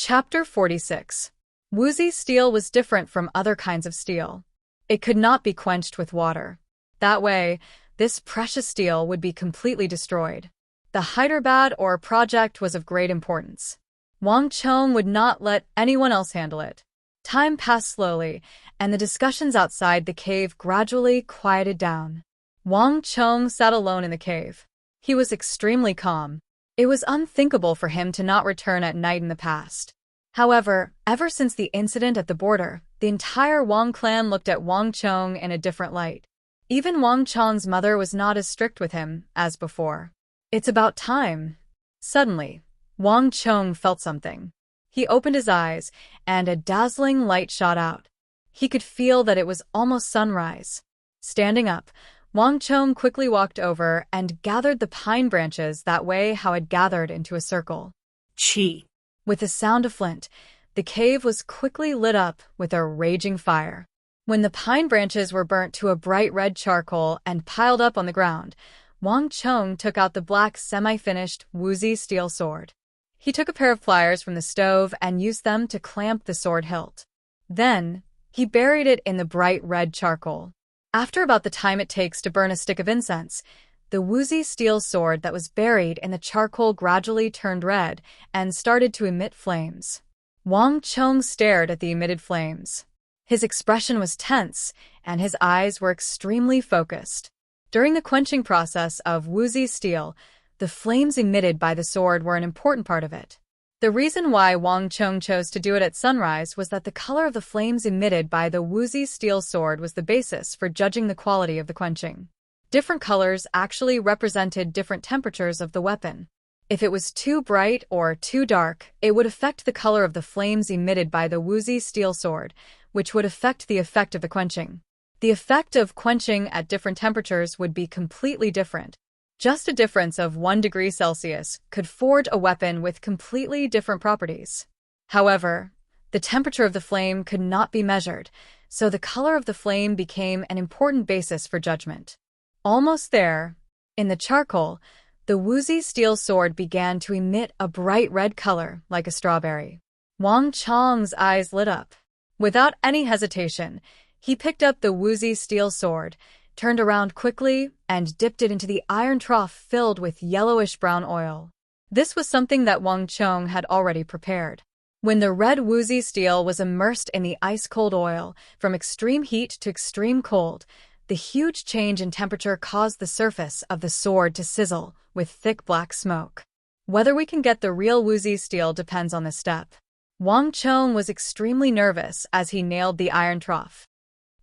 Chapter 46. Woozy steel was different from other kinds of steel. It could not be quenched with water. That way, this precious steel would be completely destroyed. The Hyderabad ore project was of great importance. Wang Chong would not let anyone else handle it. Time passed slowly, and the discussions outside the cave gradually quieted down. Wang Chong sat alone in the cave. He was extremely calm. It was unthinkable for him to not return at night in the past. However, ever since the incident at the border, the entire Wang clan looked at Wang Chong in a different light. Even Wang Chong's mother was not as strict with him as before. It's about time. Suddenly, Wang Chong felt something. He opened his eyes, and a dazzling light shot out. He could feel that it was almost sunrise. Standing up, Wang Chong quickly walked over and gathered the pine branches that way how it gathered into a circle. Chi. With the sound of flint, the cave was quickly lit up with a raging fire. When the pine branches were burnt to a bright red charcoal and piled up on the ground, Wang Chong took out the black semi-finished woozy steel sword. He took a pair of pliers from the stove and used them to clamp the sword hilt. Then, he buried it in the bright red charcoal. After about the time it takes to burn a stick of incense, the woozy steel sword that was buried in the charcoal gradually turned red and started to emit flames. Wang Chong stared at the emitted flames. His expression was tense, and his eyes were extremely focused. During the quenching process of woozy steel, the flames emitted by the sword were an important part of it. The reason why Wang Chong chose to do it at sunrise was that the color of the flames emitted by the woozy steel sword was the basis for judging the quality of the quenching. Different colors actually represented different temperatures of the weapon. If it was too bright or too dark, it would affect the color of the flames emitted by the woozy steel sword, which would affect the effect of the quenching. The effect of quenching at different temperatures would be completely different. Just a difference of 1 degree Celsius could forge a weapon with completely different properties. However, the temperature of the flame could not be measured, so the color of the flame became an important basis for judgment. Almost there, in the charcoal, the woozy steel sword began to emit a bright red color like a strawberry. Wang Chong's eyes lit up. Without any hesitation, he picked up the woozy steel sword, turned around quickly, and dipped it into the iron trough filled with yellowish-brown oil. This was something that Wang Chong had already prepared. When the red woozy steel was immersed in the ice-cold oil, from extreme heat to extreme cold, the huge change in temperature caused the surface of the sword to sizzle with thick black smoke. Whether we can get the real woozy steel depends on this step. Wang Chong was extremely nervous as he nailed the iron trough.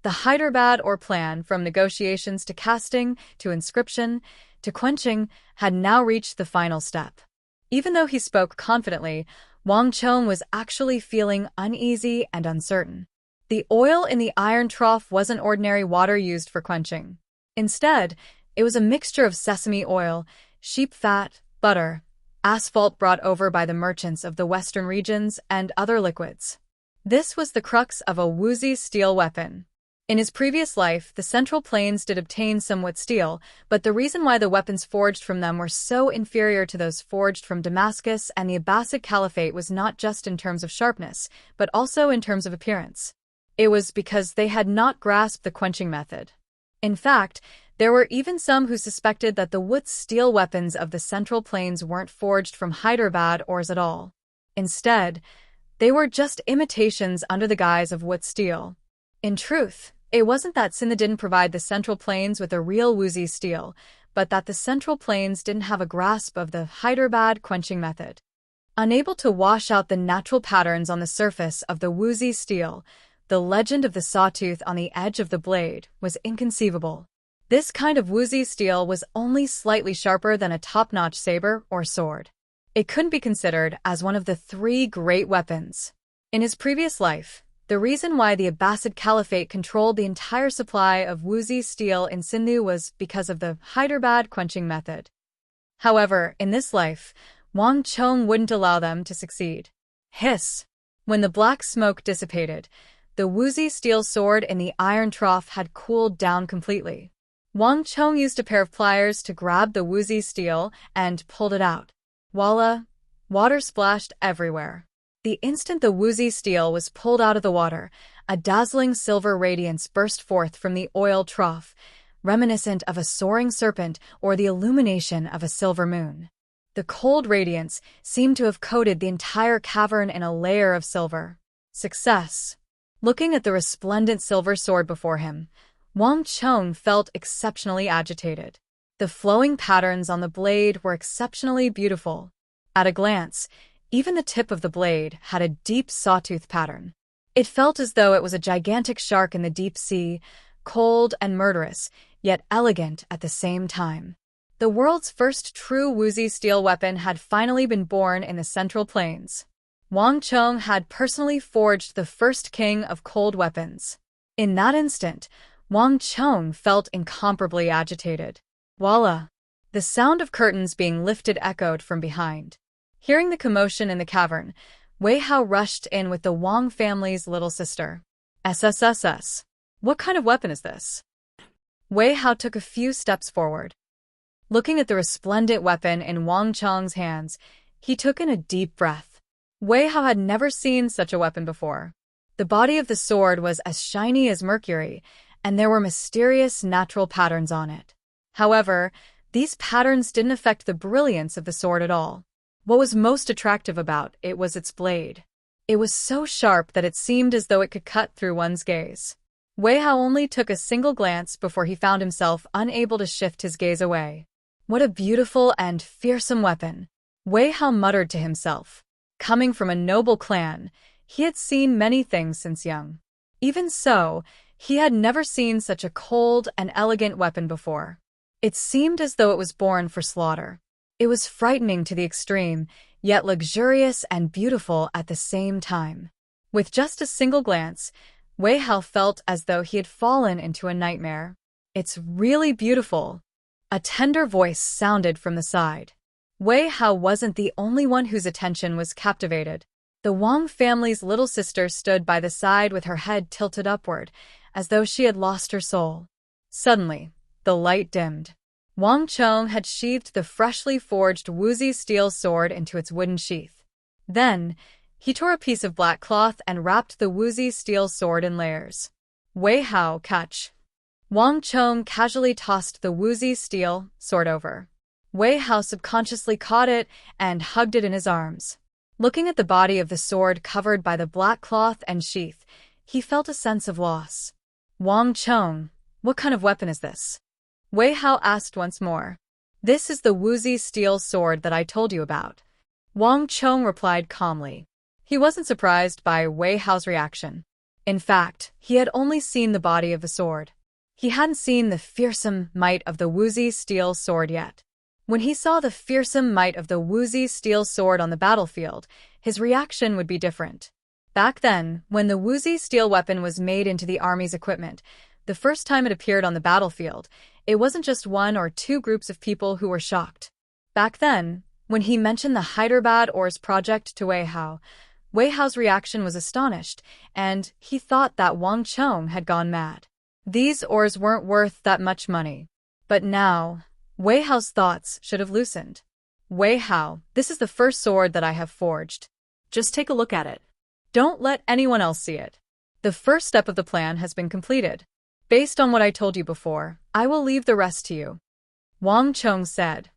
The Hyderabad ore plan, from negotiations to casting, to inscription, to quenching, had now reached the final step. Even though he spoke confidently, Wang Chong was actually feeling uneasy and uncertain. The oil in the iron trough wasn't ordinary water used for quenching. Instead, it was a mixture of sesame oil, sheep fat, butter, asphalt brought over by the merchants of the western regions, and other liquids. This was the crux of a woozy steel weapon. In his previous life, the Central Plains did obtain somewhat steel, but the reason why the weapons forged from them were so inferior to those forged from Damascus and the Abbasid Caliphate was not just in terms of sharpness, but also in terms of appearance. It was because they had not grasped the quenching method. In fact, there were even some who suspected that the wood steel weapons of the Central Plains weren't forged from Hyderabad ores at all. Instead, they were just imitations under the guise of wood steel. In truth, it wasn't that Sindh didn't provide the Central Plains with a real woozy steel, but that the Central Plains didn't have a grasp of the Hyderabad quenching method. Unable to wash out the natural patterns on the surface of the woozy steel, the legend of the sawtooth on the edge of the blade was inconceivable. This kind of woozy steel was only slightly sharper than a top-notch saber or sword. It couldn't be considered as one of the 3 great weapons. In his previous life, the reason why the Abbasid Caliphate controlled the entire supply of woozy steel in Sindhu was because of the Hyderabad quenching method. However, in this life, Wang Chong wouldn't allow them to succeed. Hiss! When the black smoke dissipated, the woozy steel sword in the iron trough had cooled down completely. Wang Chong used a pair of pliers to grab the woozy steel and pulled it out. Voila! Water splashed everywhere. The instant the woozy steel was pulled out of the water, a dazzling silver radiance burst forth from the oil trough, reminiscent of a soaring serpent or the illumination of a silver moon. The cold radiance seemed to have coated the entire cavern in a layer of silver. Success. Looking at the resplendent silver sword before him, Wang Chong felt exceptionally agitated. The flowing patterns on the blade were exceptionally beautiful. At a glance, even the tip of the blade had a deep sawtooth pattern. It felt as though it was a gigantic shark in the deep sea, cold and murderous, yet elegant at the same time. The world's first true woozy steel weapon had finally been born in the Central Plains. Wang Chong had personally forged the first king of cold weapons. In that instant, Wang Chong felt incomparably agitated. Voila! The sound of curtains being lifted echoed from behind. Hearing the commotion in the cavern, Wei Hao rushed in with the Wang family's little sister. SSSS. What kind of weapon is this? Wei Hao took a few steps forward. Looking at the resplendent weapon in Wang Chong's hands, he took in a deep breath. Wei Hao had never seen such a weapon before. The body of the sword was as shiny as mercury, and there were mysterious natural patterns on it. However, these patterns didn't affect the brilliance of the sword at all. What was most attractive about it was its blade. It was so sharp that it seemed as though it could cut through one's gaze. Wei Hao only took a single glance before he found himself unable to shift his gaze away. What a beautiful and fearsome weapon, Wei Hao muttered to himself. Coming from a noble clan, he had seen many things since young. Even so, he had never seen such a cold and elegant weapon before. It seemed as though it was born for slaughter. It was frightening to the extreme, yet luxurious and beautiful at the same time. With just a single glance, Wei Hao felt as though he had fallen into a nightmare. It's really beautiful. A tender voice sounded from the side. Wei Hao wasn't the only one whose attention was captivated. The Wang family's little sister stood by the side with her head tilted upward, as though she had lost her soul. Suddenly, the light dimmed. Wang Chong had sheathed the freshly forged woozy steel sword into its wooden sheath. Then, he tore a piece of black cloth and wrapped the woozy steel sword in layers. Wei Hao, catch. Wang Chong casually tossed the woozy steel sword over. Wei Hao subconsciously caught it and hugged it in his arms. Looking at the body of the sword covered by the black cloth and sheath, he felt a sense of loss. Wang Chong, what kind of weapon is this? Wei Hao asked once more. This is the woozy steel sword that I told you about. Wang Chong replied calmly. He wasn't surprised by Wei Hao's reaction. In fact, he had only seen the body of the sword. He hadn't seen the fearsome might of the woozy steel sword yet. When he saw the fearsome might of the woozy steel sword on the battlefield, his reaction would be different. Back then, when the woozy steel weapon was made into the army's equipment, the first time it appeared on the battlefield, it wasn't just one or two groups of people who were shocked. Back then, when he mentioned the Hyderabad Ores project to Wei Hao's reaction was astonished, and he thought that Wang Chong had gone mad. These ores weren't worth that much money. But now, Wei Hao's thoughts should have loosened. Wei Hao, this is the first sword that I have forged. Just take a look at it. Don't let anyone else see it. The first step of the plan has been completed. Based on what I told you before, I will leave the rest to you. Wang Chong said.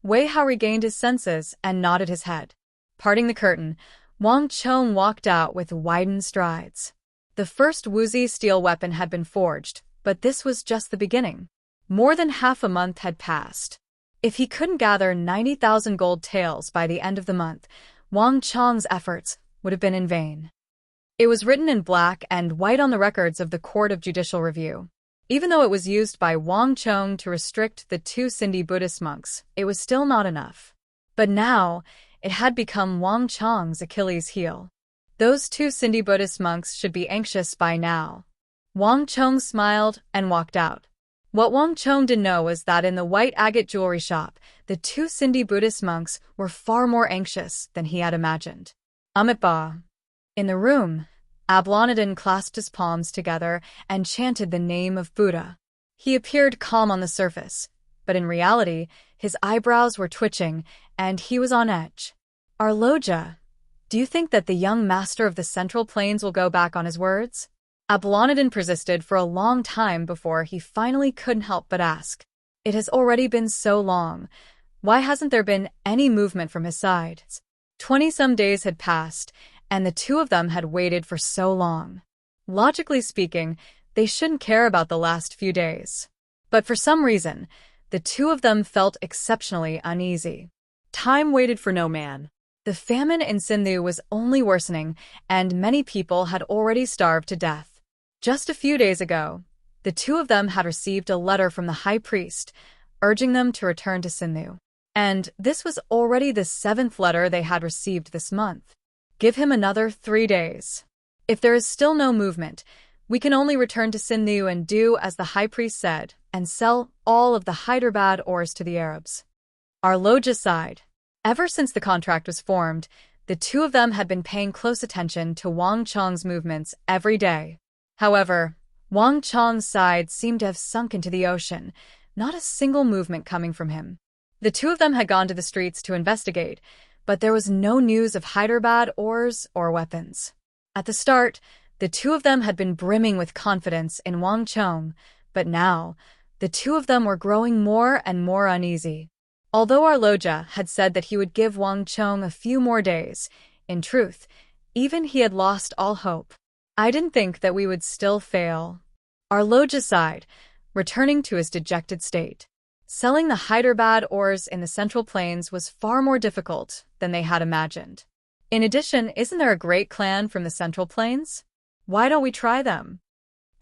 Wei Hao regained his senses and nodded his head. Parting the curtain, Wang Chong walked out with widened strides. The first woozy steel weapon had been forged, but this was just the beginning. More than half a month had passed. If he couldn't gather 90,000 gold taels by the end of the month, Wang Chong's efforts would have been in vain. It was written in black and white on the records of the Court of Judicial Review. Even though it was used by Wang Chong to restrict the 2 Sindhi Buddhist monks, it was still not enough. But now, it had become Wang Chong's Achilles' heel. Those 2 Sindhi Buddhist monks should be anxious by now. Wang Chong smiled and walked out. What Wang Chong didn't know was that in the white agate jewelry shop, the 2 Sindhi Buddhist monks were far more anxious than he had imagined. Amitabha. In the room, Ablanadin clasped his palms together and chanted the name of Buddha. He appeared calm on the surface, but in reality, his eyebrows were twitching and he was on edge. Arloja, Do you think that the young master of the Central Plains will go back on his words? Ablonidon persisted for a long time before he finally couldn't help but ask. It has already been so long. Why hasn't there been any movement from his side? 20-some days had passed, and the two of them had waited for so long. Logically speaking, they shouldn't care about the last few days. But for some reason, the two of them felt exceptionally uneasy. Time waited for no man. The famine in Sindhu was only worsening, and many people had already starved to death. Just a few days ago, the two of them had received a letter from the high priest, urging them to return to Sindhu. And this was already the 7th letter they had received this month. Give him another 3 days. If there is still no movement, we can only return to Sindhu and do as the high priest said, and sell all of the Hyderabad ores to the Arabs. Arloja sighed. Ever since the contract was formed, the two of them had been paying close attention to Wang Chong's movements every day. However, Wang Chong's side seemed to have sunk into the ocean, not a single movement coming from him. The two of them had gone to the streets to investigate, but there was no news of Hyderabad ores or weapons. At the start, the two of them had been brimming with confidence in Wang Chong, but now, the two of them were growing more and more uneasy. Although Arloja had said that he would give Wang Chong a few more days, in truth, even he had lost all hope. I didn't think that we would still fail. Arloja sighed, returning to his dejected state. Selling the Hyderabad ores in the Central Plains was far more difficult than they had imagined. In addition, isn't there a great clan from the Central Plains? Why don't we try them?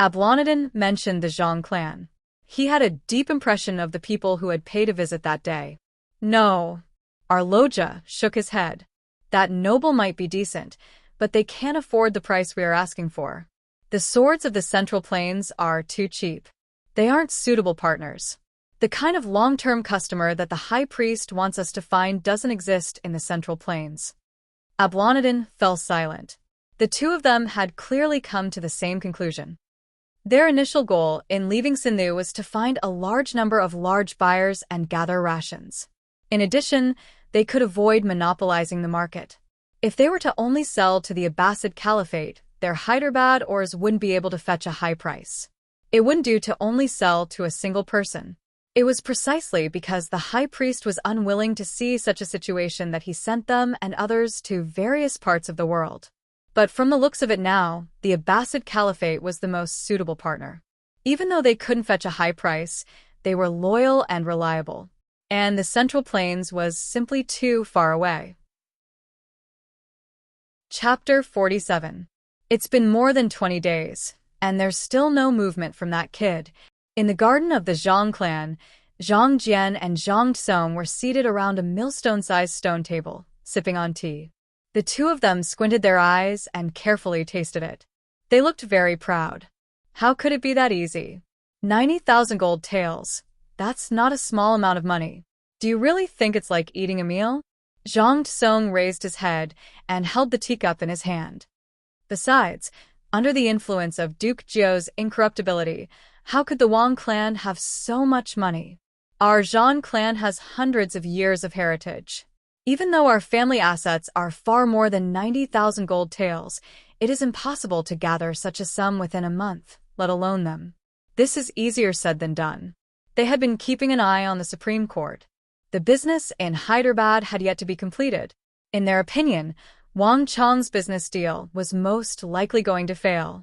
Ablonidon mentioned the Zhang clan. He had a deep impression of the people who had paid a visit that day. No. Arloja shook his head. That noble might be decent, but they can't afford the price we are asking for. The swords of the Central Plains are too cheap. They aren't suitable partners. The kind of long-term customer that the high priest wants us to find doesn't exist in the Central Plains. Ablonidon fell silent. The two of them had clearly come to the same conclusion. Their initial goal in leaving Sindhu was to find a large number of large buyers and gather rations. In addition, they could avoid monopolizing the market. If they were to only sell to the Abbasid Caliphate, their Hyderabad ores wouldn't be able to fetch a high price. It wouldn't do to only sell to a single person. It was precisely because the high priest was unwilling to see such a situation that he sent them and others to various parts of the world. But from the looks of it now, the Abbasid Caliphate was the most suitable partner. Even though they couldn't fetch a high price, they were loyal and reliable. And the Central Plains was simply too far away. Chapter 47. It's been more than 20 days, and there's still no movement from that kid. In the garden of the Zhang clan, Zhang Jian and Zhang Tsong were seated around a millstone-sized stone table, sipping on tea. The two of them squinted their eyes and carefully tasted it. They looked very proud. How could it be that easy? 90,000 gold taels. That's not a small amount of money. Do you really think it's like eating a meal? Zhang Tsong raised his head and held the teacup in his hand. Besides, under the influence of Duke Jiao's incorruptibility, how could the Wang clan have so much money? Our Zhang clan has hundreds of years of heritage. Even though our family assets are far more than 90,000 gold taels, it is impossible to gather such a sum within a month, let alone them. This is easier said than done. They had been keeping an eye on the Supreme Court. The business in Hyderabad had yet to be completed. In their opinion, Wang Chong's business deal was most likely going to fail.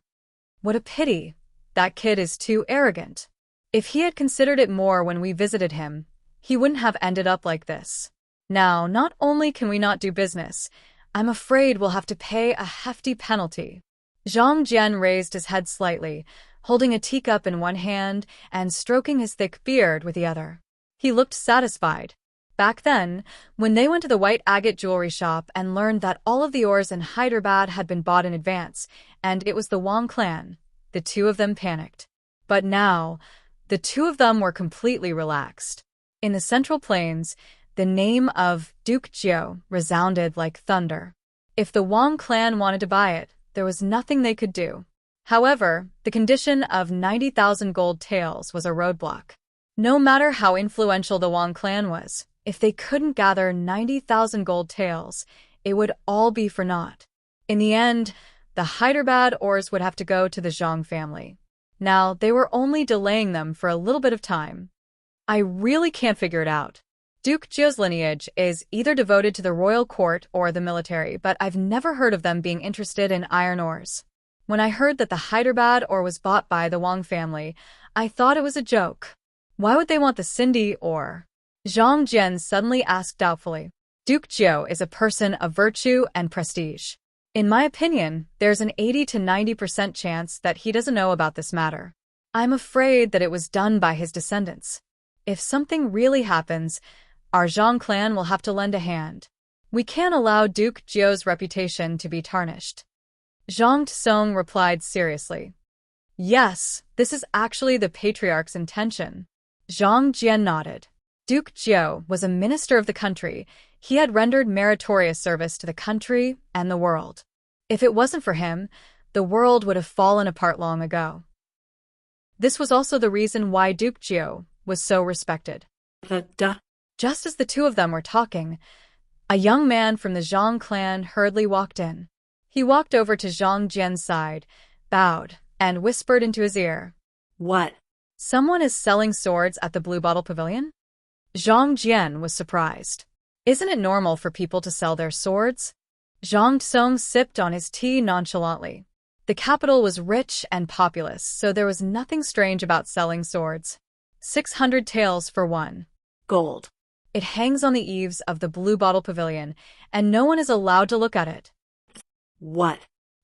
What a pity. That kid is too arrogant. If he had considered it more when we visited him, he wouldn't have ended up like this. Now, not only can we not do business, I'm afraid we'll have to pay a hefty penalty. Zhang Jian raised his head slightly, holding a teacup in one hand and stroking his thick beard with the other. He looked satisfied. Back then, when they went to the white agate jewelry shop and learned that all of the ores in Hyderabad had been bought in advance, and it was the Wang clan, the two of them panicked. But now, the two of them were completely relaxed. In the Central Plains, the name of Duke Jiao resounded like thunder. If the Wang clan wanted to buy it, there was nothing they could do. However, the condition of 90,000 gold taels was a roadblock. No matter how influential the Wang clan was, if they couldn't gather 90,000 gold taels, it would all be for naught. In the end, the Hyderabad ores would have to go to the Zhang family. Now, they were only delaying them for a little bit of time. I really can't figure it out. Duke Zhou's lineage is either devoted to the royal court or the military, but I've never heard of them being interested in iron ores. When I heard that the Hyderabad ore was bought by the Wang family, I thought it was a joke. Why would they want the Sindhi ore? Zhang Jian suddenly asked doubtfully. Duke Zhou is a person of virtue and prestige. In my opinion, there's an 80 to 90% chance that he doesn't know about this matter. I'm afraid that it was done by his descendants. If something really happens, our Zhang clan will have to lend a hand. We can't allow Duke Zhou's reputation to be tarnished. Zhang Tsong replied seriously. Yes, this is actually the patriarch's intention. Zhang Jian nodded. Duke Zhou was a minister of the country. He had rendered meritorious service to the country and the world. If it wasn't for him, the world would have fallen apart long ago. This was also the reason why Duke Zhou was so respected. Just as the two of them were talking, a young man from the Zhang clan hurriedly walked in. He walked over to Zhang Jian's side, bowed, and whispered into his ear. What? Someone is selling swords at the Blue Bottle Pavilion? Zhang Jian was surprised. Isn't it normal for people to sell their swords? Zhang Tsong sipped on his tea nonchalantly. The capital was rich and populous, so there was nothing strange about selling swords. 600 taels for one. Gold. It hangs on the eaves of the Blue Bottle Pavilion, and no one is allowed to look at it. What?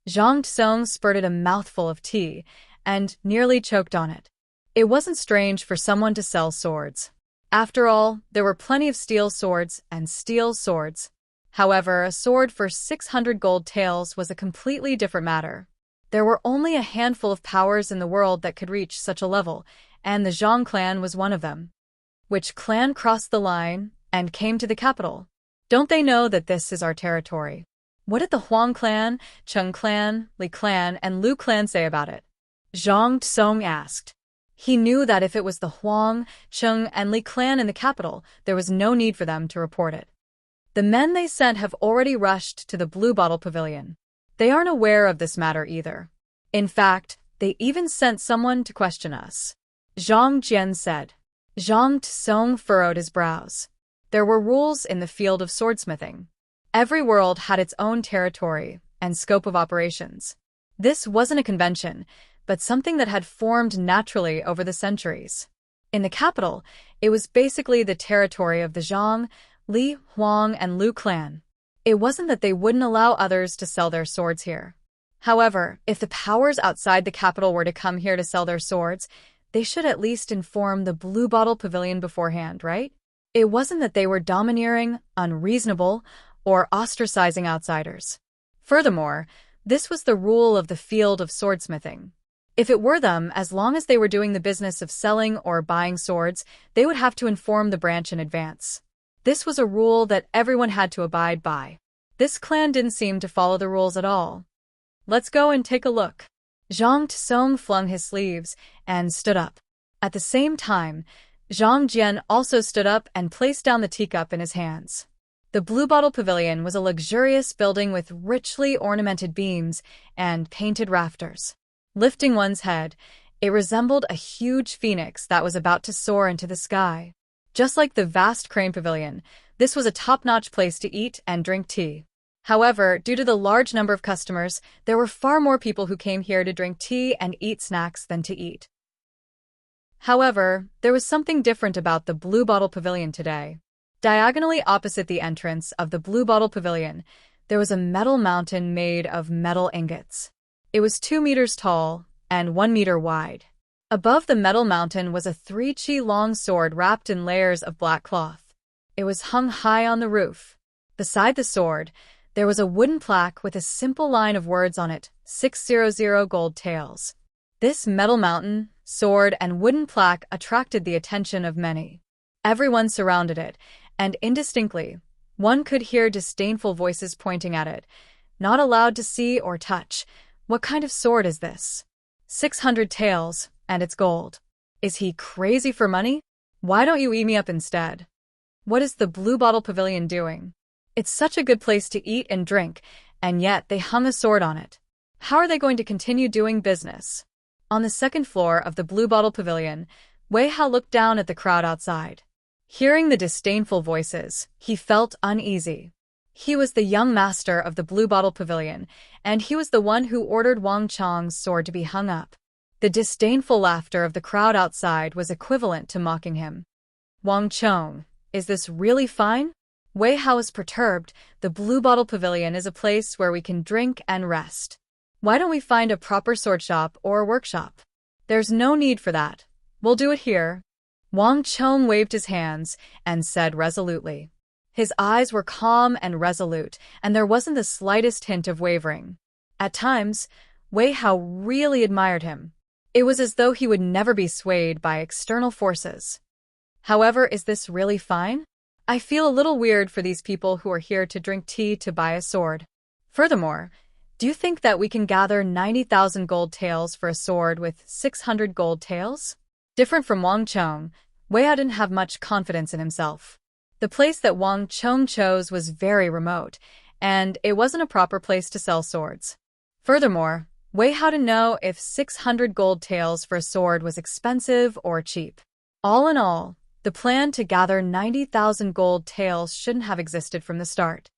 Zhang Tsong spurted a mouthful of tea and nearly choked on it. It wasn't strange for someone to sell swords. After all, there were plenty of steel swords and steel swords. However, a sword for 600 gold taels was a completely different matter. There were only a handful of powers in the world that could reach such a level, and the Zhang clan was one of them. Which clan crossed the line and came to the capital? Don't they know that this is our territory? What did the Huang clan, Cheng clan, Li clan, and Lu clan say about it? Zhang Tsong asked. He knew that if it was the Huang, Cheng, and Li clan in the capital, there was no need for them to report it. The men they sent have already rushed to the Blue Bottle Pavilion. They aren't aware of this matter either. In fact, they even sent someone to question us. Zhang Jian said. Zhang Tsong furrowed his brows. There were rules in the field of swordsmithing. Every world had its own territory and scope of operations. This wasn't a convention, but something that had formed naturally over the centuries. In the capital, it was basically the territory of the Zhang, Li, Huang, and Lu clan. It wasn't that they wouldn't allow others to sell their swords here. However, if the powers outside the capital were to come here to sell their swords, they should at least inform the Blue Bottle Pavilion beforehand, right? It wasn't that they were domineering, unreasonable, or ostracizing outsiders. Furthermore, this was the rule of the field of swordsmithing. If it were them, as long as they were doing the business of selling or buying swords, they would have to inform the branch in advance. This was a rule that everyone had to abide by. This clan didn't seem to follow the rules at all. Let's go and take a look. Zhang Tsong flung his sleeves and stood up. At the same time, Zhang Jian also stood up and placed down the teacup in his hands. The Blue Bottle Pavilion was a luxurious building with richly ornamented beams and painted rafters. Lifting one's head, it resembled a huge phoenix that was about to soar into the sky. Just like the vast Crane Pavilion, this was a top-notch place to eat and drink tea. However, due to the large number of customers, there were far more people who came here to drink tea and eat snacks than to eat. However, there was something different about the Blue Bottle Pavilion today. Diagonally opposite the entrance of the Blue Bottle Pavilion, there was a metal mountain made of metal ingots. It was 2 meters tall and 1 meter wide. Above the metal mountain was a 3-chi-long sword wrapped in layers of black cloth. It was hung high on the roof. Beside the sword, there was a wooden plaque with a simple line of words on it, 600 gold taels. This metal mountain, sword, and wooden plaque attracted the attention of many. Everyone surrounded it, and indistinctly, one could hear disdainful voices pointing at it. Not allowed to see or touch. What kind of sword is this? 600 taels, and it's gold. Is he crazy for money? Why don't you eat me up instead? What is the Blue Bottle Pavilion doing? It's such a good place to eat and drink, and yet they hung a sword on it. How are they going to continue doing business? On the second floor of the Blue Bottle Pavilion, Wei Hao looked down at the crowd outside. Hearing the disdainful voices, he felt uneasy. He was the young master of the Blue Bottle Pavilion, and he was the one who ordered Wang Chong's sword to be hung up. The disdainful laughter of the crowd outside was equivalent to mocking him. Wang Chong, is this really fine? Wei Hao was perturbed. The Blue Bottle Pavilion is a place where we can drink and rest. Why don't we find a proper sword shop or workshop? There's no need for that. We'll do it here. Wang Chong waved his hands and said resolutely. His eyes were calm and resolute, and there wasn't the slightest hint of wavering. At times, Wei Hao really admired him. It was as though he would never be swayed by external forces. However, is this really fine? I feel a little weird for these people who are here to drink tea to buy a sword. Furthermore, do you think that we can gather 90,000 gold taels for a sword with 600 gold taels? Different from Wang Chong, Wei Hao didn't have much confidence in himself. The place that Wang Chong chose was very remote, and it wasn't a proper place to sell swords. Furthermore, Wei Hao didn't know if 600 gold taels for a sword was expensive or cheap. All in all, the plan to gather 90,000 gold taels shouldn't have existed from the start.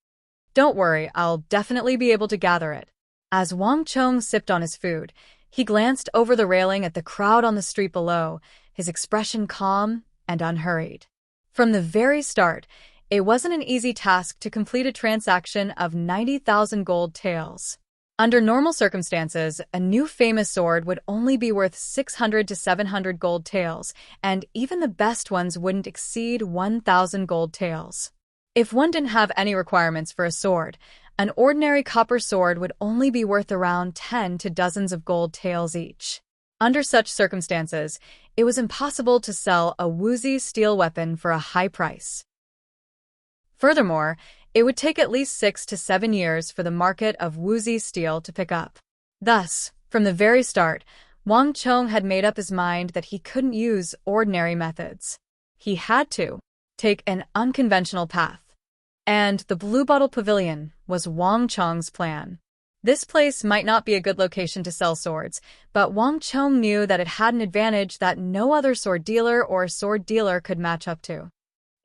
Don't worry, I'll definitely be able to gather it. As Wang Chong sipped on his food, he glanced over the railing at the crowd on the street below, his expression calm and unhurried. From the very start, it wasn't an easy task to complete a transaction of 90,000 gold taels. Under normal circumstances, a new famous sword would only be worth 600 to 700 gold taels, and even the best ones wouldn't exceed 1,000 gold taels. If one didn't have any requirements for a sword, an ordinary copper sword would only be worth around 10 to dozens of gold taels each. Under such circumstances, it was impossible to sell a woozy steel weapon for a high price. Furthermore, it would take at least 6 to 7 years for the market of woozy steel to pick up. Thus, from the very start, Wang Chong had made up his mind that he couldn't use ordinary methods. He had to take an unconventional path. And the Blue Bottle Pavilion was Wang Chong's plan. This place might not be a good location to sell swords, but Wang Chong knew that it had an advantage that no other sword dealer or sword dealer could match up to.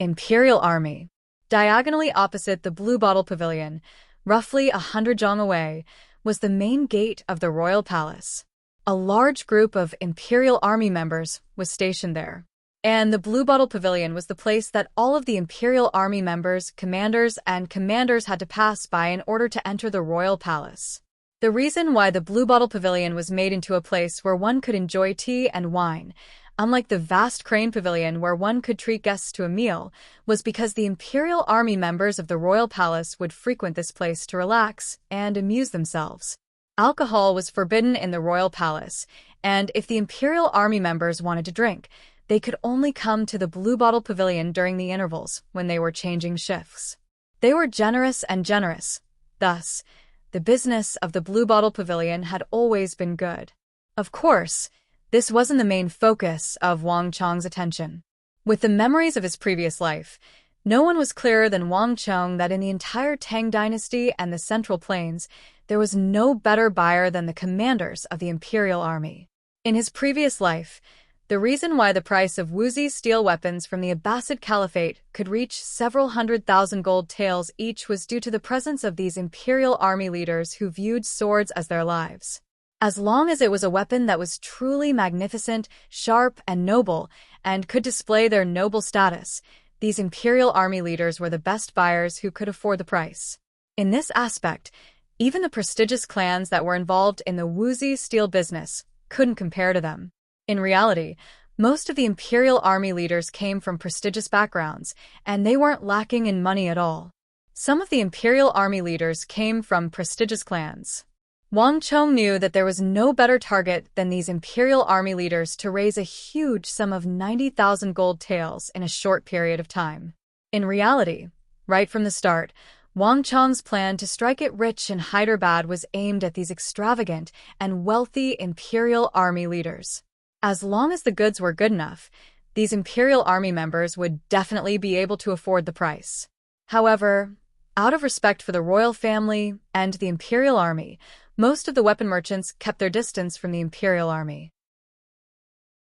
Imperial Army. Diagonally opposite the Blue Bottle Pavilion, roughly 100 zhang away, was the main gate of the royal palace. A large group of Imperial Army members was stationed there. And the Blue Bottle Pavilion was the place that all of the Imperial Army members, commanders had to pass by in order to enter the royal palace. The reason why the Blue Bottle Pavilion was made into a place where one could enjoy tea and wine, unlike the vast Crane Pavilion where one could treat guests to a meal, was because the Imperial Army members of the royal palace would frequent this place to relax and amuse themselves. Alcohol was forbidden in the royal palace, and if the Imperial Army members wanted to drink, they could only come to the Blue Bottle Pavilion during the intervals when they were changing shifts. They were generous and generous. Thus, the business of the Blue Bottle Pavilion had always been good. Of course, this wasn't the main focus of Wang Chong's attention. With the memories of his previous life, no one was clearer than Wang Chong that in the entire Tang dynasty and the Central Plains, there was no better buyer than the commanders of the Imperial Army. In his previous life, the reason why the price of woozy steel weapons from the Abbasid Caliphate could reach several 100,000 gold taels each was due to the presence of these Imperial Army leaders who viewed swords as their lives. As long as it was a weapon that was truly magnificent, sharp, and noble, and could display their noble status, these Imperial Army leaders were the best buyers who could afford the price. In this aspect, even the prestigious clans that were involved in the woozy steel business couldn't compare to them. In reality, most of the Imperial Army leaders came from prestigious backgrounds, and they weren't lacking in money at all. Some of the Imperial Army leaders came from prestigious clans. Wang Chong knew that there was no better target than these Imperial Army leaders to raise a huge sum of 90,000 gold taels in a short period of time. In reality, right from the start, Wang Chong's plan to strike it rich in Hyderabad was aimed at these extravagant and wealthy Imperial Army leaders. As long as the goods were good enough, these Imperial Army members would definitely be able to afford the price. However, Out of respect for the royal family and the imperial army, most of the weapon merchants kept their distance from the imperial army.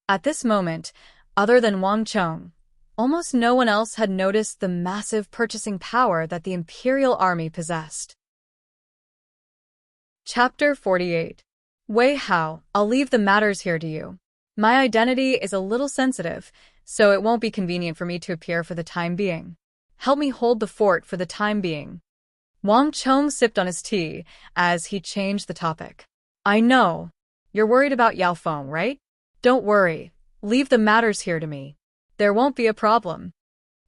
At this moment, other than Wang Chong, almost no one else had noticed the massive purchasing power that the imperial army possessed. Chapter 48. Wei Hao, I'll leave the matters here to you. My identity is a little sensitive, so it won't be convenient for me to appear for the time being. Help me hold the fort for the time being. Wang Chong sipped on his tea as he changed the topic. I know. You're worried about Yao Feng, right? Don't worry. Leave the matters here to me. There won't be a problem.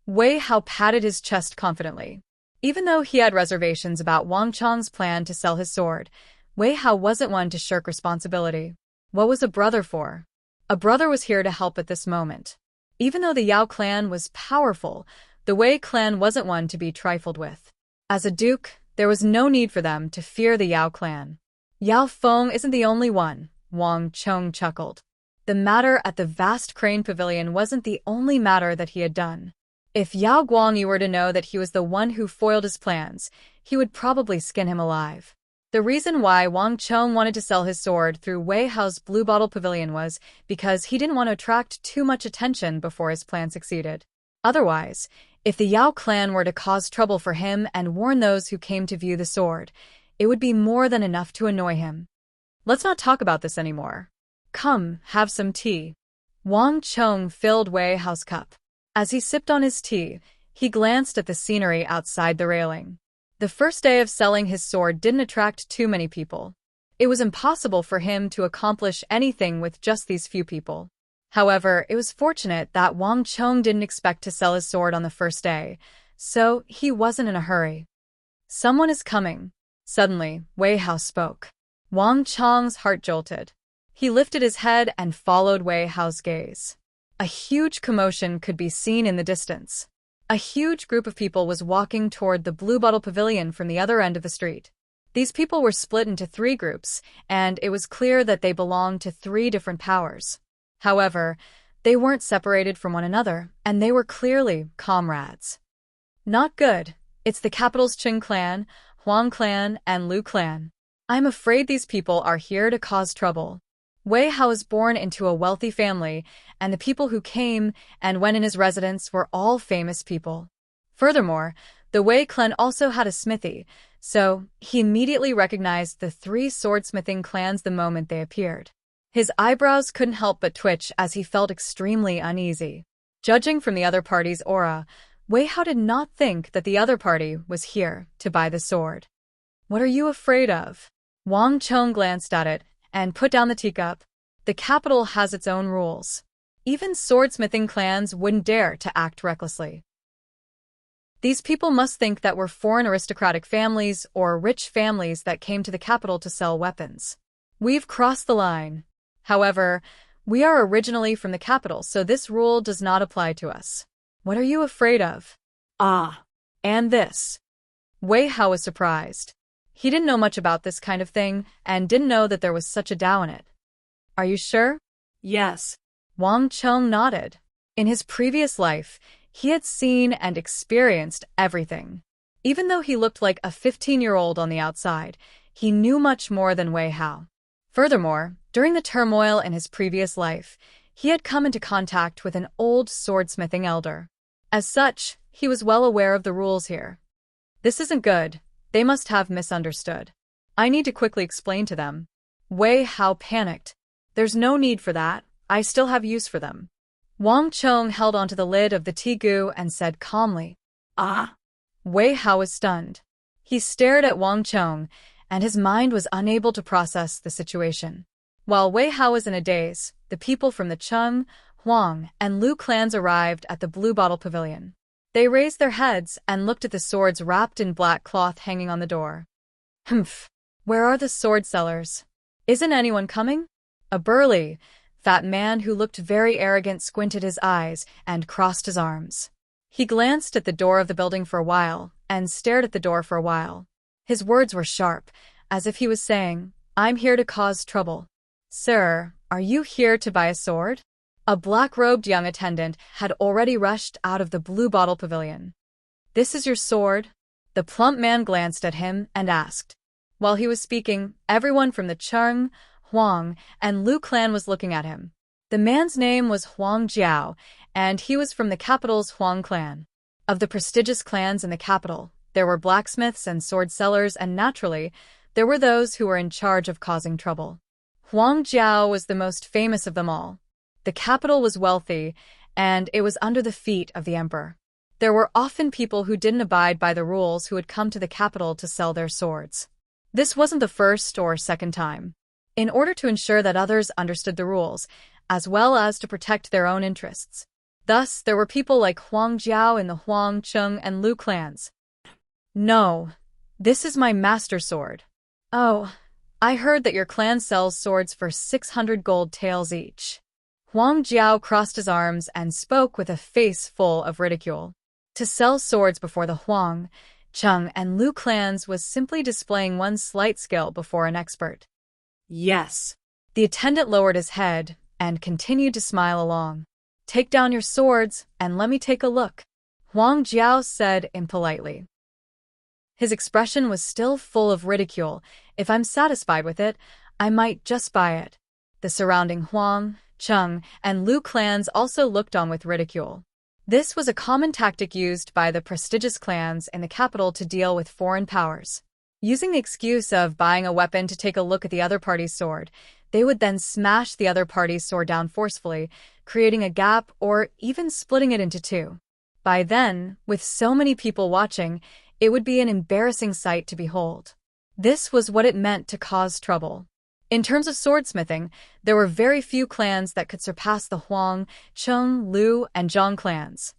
Wei Hao patted his chest confidently. Even though he had reservations about Wang Chong's plan to sell his sword, Wei Hao wasn't one to shirk responsibility. What was a brother for? A brother was here to help at this moment. Even though the Yao clan was powerful, the Wei clan wasn't one to be trifled with. As a duke, there was no need for them to fear the Yao clan. Yao Feng isn't the only one, Wang Chong chuckled. The matter at the vast crane pavilion wasn't the only matter that he had done. If Yao Guangyu were to know that he was the one who foiled his plans, he would probably skin him alive. The reason why Wang Chong wanted to sell his sword through Wei Hao's Blue Bottle Pavilion was because he didn't want to attract too much attention before his plan succeeded. Otherwise, if the Yao clan were to cause trouble for him and warn those who came to view the sword, it would be more than enough to annoy him. Let's not talk about this anymore. Come, have some tea. Wang Chong filled Wei Hao's cup. As he sipped on his tea, he glanced at the scenery outside the railing. The first day of selling his sword didn't attract too many people. It was impossible for him to accomplish anything with just these few people. However, it was fortunate that Wang Chong didn't expect to sell his sword on the first day, so he wasn't in a hurry. Someone is coming. Suddenly, Wei Hao spoke. Wang Chong's heart jolted. He lifted his head and followed Wei Hao's gaze. A huge commotion could be seen in the distance. A huge group of people was walking toward the Blue Bottle Pavilion from the other end of the street. These people were split into 3 groups, and it was clear that they belonged to 3 different powers. However, they weren't separated from one another, and they were clearly comrades. Not good. It's the capital's Qing clan, Huang clan, and Lu clan. I'm afraid these people are here to cause trouble. Wei Hao was born into a wealthy family, and the people who came and went in his residence were all famous people. Furthermore, the Wei clan also had a smithy, so he immediately recognized the 3 swordsmithing clans the moment they appeared. His eyebrows couldn't help but twitch as he felt extremely uneasy. Judging from the other party's aura, Wei Hao did not think that the other party was here to buy the sword. What are you afraid of? Wang Chong glanced at it and put down the teacup. The capital has its own rules. Even swordsmithing clans wouldn't dare to act recklessly. These people must think that we're foreign aristocratic families or rich families that came to the capital to sell weapons. We've crossed the line. However, we are originally from the capital, so this rule does not apply to us. What are you afraid of? Ah. And this. Wei Hao was surprised. He didn't know much about this kind of thing and didn't know that there was such a Dao in it. Are you sure? Yes. Wang Chong nodded. In his previous life, he had seen and experienced everything. Even though he looked like a 15-year-old on the outside, he knew much more than Wei Hao. Furthermore, during the turmoil in his previous life, he had come into contact with an old swordsmithing elder. As such, he was well aware of the rules here. This isn't good. They must have misunderstood. I need to quickly explain to them. Wei Hao panicked. There's no need for that. I still have use for them. Wang Chong held onto the lid of the tea goo and said calmly. Ah. Wei Hao was stunned. He stared at Wang Chong, and his mind was unable to process the situation. While Wei Hao was in a daze, the people from the Qing, Huang, and Lu clans arrived at the Blue Bottle Pavilion. They raised their heads and looked at the swords wrapped in black cloth hanging on the door. Humph! Where are the sword sellers? Isn't anyone coming? A burly, fat man who looked very arrogant squinted his eyes and crossed his arms. He glanced at the door of the building for a while and stared at the door for a while. His words were sharp, as if he was saying, I'm here to cause trouble. Sir, are you here to buy a sword? A black-robed young attendant had already rushed out of the Blue Bottle Pavilion. This is your sword? The plump man glanced at him and asked. While he was speaking, everyone from the Cheng, Huang, and Lu clan was looking at him. The man's name was Huang Jiao, and he was from the capital's Huang clan. Of the prestigious clans in the capital, there were blacksmiths and sword sellers, and naturally, there were those who were in charge of causing trouble. Huang Jiao was the most famous of them all. The capital was wealthy, and it was under the feet of the emperor. There were often people who didn't abide by the rules who had come to the capital to sell their swords. This wasn't the first or second time. In order to ensure that others understood the rules, as well as to protect their own interests. Thus, there were people like Huang Jiao in the Huang, Cheng, and Lu clans. No, this is my master sword. Oh, I heard that your clan sells swords for 600 gold taels each. Huang Jiao crossed his arms and spoke with a face full of ridicule. To sell swords before the Huang, Cheng, and Lu clans was simply displaying one's slight skill before an expert. Yes. The attendant lowered his head and continued to smile along. Take down your swords and let me take a look, Huang Jiao said impolitely. His expression was still full of ridicule. If I'm satisfied with it, I might just buy it. The surrounding Huang, Cheng, and Lu clans also looked on with ridicule. This was a common tactic used by the prestigious clans in the capital to deal with foreign powers. Using the excuse of buying a weapon to take a look at the other party's sword, they would then smash the other party's sword down forcefully, creating a gap or even splitting it into two. By then, with so many people watching, it would be an embarrassing sight to behold. This was what it meant to cause trouble. In terms of swordsmithing, there were very few clans that could surpass the Huang, Cheng, Lu, and Zhang clans.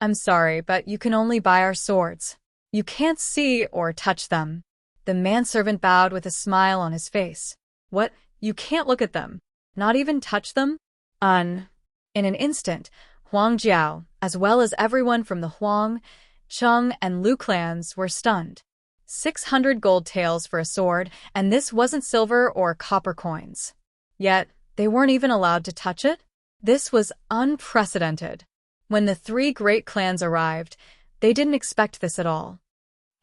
I'm sorry, but you can only buy our swords. You can't see or touch them. The manservant bowed with a smile on his face. What? You can't look at them? Not even touch them? In an instant, Huang Jiao, as well as everyone from the Huang, Cheng, and Lu clans were stunned. 600 gold taels for a sword, and this wasn't silver or copper coins. Yet, they weren't even allowed to touch it? This was unprecedented. When the three great clans arrived, they didn't expect this at all.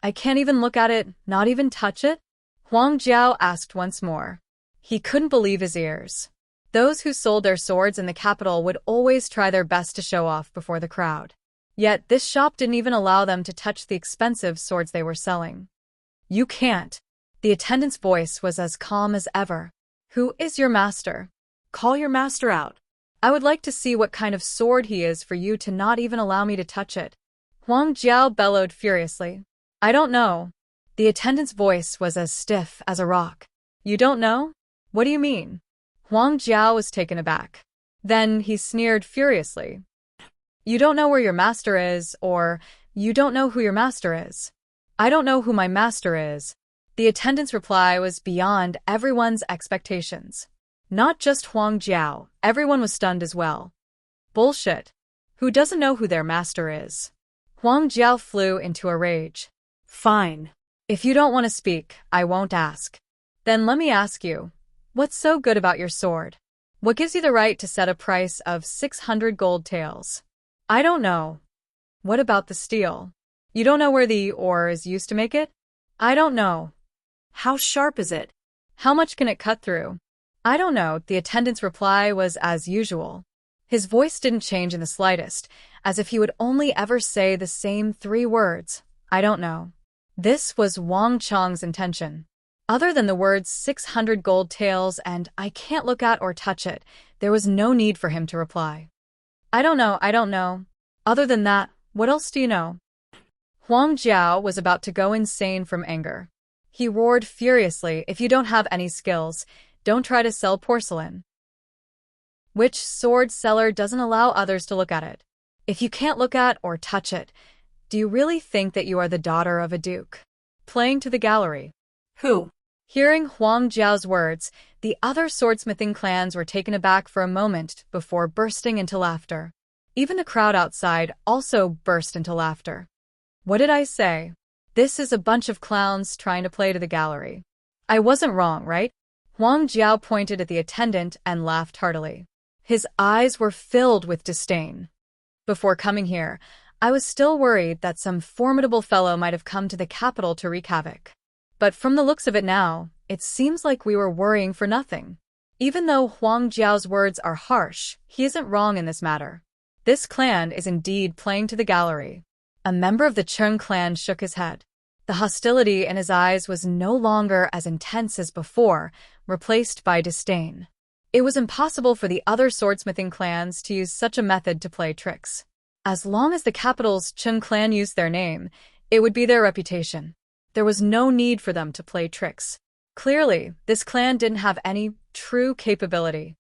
I can't even look at it, not even touch it? Huang Jiao asked once more. He couldn't believe his ears. Those who sold their swords in the capital would always try their best to show off before the crowd. Yet this shop didn't even allow them to touch the expensive swords they were selling. You can't. The attendant's voice was as calm as ever. Who is your master? Call your master out. I would like to see what kind of sword he is for you to not even allow me to touch it. Huang Jiao bellowed furiously. I don't know. The attendant's voice was as stiff as a rock. You don't know? What do you mean? Huang Jiao was taken aback. Then he sneered furiously. You don't know where your master is, or you don't know who your master is. I don't know who my master is. The attendant's reply was beyond everyone's expectations. Not just Huang Jiao, everyone was stunned as well. Bullshit. Who doesn't know who their master is? Huang Jiao flew into a rage. Fine. If you don't want to speak, I won't ask. Then let me ask you, what's so good about your sword? What gives you the right to set a price of 600 gold taels? I don't know. What about the steel? You don't know where the ore is used to make it? I don't know. How sharp is it? How much can it cut through? I don't know. The attendant's reply was as usual. His voice didn't change in the slightest, as if he would only ever say the same 3 words. I don't know. This was Wang Chong's intention. Other than the words 600 gold taels and I can't look at or touch it, there was no need for him to reply. I don't know. Other than that, what else do you know? Huang Jiao was about to go insane from anger. He roared furiously, if you don't have any skills, don't try to sell porcelain. Which sword seller doesn't allow others to look at it? If you can't look at or touch it, do you really think that you are the daughter of a duke? Playing to the gallery. Who? Hearing Huang Jiao's words, the other swordsmithing clans were taken aback for a moment before bursting into laughter. Even the crowd outside also burst into laughter. What did I say? This is a bunch of clowns trying to play to the gallery. I wasn't wrong, right? Huang Jiao pointed at the attendant and laughed heartily. His eyes were filled with disdain. Before coming here, I was still worried that some formidable fellow might have come to the capital to wreak havoc. But from the looks of it now, it seems like we were worrying for nothing. Even though Huang Jiao's words are harsh, he isn't wrong in this matter. This clan is indeed playing to the gallery. A member of the Cheng clan shook his head. The hostility in his eyes was no longer as intense as before, replaced by disdain. It was impossible for the other swordsmithing clans to use such a method to play tricks. As long as the capital's Cheng clan used their name, it would be their reputation. There was no need for them to play tricks. Clearly, this clan didn't have any true capability.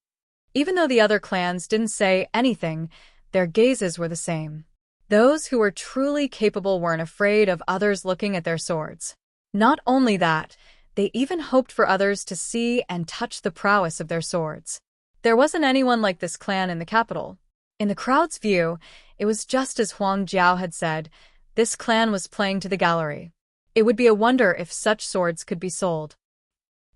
Even though the other clans didn't say anything, their gazes were the same. Those who were truly capable weren't afraid of others looking at their swords. Not only that, they even hoped for others to see and touch the prowess of their swords. There wasn't anyone like this clan in the capital. In the crowd's view, it was just as Huang Jiao had said, this clan was playing to the gallery. It would be a wonder if such swords could be sold.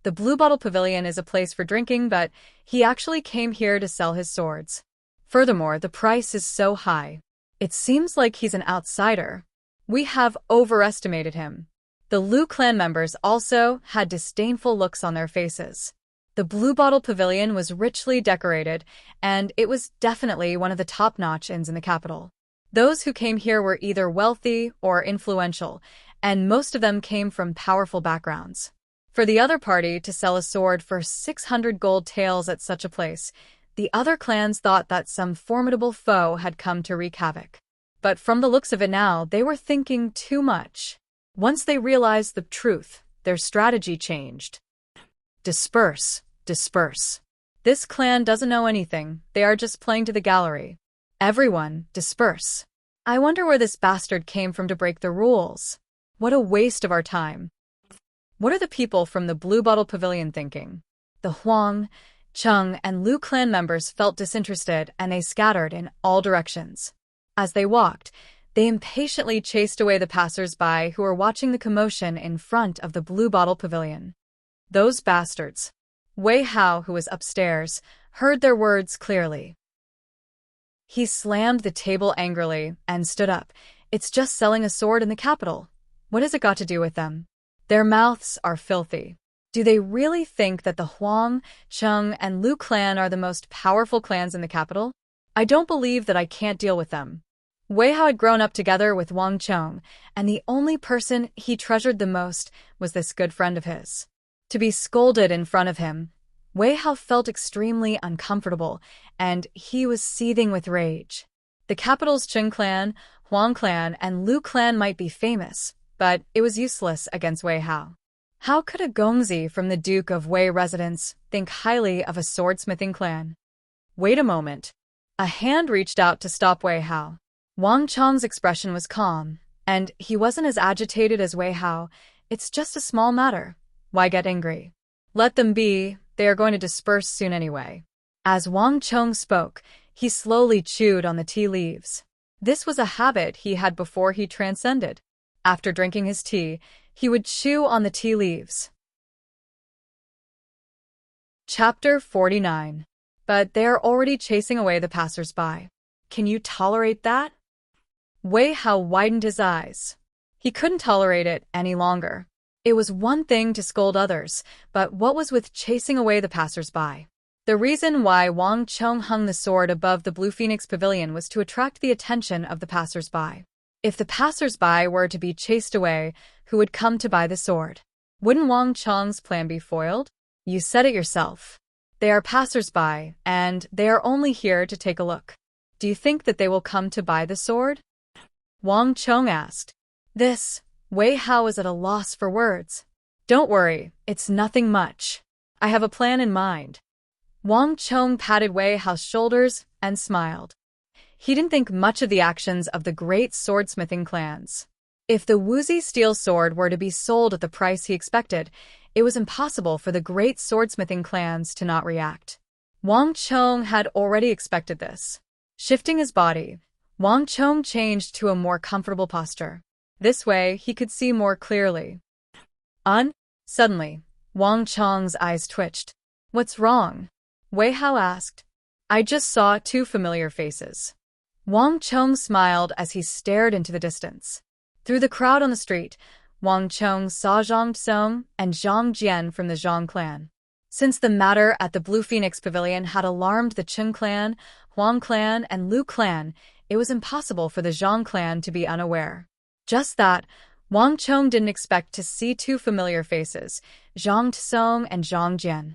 The Blue Bottle Pavilion is a place for drinking, but he actually came here to sell his swords. Furthermore, the price is so high. It seems like he's an outsider. We have overestimated him. The Lu clan members also had disdainful looks on their faces. The Blue Bottle Pavilion was richly decorated, and it was definitely one of the top-notch inns in the capital. Those who came here were either wealthy or influential, and most of them came from powerful backgrounds. For the other party to sell a sword for 600 gold taels at such a place, the other clans thought that some formidable foe had come to wreak havoc. But from the looks of it now, they were thinking too much. Once they realized the truth, their strategy changed. Disperse, disperse. This clan doesn't know anything, they are just playing to the gallery. Everyone, disperse. I wonder where this bastard came from to break the rules. What a waste of our time. What are the people from the Blue Bottle Pavilion thinking? The Huang, Cheng, and Lu clan members felt disinterested and they scattered in all directions. As they walked, they impatiently chased away the passers-by who were watching the commotion in front of the Blue Bottle Pavilion. Those bastards. Wei Hao, who was upstairs, heard their words clearly. He slammed the table angrily and stood up. It's just selling a sword in the capital. What has it got to do with them? Their mouths are filthy. Do they really think that the Huang, Cheng, and Lu clan are the most powerful clans in the capital? I don't believe that I can't deal with them. Wei Hao had grown up together with Wang Chong, and the only person he treasured the most was this good friend of his. To be scolded in front of him, Wei Hao felt extremely uncomfortable, and he was seething with rage. The capital's Cheng clan, Huang clan, and Lu clan might be famous, but it was useless against Wei Hao. How could a Gongzi from the Duke of Wei residence think highly of a swordsmithing clan? Wait a moment. A hand reached out to stop Wei Hao. Wang Chong's expression was calm, and he wasn't as agitated as Wei Hao. It's just a small matter. Why get angry? Let them be, they are going to disperse soon anyway. As Wang Chong spoke, he slowly chewed on the tea leaves. This was a habit he had before he transcended. After drinking his tea, he would chew on the tea leaves. Chapter 49. But they are already chasing away the passers-by. Can you tolerate that? Wei Hao widened his eyes. He couldn't tolerate it any longer. It was one thing to scold others, but what was with chasing away the passers-by? The reason why Wang Chong hung the sword above the Blue Phoenix Pavilion was to attract the attention of the passers-by. If the passers-by were to be chased away, who would come to buy the sword? Wouldn't Wang Chong's plan be foiled? You said it yourself. They are passers-by, and they are only here to take a look. Do you think that they will come to buy the sword? Wang Chong asked. Wei Hao was at a loss for words. Don't worry, it's nothing much. I have a plan in mind. Wang Chong patted Wei Hao's shoulders and smiled. He didn't think much of the actions of the great swordsmithing clans. If the Wuzi steel sword were to be sold at the price he expected, it was impossible for the great swordsmithing clans to not react. Wang Chong had already expected this. Shifting his body, Wang Chong changed to a more comfortable posture. This way, he could see more clearly. Suddenly, Wang Chong's eyes twitched. What's wrong? Wei Hao asked. I just saw two familiar faces. Wang Chong smiled as he stared into the distance. Through the crowd on the street, Wang Chong saw Zhang Tsong and Zhang Jian from the Zhang clan. Since the matter at the Blue Phoenix Pavilion had alarmed the Cheng clan, Huang clan, and Lu clan, it was impossible for the Zhang clan to be unaware. Just that, Wang Chong didn't expect to see two familiar faces, Zhang Tsong and Zhang Jian.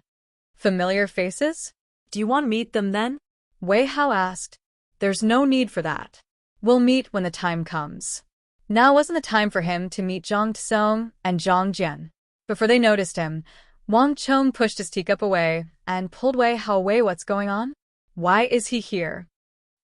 Familiar faces? Do you want to meet them then? Wei Hao asked. There's no need for that. We'll meet when the time comes. Now wasn't the time for him to meet Zhang Tsong and Zhang Jian. Before they noticed him, Wang Chong pushed his teacup away and pulled Wei Hao away. What's going on? Why is he here?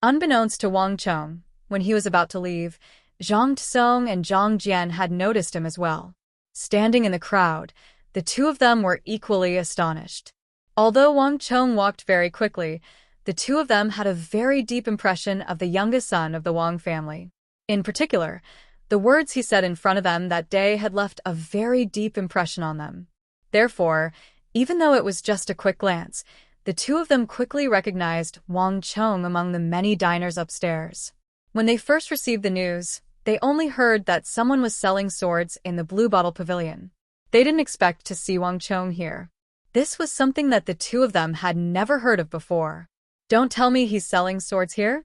Unbeknownst to Wang Chong, when he was about to leave, Zhang Tsong and Zhang Jian had noticed him as well. Standing in the crowd, the two of them were equally astonished. Although Wang Chong walked very quickly, the two of them had a very deep impression of the youngest son of the Wang family. In particular, the words he said in front of them that day had left a very deep impression on them. Therefore, even though it was just a quick glance, the two of them quickly recognized Wang Chong among the many diners upstairs. When they first received the news, they only heard that someone was selling swords in the Blue Bottle Pavilion. They didn't expect to see Wang Chong here. This was something that the two of them had never heard of before. Don't tell me he's selling swords here?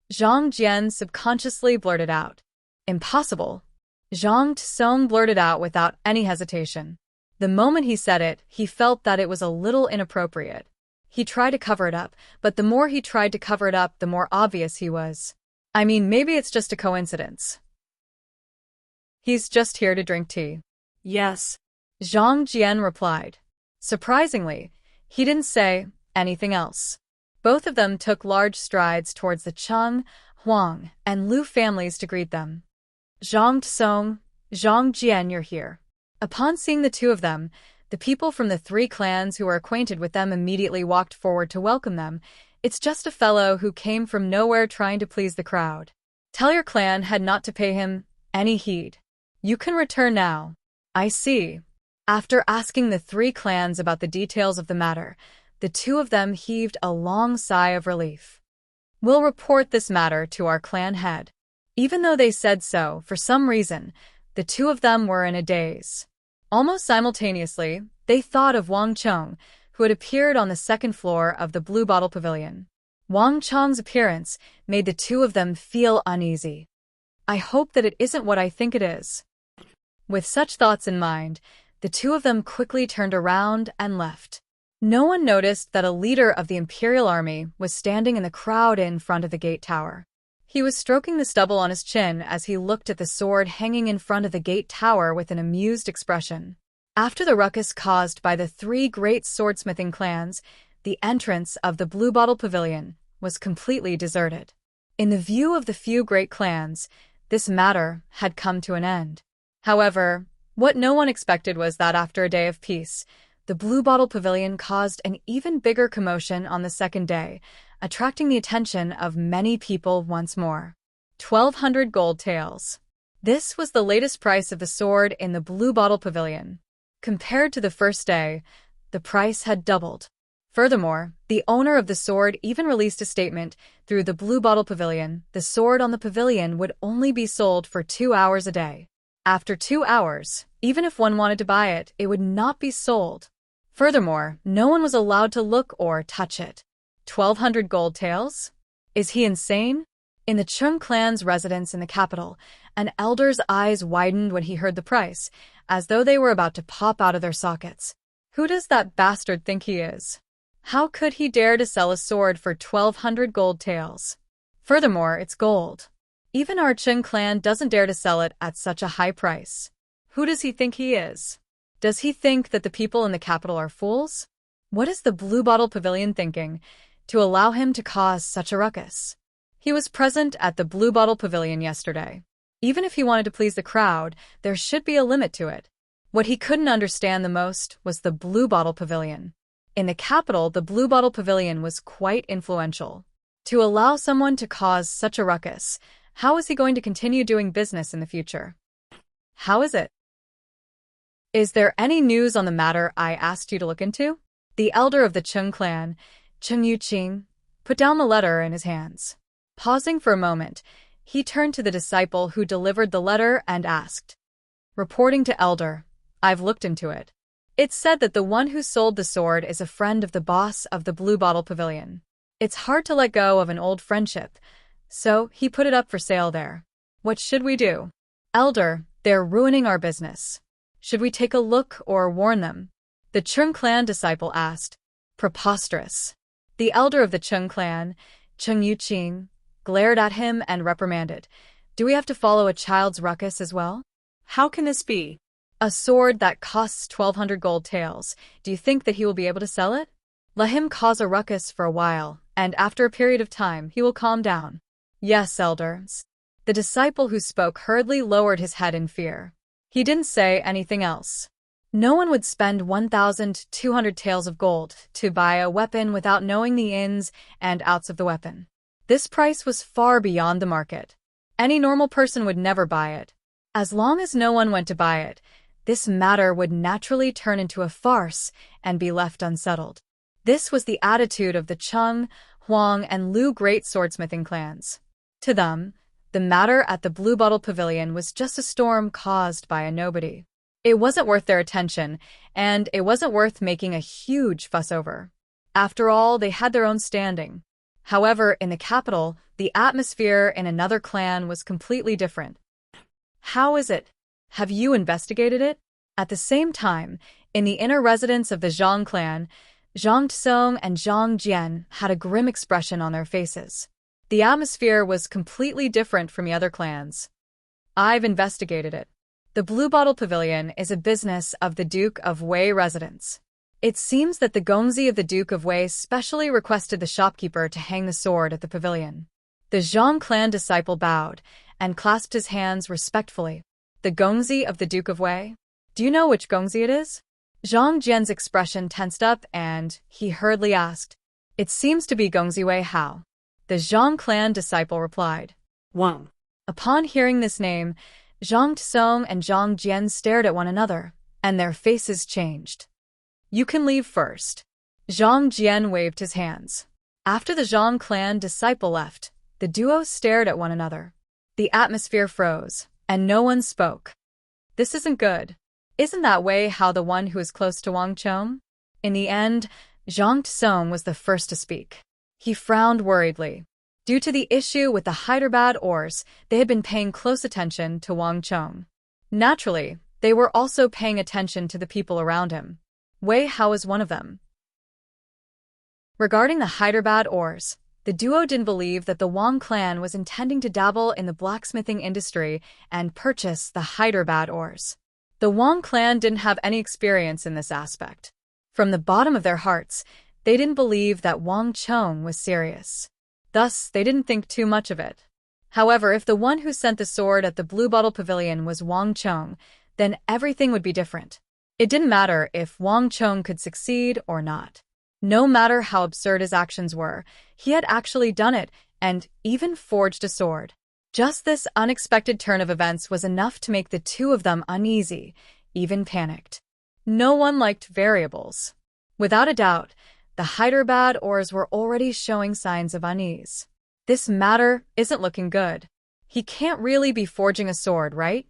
Zhang Jian subconsciously blurted out. Impossible. Zhang Tsong blurted out without any hesitation. The moment he said it, he felt that it was a little inappropriate. He tried to cover it up, but the more he tried to cover it up, the more obvious he was. I mean, maybe it's just a coincidence. He's just here to drink tea. Yes. Zhang Jian replied. Surprisingly, he didn't say anything else. Both of them took large strides towards the Cheng, Huang, and Lu families to greet them. Zhang Tsong, Zhang Jian, you're here. Upon seeing the two of them, the people from the three clans who were acquainted with them immediately walked forward to welcome them. It's just a fellow who came from nowhere trying to please the crowd. Tell your clan had not to pay him any heed. You can return now. I see. After asking the three clans about the details of the matter, the two of them heaved a long sigh of relief. We'll report this matter to our clan head. Even though they said so, for some reason, the two of them were in a daze. Almost simultaneously, they thought of Wang Chong, who had appeared on the second floor of the Blue Bottle Pavilion. Wang Chong's appearance made the two of them feel uneasy. I hope that it isn't what I think it is. With such thoughts in mind, the two of them quickly turned around and left. No one noticed that a leader of the Imperial Army was standing in the crowd in front of the gate tower. He was stroking the stubble on his chin as he looked at the sword hanging in front of the gate tower with an amused expression. After the ruckus caused by the three great swordsmithing clans, the entrance of the Blue Bottle Pavilion was completely deserted. In the view of the few great clans, this matter had come to an end. However, what no one expected was that after a day of peace, the Blue Bottle Pavilion caused an even bigger commotion on the second day, attracting the attention of many people once more. 1,200 gold taels. This was the latest price of the sword in the Blue Bottle Pavilion. Compared to the first day, the price had doubled. Furthermore, the owner of the sword even released a statement through the Blue Bottle Pavilion. The sword on the pavilion would only be sold for 2 hours a day. After 2 hours, even if one wanted to buy it, it would not be sold. Furthermore, no one was allowed to look or touch it. 1,200 gold taels? Is he insane? In the Chung clan's residence in the capital, an elder's eyes widened when he heard the price, as though they were about to pop out of their sockets. Who does that bastard think he is? How could he dare to sell a sword for 1,200 gold taels? Furthermore, it's gold. Even our Chung clan doesn't dare to sell it at such a high price. Who does he think he is? Does he think that the people in the capital are fools? What is the Blue Bottle Pavilion thinking to allow him to cause such a ruckus? He was present at the Blue Bottle Pavilion yesterday. Even if he wanted to please the crowd, there should be a limit to it. What he couldn't understand the most was the Blue Bottle Pavilion. In the capital, the Blue Bottle Pavilion was quite influential. To allow someone to cause such a ruckus, how is he going to continue doing business in the future? How is it? Is there any news on the matter I asked you to look into? The elder of the Chung clan, Chung Yuqing, put down the letter in his hands. Pausing for a moment, he turned to the disciple who delivered the letter and asked, "Reporting to Elder, I've looked into it. It's said that the one who sold the sword is a friend of the boss of the Blue Bottle Pavilion. It's hard to let go of an old friendship, so he put it up for sale there. What should we do?" "Elder, they're ruining our business. Should we take a look or warn them?" the Chung clan disciple asked. "Preposterous." The elder of the Chung clan, Chung Yuqing, glared at him and reprimanded. "Do we have to follow a child's ruckus as well? How can this be? A sword that costs 1,200 gold taels. Do you think that he will be able to sell it? Let him cause a ruckus for a while, and after a period of time he will calm down." "Yes, elders." The disciple who spoke hurriedly lowered his head in fear. He didn't say anything else. No one would spend 1,200 taels of gold to buy a weapon without knowing the ins and outs of the weapon. This price was far beyond the market. Any normal person would never buy it. As long as no one went to buy it, this matter would naturally turn into a farce and be left unsettled. This was the attitude of the Chung, Huang, and Lu great swordsmithing clans. To them, the matter at the Blue Bottle Pavilion was just a storm caused by a nobody. It wasn't worth their attention, and it wasn't worth making a huge fuss over. After all, they had their own standing. However, in the capital, the atmosphere in another clan was completely different. "How is it? Have you investigated it?" At the same time, in the inner residence of the Zhang clan, Zhang Tsong and Zhang Jian had a grim expression on their faces. The atmosphere was completely different from the other clans. "I've investigated it. The Blue Bottle Pavilion is a business of the Duke of Wei residence. It seems that the Gongzi of the Duke of Wei specially requested the shopkeeper to hang the sword at the pavilion." The Zhang clan disciple bowed and clasped his hands respectfully. "The Gongzi of the Duke of Wei? Do you know which Gongzi it is?" Zhang Jian's expression tensed up and he hurriedly asked, "It seems to be Gongzi Wei Hao." The Zhang clan disciple replied. Wang. Upon hearing this name, Zhang Tsong and Zhang Jian stared at one another, and their faces changed. "You can leave first." Zhang Jian waved his hands. After the Zhang clan disciple left, the duo stared at one another. The atmosphere froze, and no one spoke. "This isn't good. Isn't that Wei Hao the one who is close to Wang Chong?" In the end, Zhang Tsong was the first to speak. He frowned worriedly. Due to the issue with the Hyderabad ores, they had been paying close attention to Wang Chong. Naturally, they were also paying attention to the people around him. Wei Hao was one of them. Regarding the Hyderabad ores, the duo didn't believe that the Wang clan was intending to dabble in the blacksmithing industry and purchase the Hyderabad ores. The Wang clan didn't have any experience in this aspect. From the bottom of their hearts, they didn't believe that Wang Chong was serious. Thus, they didn't think too much of it. However, if the one who sent the sword at the Blue Bottle Pavilion was Wang Chong, then everything would be different. It didn't matter if Wang Chong could succeed or not. No matter how absurd his actions were, he had actually done it and even forged a sword. Just this unexpected turn of events was enough to make the two of them uneasy, even panicked. No one liked variables. Without a doubt, the Hyderabad ores were already showing signs of unease. This matter isn't looking good. He can't really be forging a sword, right?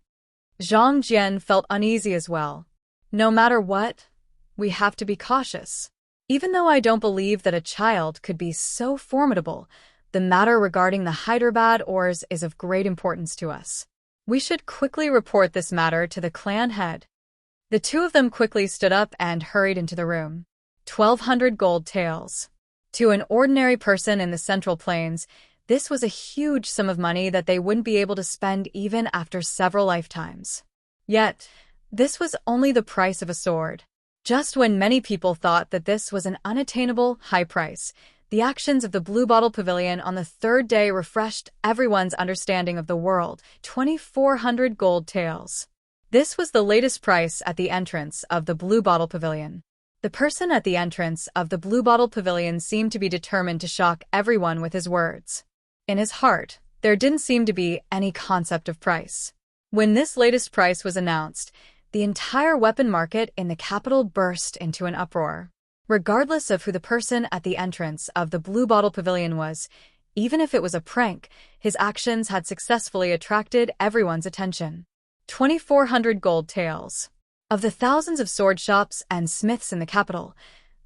Zhang Jian felt uneasy as well. No matter what, we have to be cautious. Even though I don't believe that a child could be so formidable, the matter regarding the Hyderabad ores is of great importance to us. We should quickly report this matter to the clan head. The two of them quickly stood up and hurried into the room. 1,200 gold taels. To an ordinary person in the Central Plains, this was a huge sum of money that they wouldn't be able to spend even after several lifetimes. Yet, this was only the price of a sword. Just when many people thought that this was an unattainable high price, the actions of the Blue Bottle Pavilion on the third day refreshed everyone's understanding of the world. 2,400 gold taels. This was the latest price at the entrance of the Blue Bottle Pavilion. The person at the entrance of the Blue Bottle Pavilion seemed to be determined to shock everyone with his words. In his heart, there didn't seem to be any concept of price. When this latest price was announced, the entire weapon market in the capital burst into an uproar. Regardless of who the person at the entrance of the Blue Bottle Pavilion was, Even if it was a prank, his actions had successfully attracted everyone's attention. 2,400 gold taels. Of the thousands of sword shops and smiths in the capital,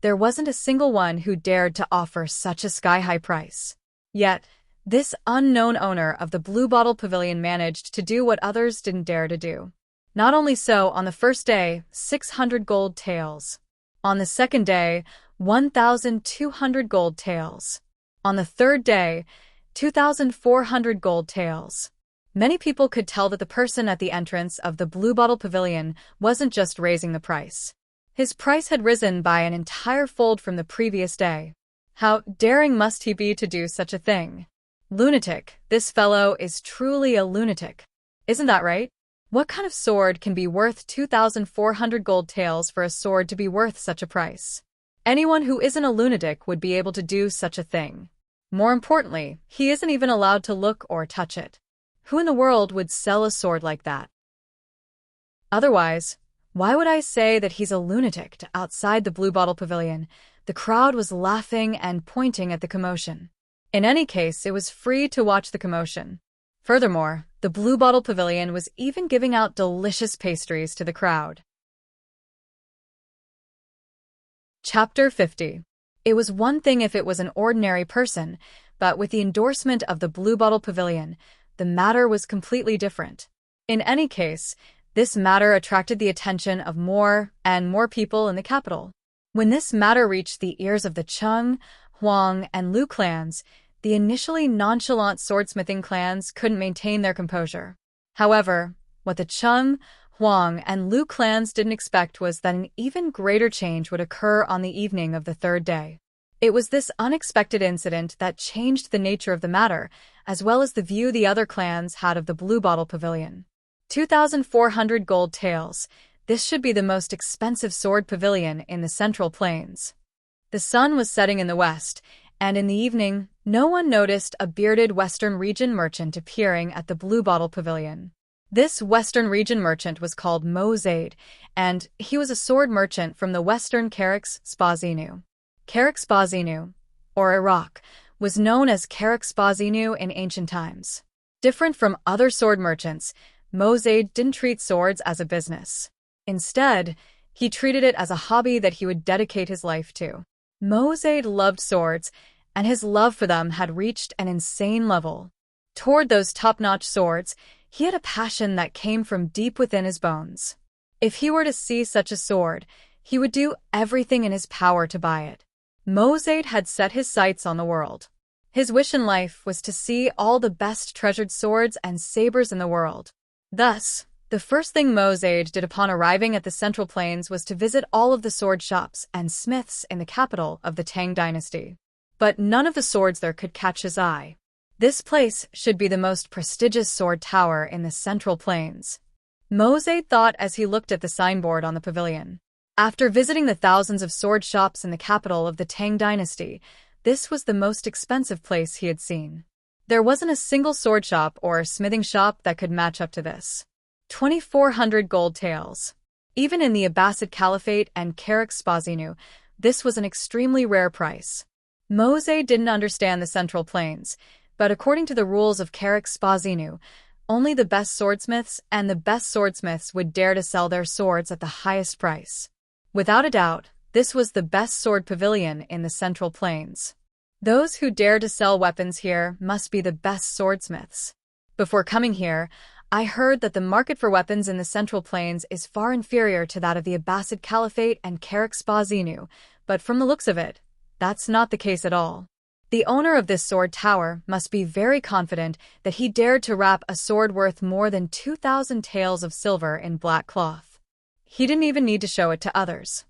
there wasn't a single one who dared to offer such a sky-high price. Yet, this unknown owner of the Blue Bottle Pavilion managed to do what others didn't dare to do. Not only so, on the first day, 600 gold taels. On the second day, 1,200 gold taels. On the third day, 2,400 gold taels. Many people could tell that the person at the entrance of the Blue Bottle Pavilion wasn't just raising the price. His price had risen by an entire fold from the previous day. How daring must he be to do such a thing? Lunatic, this fellow is truly a lunatic. Isn't that right? What kind of sword can be worth 2,400 gold taels for a sword to be worth such a price? Anyone who isn't a lunatic would be able to do such a thing. More importantly, he isn't even allowed to look or touch it. Who in the world would sell a sword like that? Otherwise, why would I say that he's a lunatic? Outside the Blue Bottle Pavilion, the crowd was laughing and pointing at the commotion. In any case, it was free to watch the commotion. Furthermore, the Blue Bottle Pavilion was even giving out delicious pastries to the crowd. Chapter 50. It was one thing if it was an ordinary person, but with the endorsement of the Blue Bottle Pavilion, the matter was completely different. In any case, this matter attracted the attention of more and more people in the capital. When this matter reached the ears of the Chung, Huang, and Lu clans, the initially nonchalant swordsmithing clans couldn't maintain their composure. However, what the Chung, Huang, and Lu clans didn't expect was that an even greater change would occur on the evening of the third day. It was this unexpected incident that changed the nature of the matter, as well as the view the other clans had of the Blue Bottle Pavilion. 2,400 gold taels. This should be the most expensive sword pavilion in the Central Plains. The sun was setting in the west, and in the evening, no one noticed a bearded Western region merchant appearing at the Blue Bottle Pavilion. This Western region merchant was called Mo Zaid, and he was a sword merchant from the Western Spazinu. Spazinu, or Iraq, was known as Spazinu in ancient times. Different from other sword merchants, Mo Zaid didn't treat swords as a business. Instead, he treated it as a hobby that he would dedicate his life to. Mo Zaid loved swords, and his love for them had reached an insane level. Toward those top-notch swords, he had a passion that came from deep within his bones. If he were to see such a sword, he would do everything in his power to buy it. Mo Zaid had set his sights on the world. His wish in life was to see all the best treasured swords and sabers in the world. Thus, the first thing Mo Zaid did upon arriving at the Central Plains was to visit all of the sword shops and smiths in the capital of the Tang dynasty. But none of the swords there could catch his eye. This place should be the most prestigious sword tower in the Central Plains. Mo Zaid thought as he looked at the signboard on the pavilion. After visiting the thousands of sword shops in the capital of the Tang dynasty, this was the most expensive place he had seen. There wasn't a single sword shop or smithing shop that could match up to this. 2,400 gold taels. Even in the Abbasid Caliphate and Spazinu, this was an extremely rare price. Mo Zaid didn't understand the Central Plains, but according to the rules of Spazinu, only the best swordsmiths and the best swordsmiths would dare to sell their swords at the highest price. Without a doubt, this was the best sword pavilion in the Central Plains. Those who dare to sell weapons here must be the best swordsmiths. Before coming here, I heard that the market for weapons in the Central Plains is far inferior to that of the Abbasid Caliphate and Spazinu, but from the looks of it, that's not the case at all. The owner of this sword tower must be very confident that he dared to wrap a sword worth more than 2,000 taels of silver in black cloth. He didn't even need to show it to others.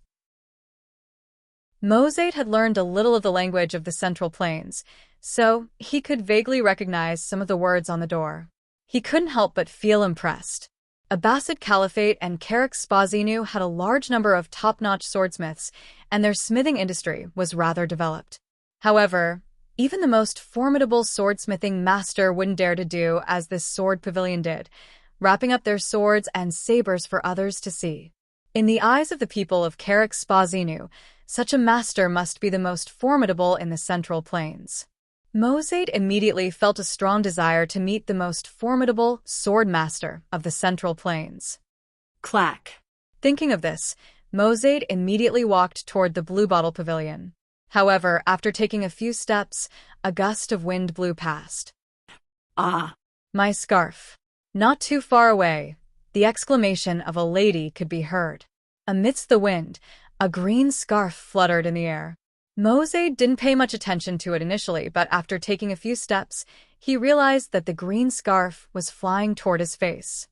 Mo Zaid had learned a little of the language of the Central Plains, so he could vaguely recognize some of the words on the door. He couldn't help but feel impressed. Abbasid Caliphate and Spazinu had a large number of top-notch swordsmiths, and their smithing industry was rather developed. However, even the most formidable swordsmithing master wouldn't dare to do as this sword pavilion did, wrapping up their swords and sabers for others to see. In the eyes of the people of Spazinu, such a master must be the most formidable in the Central Plains. Mosaid immediately felt a strong desire to meet the most formidable sword master of the Central Plains. Clack. Thinking of this, Mosaid immediately walked toward the Bluebottle Pavilion. However, after taking a few steps, a gust of wind blew past. Ah. My scarf. Not too far away, the exclamation of a lady could be heard. Amidst the wind, a green scarf fluttered in the air. Mosaid didn't pay much attention to it initially, but after taking a few steps, he realized that the green scarf was flying toward his face.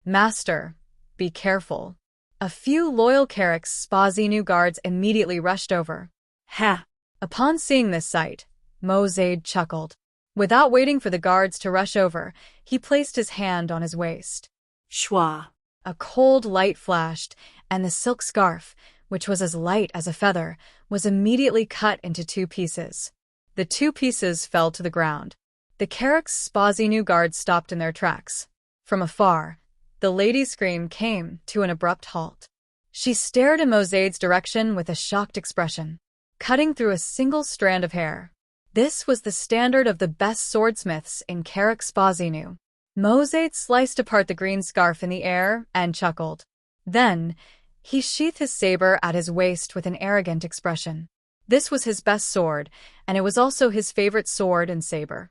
Master, be careful. A few loyal Carrick's Spazinu guards immediately rushed over. Ha. Upon seeing this sight, Mosaid chuckled. Without waiting for the guards to rush over, he placed his hand on his waist. Schwa. A cold light flashed, and the silk scarf, which was as light as a feather, was immediately cut into 2 pieces. The 2 pieces fell to the ground. The Carrick's Spazinu guards stopped in their tracks. From afar, the lady's scream came to an abrupt halt. She stared in Mosaid's direction with a shocked expression, cutting through a single strand of hair. This was the standard of the best swordsmiths in Carrick Spazinu. Mosaid sliced apart the green scarf in the air and chuckled. Then, he sheathed his saber at his waist with an arrogant expression. This was his best sword, and it was also his favorite sword and saber.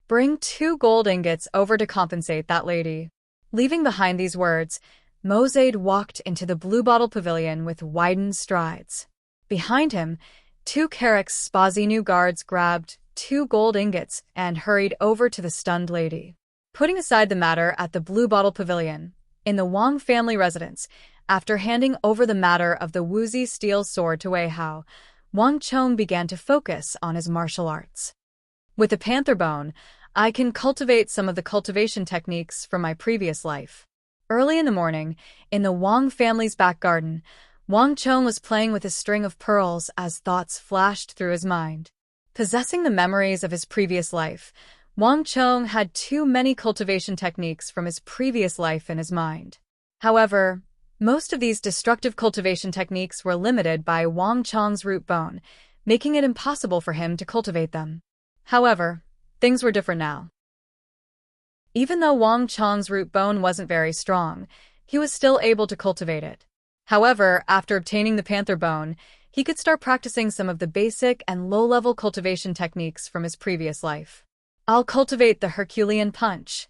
Bring 2 gold ingots over to compensate that lady. Leaving behind these words, Mosaid walked into the Bluebottle Pavilion with widened strides. Behind him, 2 Carrick's Spazinu guards grabbed 2 gold ingots and hurried over to the stunned lady. Putting aside the matter at the Bluebottle Pavilion, in the Wang family residence, after handing over the matter of the Wuzi steel sword to Wei Hao, Wang Chong began to focus on his martial arts. With a panther bone, I can cultivate some of the cultivation techniques from my previous life. Early in the morning, in the Wang family's back garden, Wang Chong was playing with a string of pearls as thoughts flashed through his mind. Possessing the memories of his previous life, Wang Chong had too many cultivation techniques from his previous life in his mind. However, most of these destructive cultivation techniques were limited by Wang Chong's root bone, making it impossible for him to cultivate them. However, things were different now. Even though Wang Chong's root bone wasn't very strong, he was still able to cultivate it. However, after obtaining the panther bone, he could start practicing some of the basic and low-level cultivation techniques from his previous life. I'll cultivate the Herculean punch.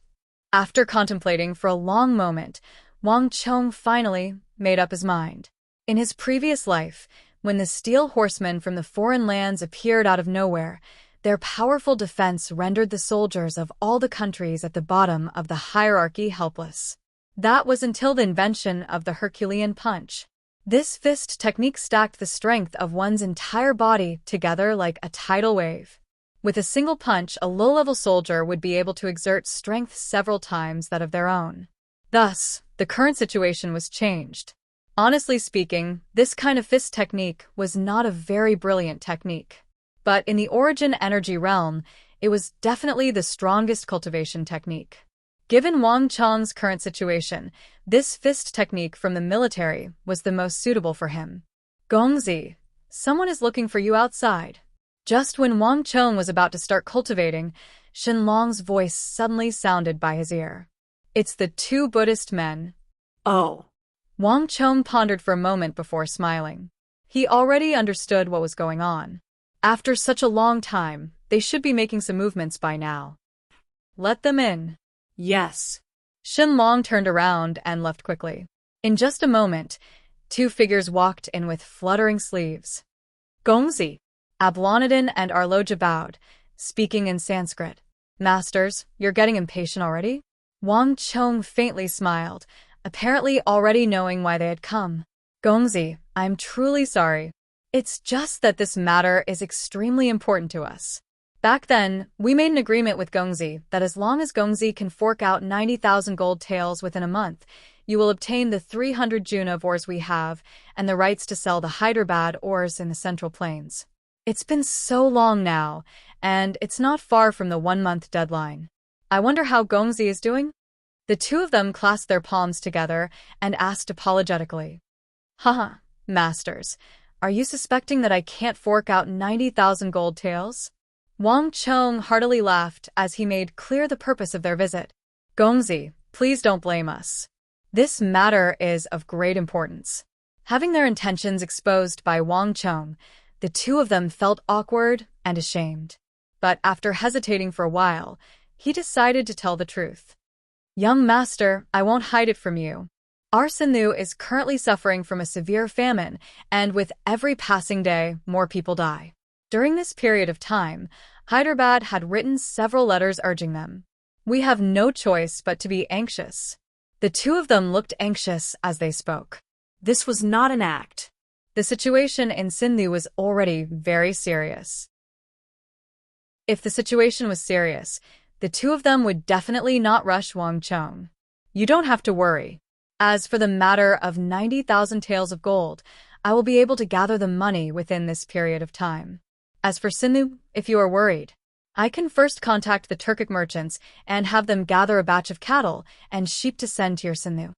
After contemplating for a long moment, Wang Chong finally made up his mind. In his previous life, when the steel horsemen from the foreign lands appeared out of nowhere, their powerful defense rendered the soldiers of all the countries at the bottom of the hierarchy helpless. That was until the invention of the Herculean punch. This fist technique stacked the strength of one's entire body together like a tidal wave. With a single punch, a low-level soldier would be able to exert strength several times that of their own. Thus, the current situation was changed. Honestly speaking, this kind of fist technique was not a very brilliant technique. But in the origin energy realm, it was definitely the strongest cultivation technique. Given Wang Chong's current situation, this fist technique from the military was the most suitable for him. Gongzi, someone is looking for you outside. Just when Wang Chong was about to start cultivating, Shenlong's voice suddenly sounded by his ear. It's the 2 Buddhist men. Oh. Wang Chong pondered for a moment before smiling. He already understood what was going on. After such a long time, they should be making some movements by now. Let them in. Yes. Shenlong turned around and left quickly. In just a moment, 2 figures walked in with fluttering sleeves. Gongzi. Ablonidin and Arloja bowed, speaking in Sanskrit. Masters, you're getting impatient already? Wang Chong faintly smiled, apparently already knowing why they had come. Gongzi, I'm truly sorry. It's just that this matter is extremely important to us. Back then, we made an agreement with Gongzi that as long as Gongzi can fork out 90,000 gold taels within a month, you will obtain the 300 Juna of ores we have and the rights to sell the Hyderabad ores in the Central Plains. It's been so long now, and it's not far from the 1-month deadline. I wonder how Gongzi is doing? The 2 of them clasped their palms together and asked apologetically. Haha, masters, are you suspecting that I can't fork out 90,000 gold taels? Wang Chong heartily laughed as he made clear the purpose of their visit. Gongzi, please don't blame us. This matter is of great importance. Having their intentions exposed by Wang Chong, the two of them felt awkward and ashamed. But after hesitating for a while, he decided to tell the truth. Young master, I won't hide it from you. Our Sindhu is currently suffering from a severe famine, and with every passing day, more people die. During this period of time, Hyderabad had written several letters urging them. We have no choice but to be anxious. The two of them looked anxious as they spoke. This was not an act. The situation in Sindhu was already very serious. If the situation was serious, the two of them would definitely not rush Wang Chong. You don't have to worry. As for the matter of 90,000 taels of gold, I will be able to gather the money within this period of time. As for Sindhu, if you are worried, I can first contact the Turkic merchants and have them gather a batch of cattle and sheep to send to your Sindhu.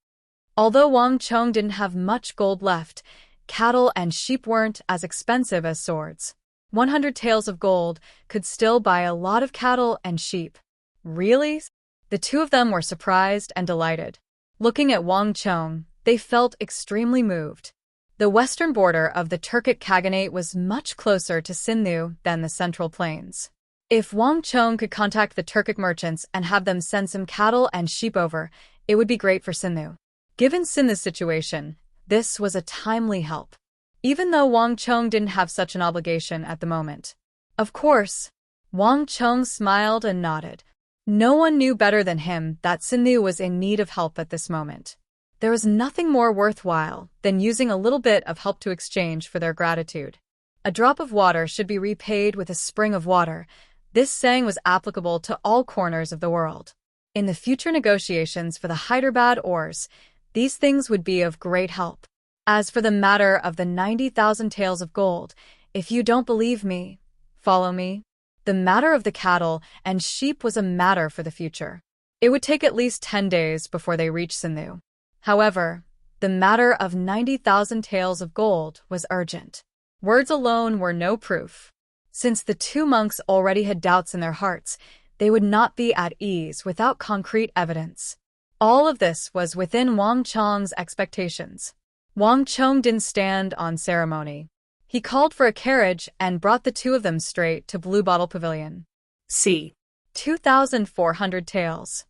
Although Wang Chong didn't have much gold left, cattle and sheep weren't as expensive as swords. 100 taels of gold could still buy a lot of cattle and sheep. Really? The two of them were surprised and delighted. Looking at Wang Chong, they felt extremely moved. The western border of the Turkic Khaganate was much closer to Sindhu than the Central Plains. If Wang Chong could contact the Turkic merchants and have them send some cattle and sheep over, it would be great for Sindhu. Given Sindhu's situation, this was a timely help, even though Wang Chong didn't have such an obligation at the moment. Of course, Wang Chong smiled and nodded. No one knew better than him that Sindhu was in need of help at this moment. There was nothing more worthwhile than using a little bit of help to exchange for their gratitude. A drop of water should be repaid with a spring of water. This saying was applicable to all corners of the world. In the future negotiations for the Hyderabad ores, these things would be of great help. As for the matter of the 90,000 taels of gold, if you don't believe me, follow me. The matter of the cattle and sheep was a matter for the future. It would take at least 10 days before they reached Sindhu. However, the matter of 90,000 taels of gold was urgent. Words alone were no proof. Since the two monks already had doubts in their hearts, they would not be at ease without concrete evidence. All of this was within Wang Chong's expectations. Wang Chong didn't stand on ceremony. He called for a carriage and brought the two of them straight to Blue Bottle Pavilion. C. 2,400 taels.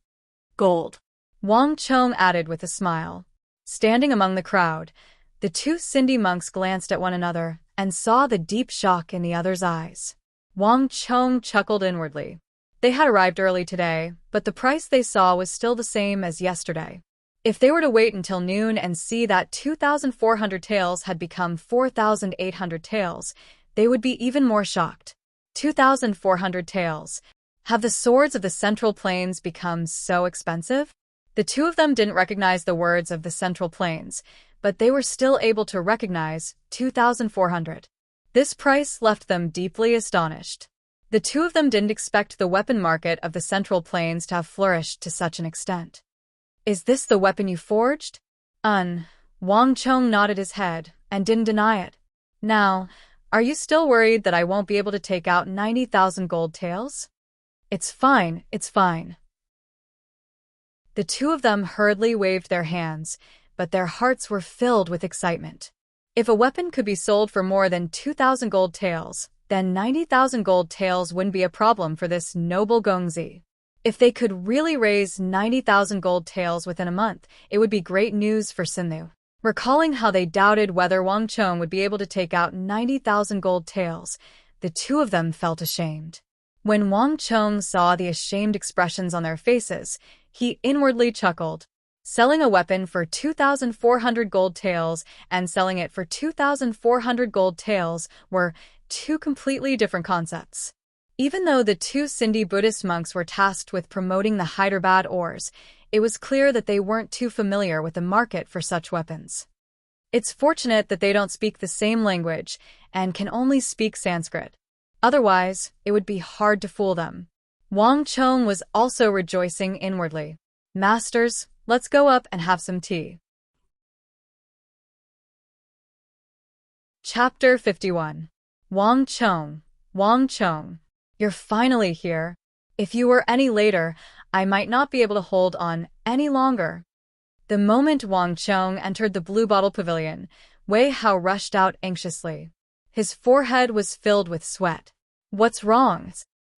Gold. Wang Chong added with a smile. Standing among the crowd, the two Sindhi monks glanced at one another and saw the deep shock in the other's eyes. Wang Chong chuckled inwardly. They had arrived early today, but the price they saw was still the same as yesterday. If they were to wait until noon and see that 2,400 taels had become 4,800 taels, they would be even more shocked. 2,400 taels. Have the swords of the Central Plains become so expensive? The two of them didn't recognize the words of the Central Plains, but they were still able to recognize 2,400. This price left them deeply astonished. The two of them didn't expect the weapon market of the Central Plains to have flourished to such an extent. Is this the weapon you forged? Wang Chong nodded his head and didn't deny it. Now, are you still worried that I won't be able to take out 90,000 gold taels? It's fine, it's fine. The two of them hurriedly waved their hands, but their hearts were filled with excitement. If a weapon could be sold for more than 2,000 gold taels, then 90,000 gold taels wouldn't be a problem for this noble Gongzi. If they could really raise 90,000 gold taels within a month, it would be great news for Sindhu. Recalling how they doubted whether Wang Chong would be able to take out 90,000 gold taels, the two of them felt ashamed. When Wang Chong saw the ashamed expressions on their faces, he inwardly chuckled. Selling a weapon for 2,400 gold taels and selling it for 2,400 gold taels were two completely different concepts. Even though the two Sindhi Buddhist monks were tasked with promoting the Hyderabad ores, it was clear that they weren't too familiar with the market for such weapons. It's fortunate that they don't speak the same language and can only speak Sanskrit. Otherwise, it would be hard to fool them. Wang Chong was also rejoicing inwardly. Masters, let's go up and have some tea. Chapter 51. Wang Chong. Wang Chong. You're finally here. If you were any later, I might not be able to hold on any longer. The moment Wang Chong entered the Blue Bottle Pavilion, Wei Hao rushed out anxiously. His forehead was filled with sweat. What's wrong?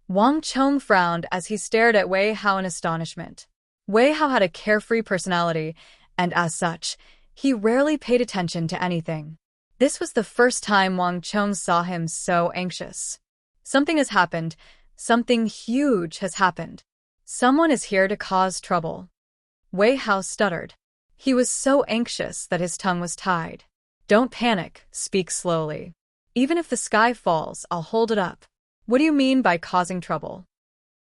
Wang Chong frowned as he stared at Wei Hao in astonishment. Wei Hao had a carefree personality, and as such, he rarely paid attention to anything. This was the first time Wang Chong saw him so anxious. Something has happened. Something huge has happened. Someone is here to cause trouble. Wei Hao stuttered. He was so anxious that his tongue was tied. Don't panic, speak slowly. Even if the sky falls, I'll hold it up. What do you mean by causing trouble?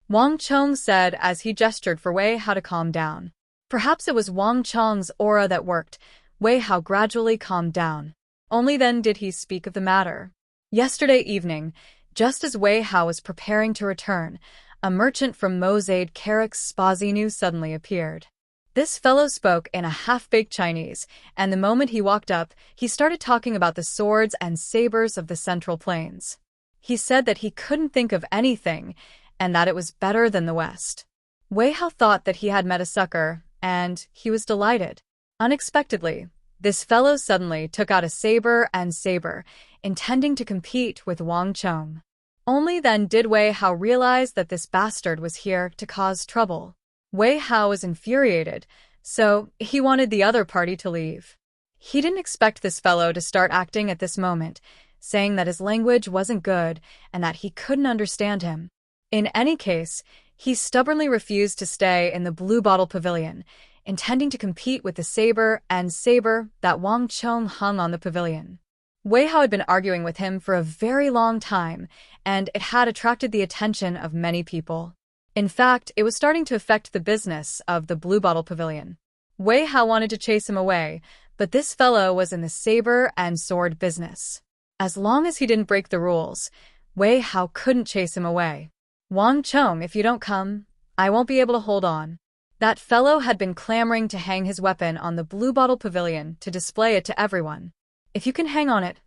Wang Chong said as he gestured for Wei Hao to calm down. Perhaps it was Wang Chong's aura that worked. Wei Hao gradually calmed down. Only then did he speak of the matter. Yesterday evening, just as Wei Hao was preparing to return, a merchant from Mosade Carrick's Spazinu suddenly appeared. This fellow spoke in a half-baked Chinese, and the moment he walked up, he started talking about the swords and sabers of the Central Plains. He said that he couldn't think of anything, and that it was better than the West. Wei Hao thought that he had met a sucker, and he was delighted. Unexpectedly, this fellow suddenly took out a saber and saber, intending to compete with Wang Chong. Only then did Wei Hao realize that this bastard was here to cause trouble. Wei Hao was infuriated, so he wanted the other party to leave. He didn't expect this fellow to start acting at this moment, saying that his language wasn't good and that he couldn't understand him. In any case, he stubbornly refused to stay in the Blue Bottle Pavilion, intending to compete with the saber and saber that Wang Chong hung on the pavilion. Wei Hao had been arguing with him for a very long time, and it had attracted the attention of many people. In fact, it was starting to affect the business of the Blue Bottle Pavilion. Wei Hao wanted to chase him away, but this fellow was in the saber and sword business. As long as he didn't break the rules, Wei Hao couldn't chase him away. Wang Chong, if you don't come, I won't be able to hold on. That fellow had been clamoring to hang his weapon on the Blue Bottle Pavilion to display it to everyone. If you can hang on it,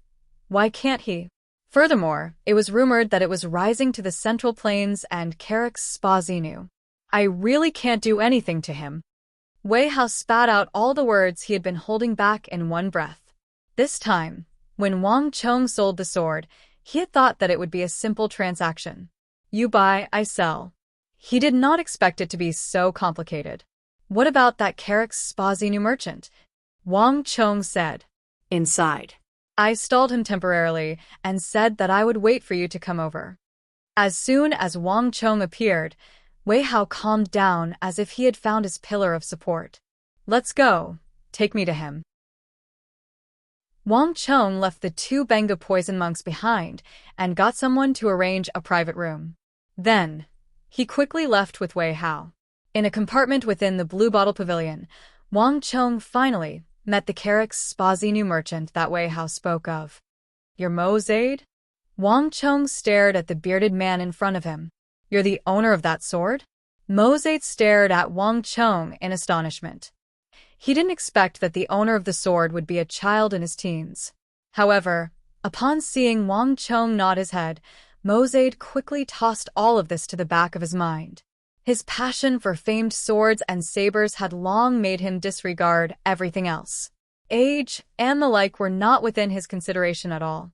why can't he? Furthermore, it was rumored that it was rising to the Central Plains and Carrick's Spazinu. I really can't do anything to him. Wei Hao spat out all the words he had been holding back in one breath. This time, when Wang Chong sold the sword, he had thought that it would be a simple transaction. You buy, I sell. He did not expect it to be so complicated. What about that Carrick's Spazinu merchant? Wang Chong said. Inside. I stalled him temporarily and said that I would wait for you to come over. As soon as Wang Chong appeared, Wei Hao calmed down as if he had found his pillar of support. Let's go. Take me to him. Wang Chong left the two Benga poison monks behind and got someone to arrange a private room. Then, he quickly left with Wei Hao. In a compartment within the Blue Bottle Pavilion, Wang Chong finally met the Carrick's Spazinu merchant that Wei Hao spoke of. You're Mosade? Wang Chong stared at the bearded man in front of him. You're the owner of that sword? Mosade stared at Wang Chong in astonishment. He didn't expect that the owner of the sword would be a child in his teens. However, upon seeing Wang Chong nod his head, Mosade quickly tossed all of this to the back of his mind. His passion for famed swords and sabers had long made him disregard everything else. Age and the like were not within his consideration at all.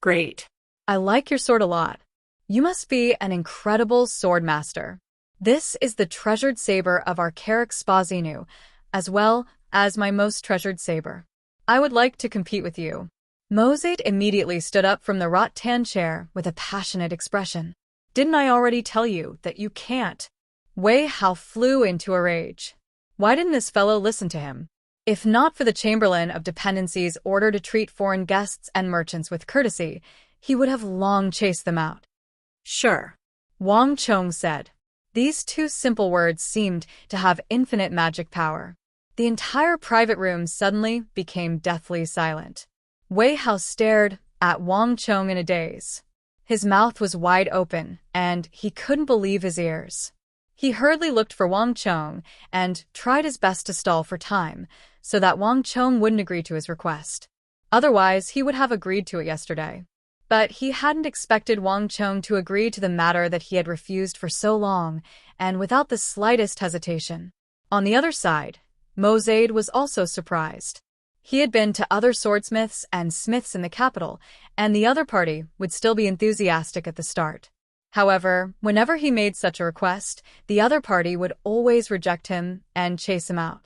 Great. I like your sword a lot. You must be an incredible sword master. This is the treasured saber of our Carrick's Spazinu, as well as my most treasured saber. I would like to compete with you. Mosade immediately stood up from the rattan chair with a passionate expression. Didn't I already tell you that you can't? Wei Hao flew into a rage. Why didn't this fellow listen to him? If not for the Chamberlain of Dependency's order to treat foreign guests and merchants with courtesy, he would have long chased them out. Sure. Wang Chong said. These two simple words seemed to have infinite magic power. The entire private room suddenly became deathly silent. Wei Hao stared at Wang Chong in a daze. His mouth was wide open, and he couldn't believe his ears. He hurriedly looked for Wang Chong and tried his best to stall for time, so that Wang Chong wouldn't agree to his request. Otherwise, he would have agreed to it yesterday. But he hadn't expected Wang Chong to agree to the matter that he had refused for so long, and without the slightest hesitation. On the other side, Mozade was also surprised. He had been to other swordsmiths and smiths in the capital, and the other party would still be enthusiastic at the start. However, whenever he made such a request, the other party would always reject him and chase him out.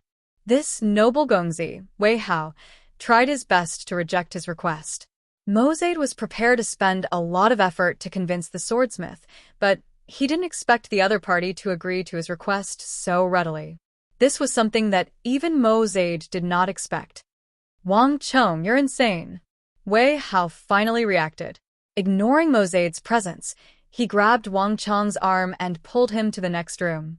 This noble Gongzi, Wei Hao, tried his best to reject his request. Mozade was prepared to spend a lot of effort to convince the swordsmith, but he didn't expect the other party to agree to his request so readily. This was something that even Mozade did not expect. "Wang Chong, you're insane." Wei Hao finally reacted. Ignoring Mozade's presence, he grabbed Wang Chong's arm and pulled him to the next room.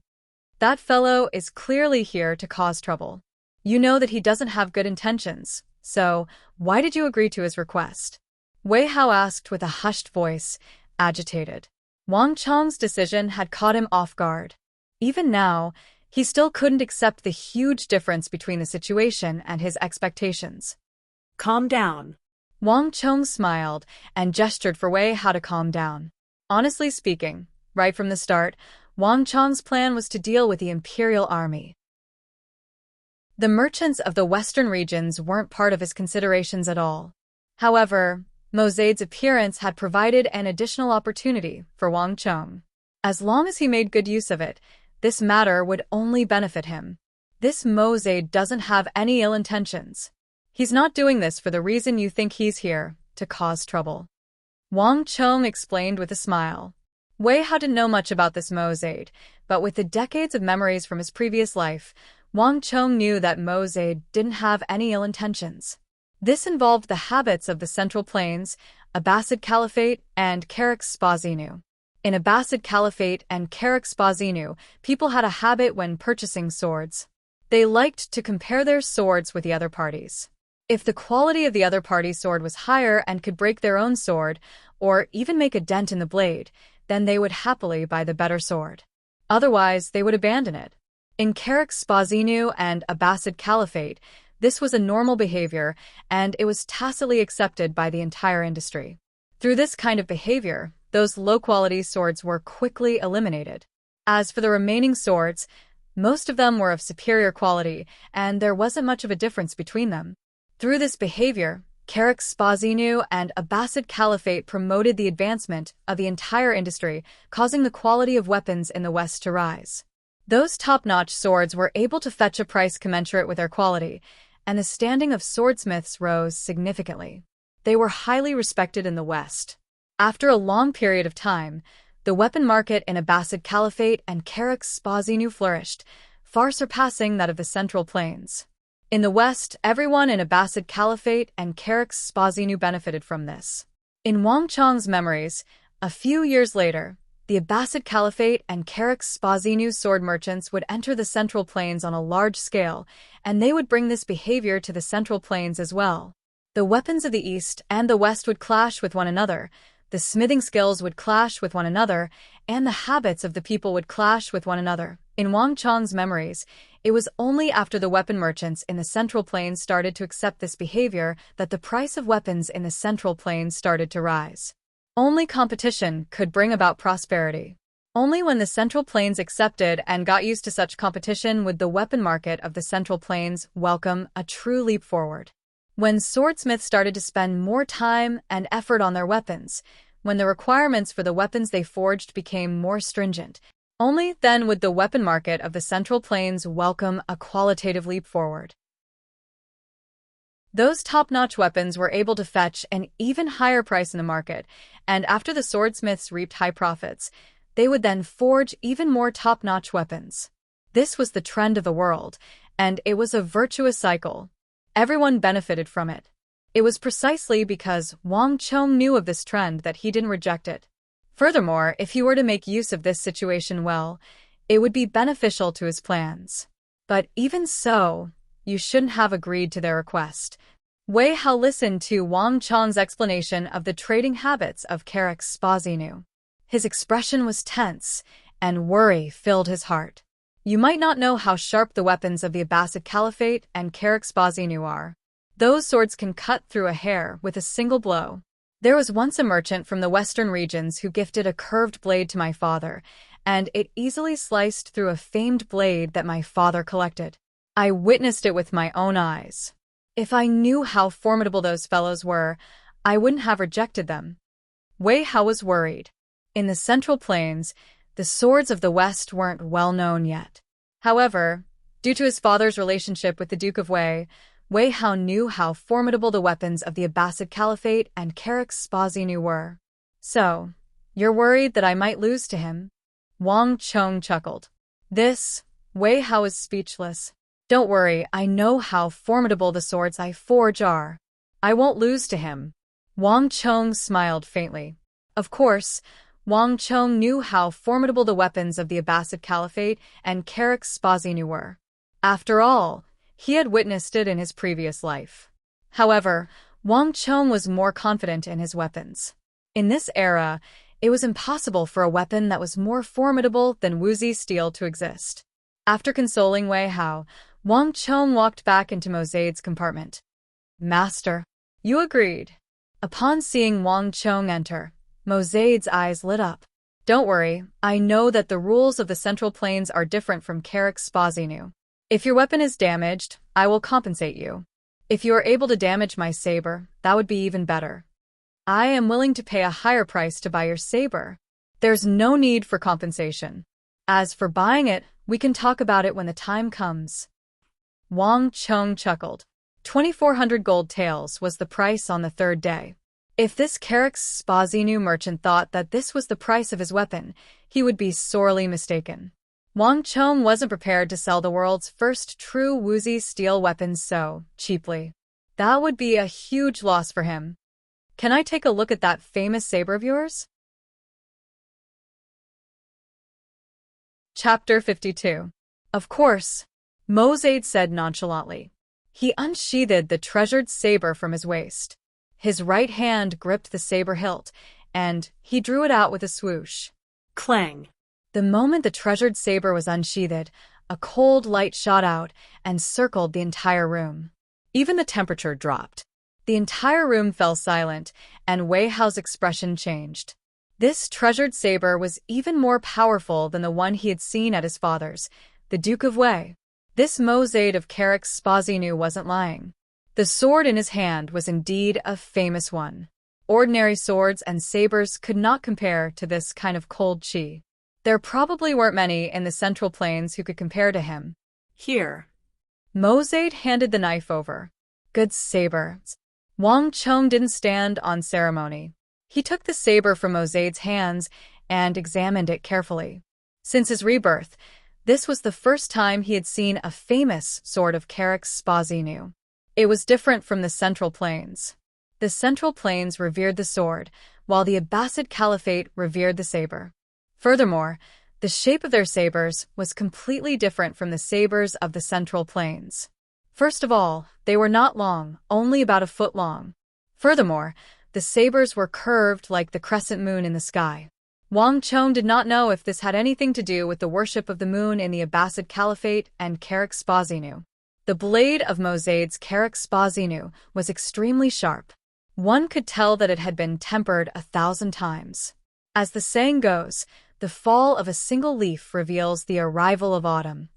"That fellow is clearly here to cause trouble. You know that he doesn't have good intentions, so why did you agree to his request?" Wei Hao asked with a hushed voice, agitated. Wang Chong's decision had caught him off guard. Even now, he still couldn't accept the huge difference between the situation and his expectations. Calm down. Wang Chong smiled and gestured for Wei Hao to calm down. Honestly speaking, right from the start, Wang Chong's plan was to deal with the imperial army. The merchants of the western regions weren't part of his considerations at all. However, Mozade's appearance had provided an additional opportunity for Wang Chong. As long as he made good use of it, this matter would only benefit him. This Mozade doesn't have any ill intentions. He's not doing this for the reason you think he's here, to cause trouble. Wang Chong explained with a smile. Wei Hao didn't know much about this Mozade, but with the decades of memories from his previous life, Wang Chong knew that Mozade didn't have any ill intentions. This involved the habits of the Central Plains, Abbasid Caliphate, and Charax-Spazinu. In Abbasid Caliphate and Charax-Spazinu, people had a habit when purchasing swords. They liked to compare their swords with the other party's. If the quality of the other party's sword was higher and could break their own sword, or even make a dent in the blade, then they would happily buy the better sword. Otherwise, they would abandon it. In Charax-Spazinu and Abbasid Caliphate, this was a normal behavior, and it was tacitly accepted by the entire industry. Through this kind of behavior, those low-quality swords were quickly eliminated. As for the remaining swords, most of them were of superior quality, and there wasn't much of a difference between them. Through this behavior, Charax-Spazinu and Abbasid Caliphate promoted the advancement of the entire industry, causing the quality of weapons in the West to rise. Those top-notch swords were able to fetch a price commensurate with their quality, and the standing of swordsmiths rose significantly. They were highly respected in the West. After a long period of time, the weapon market in Abbasid Caliphate and Charax-Spazinu flourished, far surpassing that of the Central Plains. In the West, everyone in Abbasid Caliphate and Charax-Spazinu benefited from this. In Wang Chong's memories, a few years later, the Abbasid Caliphate and Charax-Spazinu sword merchants would enter the Central Plains on a large scale, and they would bring this behavior to the Central Plains as well. The weapons of the East and the West would clash with one another, the smithing skills would clash with one another, and the habits of the people would clash with one another. In Wang Chong's memories, it was only after the weapon merchants in the Central Plains started to accept this behavior that the price of weapons in the Central Plains started to rise. Only competition could bring about prosperity. Only when the Central Plains accepted and got used to such competition would the weapon market of the Central Plains welcome a true leap forward. When swordsmiths started to spend more time and effort on their weapons, when the requirements for the weapons they forged became more stringent, only then would the weapon market of the Central Plains welcome a qualitative leap forward. Those top-notch weapons were able to fetch an even higher price in the market, and after the swordsmiths reaped high profits, they would then forge even more top-notch weapons. This was the trend of the world, and it was a virtuous cycle. Everyone benefited from it. It was precisely because Wang Chong knew of this trend that he didn't reject it. Furthermore, if he were to make use of this situation well, it would be beneficial to his plans. But even so, you shouldn't have agreed to their request. Wei Hao listened to Wang Chong's explanation of the trading habits of Charax-Spazinu. His expression was tense, and worry filled his heart. You might not know how sharp the weapons of the Abbasid Caliphate and Charax-Spazinu are. Those swords can cut through a hair with a single blow. There was once a merchant from the western regions who gifted a curved blade to my father, and it easily sliced through a famed blade that my father collected. I witnessed it with my own eyes. If I knew how formidable those fellows were, I wouldn't have rejected them. Wei Hao was worried. In the Central Plains, the swords of the West weren't well known yet. However, due to his father's relationship with the Duke of Wei, Wei Hao knew how formidable the weapons of the Abbasid Caliphate and Karak's Spazinu were. So, you're worried that I might lose to him? Wang Chong chuckled. Wei Hao is speechless. Don't worry, I know how formidable the swords I forge are. I won't lose to him. Wang Chong smiled faintly. Of course, Wang Chong knew how formidable the weapons of the Abbasid Caliphate and Karak's Spazinu were. After all, he had witnessed it in his previous life. However, Wang Chong was more confident in his weapons. In this era, it was impossible for a weapon that was more formidable than Wuzi steel to exist. After consoling Wei Hao, Wang Chong walked back into Mosaid's compartment. Master, you agreed. Upon seeing Wang Chong enter, Mosaid's eyes lit up. Don't worry, I know that the rules of the Central Plains are different from Karak's Spazinu. If your weapon is damaged, I will compensate you. If you are able to damage my saber, that would be even better. I am willing to pay a higher price to buy your saber. There's no need for compensation. As for buying it, we can talk about it when the time comes. Wang Chong chuckled. 2,400 gold taels was the price on the third day. If this Karak's Spazinu merchant thought that this was the price of his weapon, he would be sorely mistaken. Wang Chong wasn't prepared to sell the world's first true Wuzi steel weapons so cheaply. That would be a huge loss for him. Can I take a look at that famous saber of yours? Chapter 52. Of course, Mosaid said nonchalantly. He unsheathed the treasured saber from his waist. His right hand gripped the saber hilt, and he drew it out with a swoosh. Clang. The moment the treasured saber was unsheathed, a cold light shot out and circled the entire room. Even the temperature dropped. The entire room fell silent, and Wei Hao's expression changed. This treasured saber was even more powerful than the one he had seen at his father's, the Duke of Wei. This Mosaid of Karak's Spazinu wasn't lying. The sword in his hand was indeed a famous one. Ordinary swords and sabers could not compare to this kind of cold chi. There probably weren't many in the Central Plains who could compare to him. Here. Mosaid handed the knife over. Good saber. Wang Chong didn't stand on ceremony. He took the saber from Mosaid's hands and examined it carefully. Since his rebirth, this was the first time he had seen a famous sword of Karak's Spazinu. It was different from the Central Plains. The Central Plains revered the sword, while the Abbasid Caliphate revered the saber. Furthermore, the shape of their sabers was completely different from the sabers of the Central Plains. First of all, they were not long, only about a foot long. Furthermore, the sabers were curved like the crescent moon in the sky. Wang Chong did not know if this had anything to do with the worship of the moon in the Abbasid Caliphate and Karak's Spazinu. The blade of Mosaid's Karak's Spazinu was extremely sharp. One could tell that it had been tempered 1,000 times. As the saying goes, the fall of a single leaf reveals the arrival of autumn.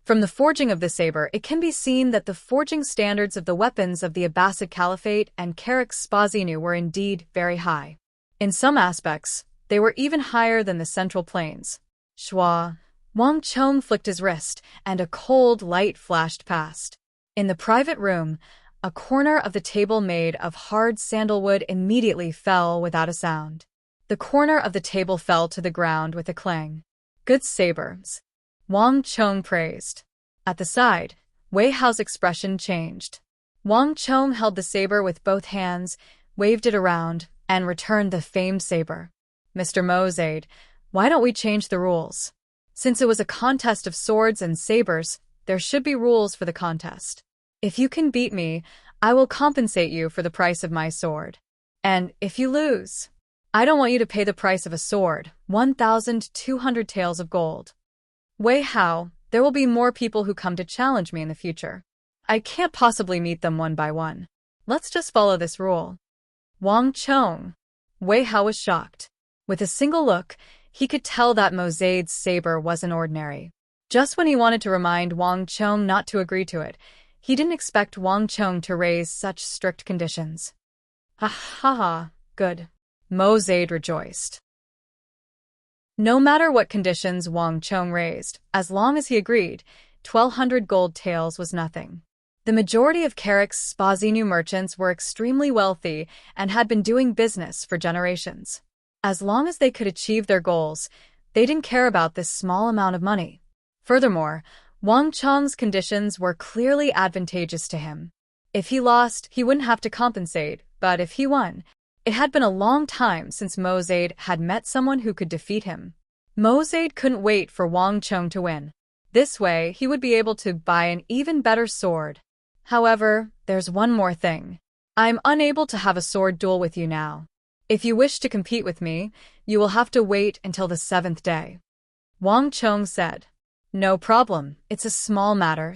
From the forging of the saber, it can be seen that the forging standards of the weapons of the Abbasid Caliphate and Karak's Spazinu were indeed very high. In some aspects, they were even higher than the Central Plains. Shwa. Wang Chong flicked his wrist, and a cold light flashed past. In the private room, a corner of the table made of hard sandalwood immediately fell without a sound. The corner of the table fell to the ground with a clang. Good sabers. Wang Chong praised. At the side, Wei Hao's expression changed. Wang Chong held the saber with both hands, waved it around, and returned the famed saber. Mr. Mosaid, why don't we change the rules? Since it was a contest of swords and sabers, there should be rules for the contest. If you can beat me, I will compensate you for the price of my sword. And if you lose, I don't want you to pay the price of a sword, 1,200 taels of gold. Wei Hao, there will be more people who come to challenge me in the future. I can't possibly meet them one by one. Let's just follow this rule. Wang Chong. Wei Hao was shocked. With a single look, he could tell that Mo Zaid's saber wasn't ordinary. Just when he wanted to remind Wang Chong not to agree to it, he didn't expect Wang Chong to raise such strict conditions. Ha ha ha, good. Mo Zaid rejoiced. No matter what conditions Wang Chong raised, as long as he agreed, 1,200 gold taels was nothing. The majority of Carrick's Spazinu merchants were extremely wealthy and had been doing business for generations. As long as they could achieve their goals, they didn't care about this small amount of money. Furthermore, Wang Chong's conditions were clearly advantageous to him. If he lost, he wouldn't have to compensate, but if he won, it had been a long time since Mo Zaid had met someone who could defeat him. Mo Zaid couldn't wait for Wang Chong to win. This way, he would be able to buy an even better sword. However, there's one more thing. I'm unable to have a sword duel with you now. If you wish to compete with me, you will have to wait until the 7th day. Wang Chong said. No problem, it's a small matter.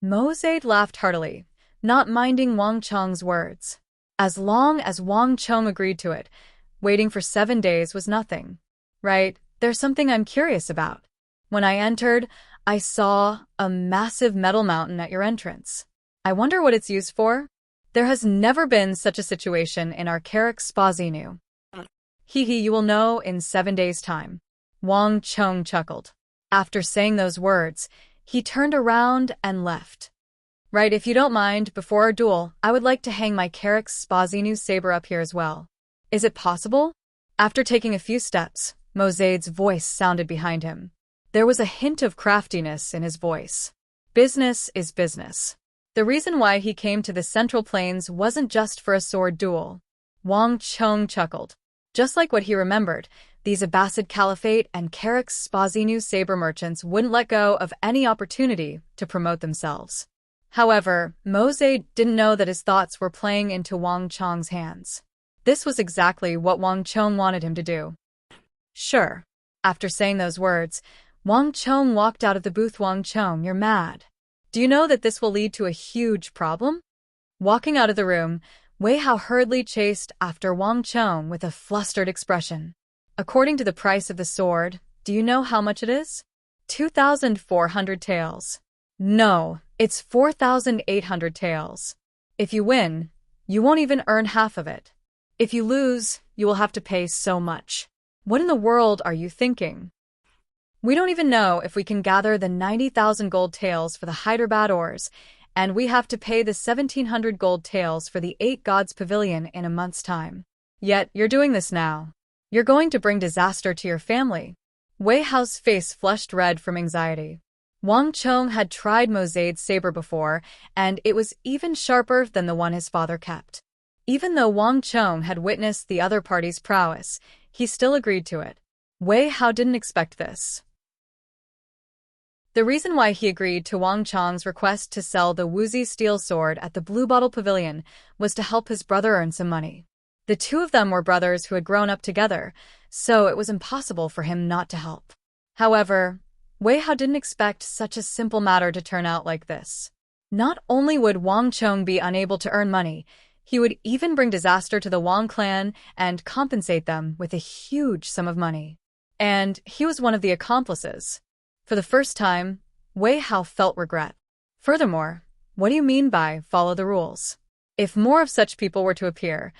Mo Zaid laughed heartily, not minding Wang Chong's words. As long as Wang Chong agreed to it, waiting for 7 days was nothing. Right, there's something I'm curious about. When I entered, I saw a massive metal mountain at your entrance. I wonder what it's used for? There has never been such a situation in our Carrick Spazinu. You will know in 7 days' time. Wang Chong chuckled. After saying those words, he turned around and left. Right, if you don't mind, before our duel, I would like to hang my Carrick Spazinu saber up here as well. Is it possible? After taking a few steps, Mo Zaid's voice sounded behind him. There was a hint of craftiness in his voice. Business is business. The reason why he came to the Central Plains wasn't just for a sword duel. Wang Chong chuckled. Just like what he remembered, these Abbasid Caliphate and Carrick's Spazinu saber merchants wouldn't let go of any opportunity to promote themselves. However, Mo Zaid didn't know that his thoughts were playing into Wang Chong's hands. This was exactly what Wang Chong wanted him to do. Sure. After saying those words, Wang Chong walked out of the booth. Wang Chong, you're mad. Do you know that this will lead to a huge problem? Walking out of the room, Wei Hao hurriedly chased after Wang Chong with a flustered expression. According to the price of the sword, do you know how much it is? 2,400 taels. No, it's 4,800 taels. If you win, you won't even earn half of it. If you lose, you will have to pay so much. What in the world are you thinking? We don't even know if we can gather the 90,000 gold taels for the Hyderabad ores, and we have to pay the 1,700 gold taels for the 8 Gods Pavilion in a month's time. Yet, you're doing this now. You're going to bring disaster to your family. Wei Hao's face flushed red from anxiety. Wang Chong had tried Mo Zaid's saber before, and it was even sharper than the one his father kept. Even though Wang Chong had witnessed the other party's prowess, he still agreed to it. Wei Hao didn't expect this. The reason why he agreed to Wang Chong's request to sell the Wuzi steel sword at the Blue Bottle Pavilion was to help his brother earn some money. The two of them were brothers who had grown up together, so it was impossible for him not to help. However, Wei Hao didn't expect such a simple matter to turn out like this. Not only would Wang Chong be unable to earn money, he would even bring disaster to the Wang clan and compensate them with a huge sum of money. And he was one of the accomplices. For the first time, Wei Hao felt regret. Furthermore, what do you mean by follow the rules? If more of such people were to appear,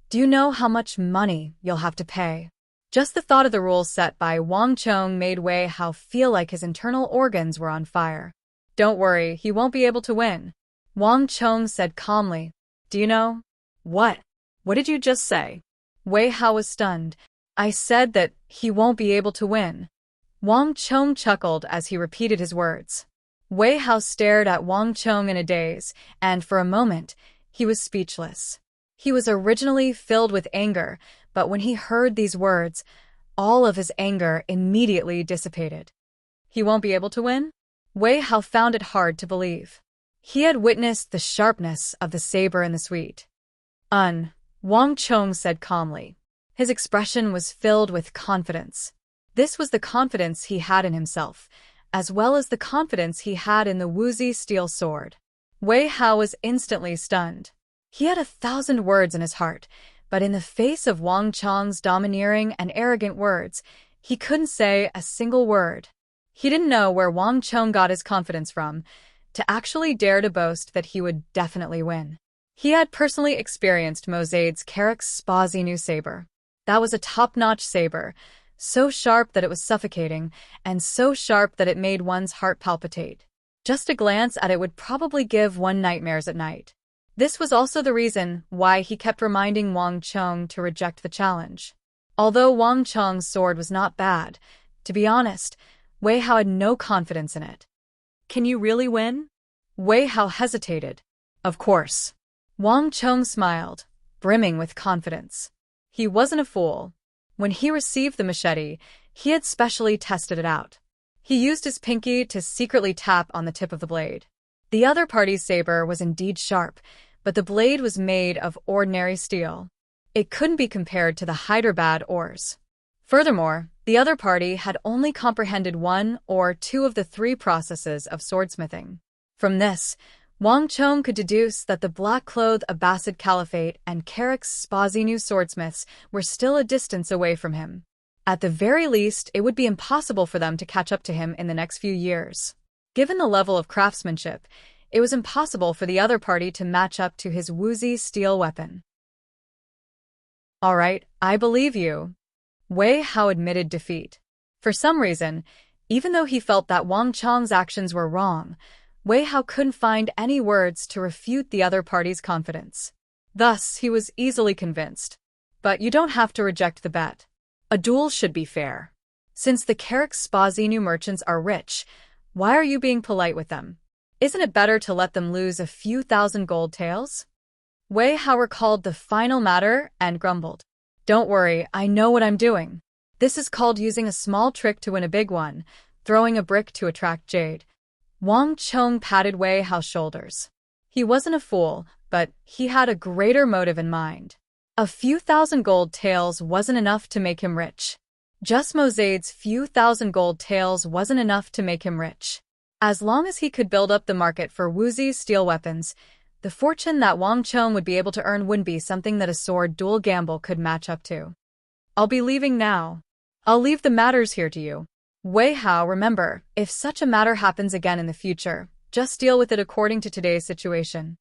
do you know how much money you'll have to pay? Just the thought of the rules set by Wang Chong made Wei Hao feel like his internal organs were on fire. Don't worry, he won't be able to win. Wang Chong said calmly. Do you know? What? What did you just say? Wei Hao was stunned. I said that he won't be able to win. Wang Chong chuckled as he repeated his words. Wei Hao stared at Wang Chong in a daze, and for a moment, he was speechless. He was originally filled with anger, but when he heard these words, all of his anger immediately dissipated. He won't be able to win? Wei Hao found it hard to believe. He had witnessed the sharpness of the saber in the suite. Wang Chong said calmly. His expression was filled with confidence. This was the confidence he had in himself, as well as the confidence he had in the Wuzi steel sword. Wei Hao was instantly stunned. He had 1,000 words in his heart, but in the face of Wang Chong's domineering and arrogant words, he couldn't say a single word. He didn't know where Wang Chong got his confidence from, to actually dare to boast that he would definitely win. He had personally experienced Mosade's Carrick's Spazi new saber. That was a top-notch saber, so sharp that it was suffocating, and so sharp that it made one's heart palpitate. Just a glance at it would probably give one nightmares at night. This was also the reason why he kept reminding Wang Chong to reject the challenge. Although Wang Chong's sword was not bad, to be honest, Wei Hao had no confidence in it. Can you really win? Wei Hao hesitated. Of course. Wang Chong smiled, brimming with confidence. He wasn't a fool. When he received the machete, he had specially tested it out. He used his pinky to secretly tap on the tip of the blade. The other party's saber was indeed sharp, but the blade was made of ordinary steel. It couldn't be compared to the Hyderabad ores. Furthermore, the other party had only comprehended one or two of the three processes of swordsmithing. From this, Wang Chong could deduce that the black-clothed Abbasid Caliphate and Carrick's Spazi new swordsmiths were still a distance away from him. At the very least, it would be impossible for them to catch up to him in the next few years. Given the level of craftsmanship, it was impossible for the other party to match up to his woozy steel weapon. All right, I believe you. Wei Hao admitted defeat. For some reason, even though he felt that Wang Chong's actions were wrong, Wei Hao couldn't find any words to refute the other party's confidence. Thus, he was easily convinced. But you don't have to reject the bet. A duel should be fair. Since the Carrick's Spazi new merchants are rich, why are you being polite with them? Isn't it better to let them lose a few thousand gold taels? Wei Hao recalled the final matter and grumbled. Don't worry, I know what I'm doing. This is called using a small trick to win a big one, throwing a brick to attract jade. Wang Chong patted Wei Hao's shoulders. He wasn't a fool, but he had a greater motive in mind. A few thousand gold taels wasn't enough to make him rich. Just Mosade's few thousand gold taels wasn't enough to make him rich. As long as he could build up the market for Wuzi's steel weapons, the fortune that Wang Chong would be able to earn wouldn't be something that a sword duel gamble could match up to. I'll be leaving now. I'll leave the matters here to you. Wei Hao, remember, if such a matter happens again in the future, just deal with it according to today's situation.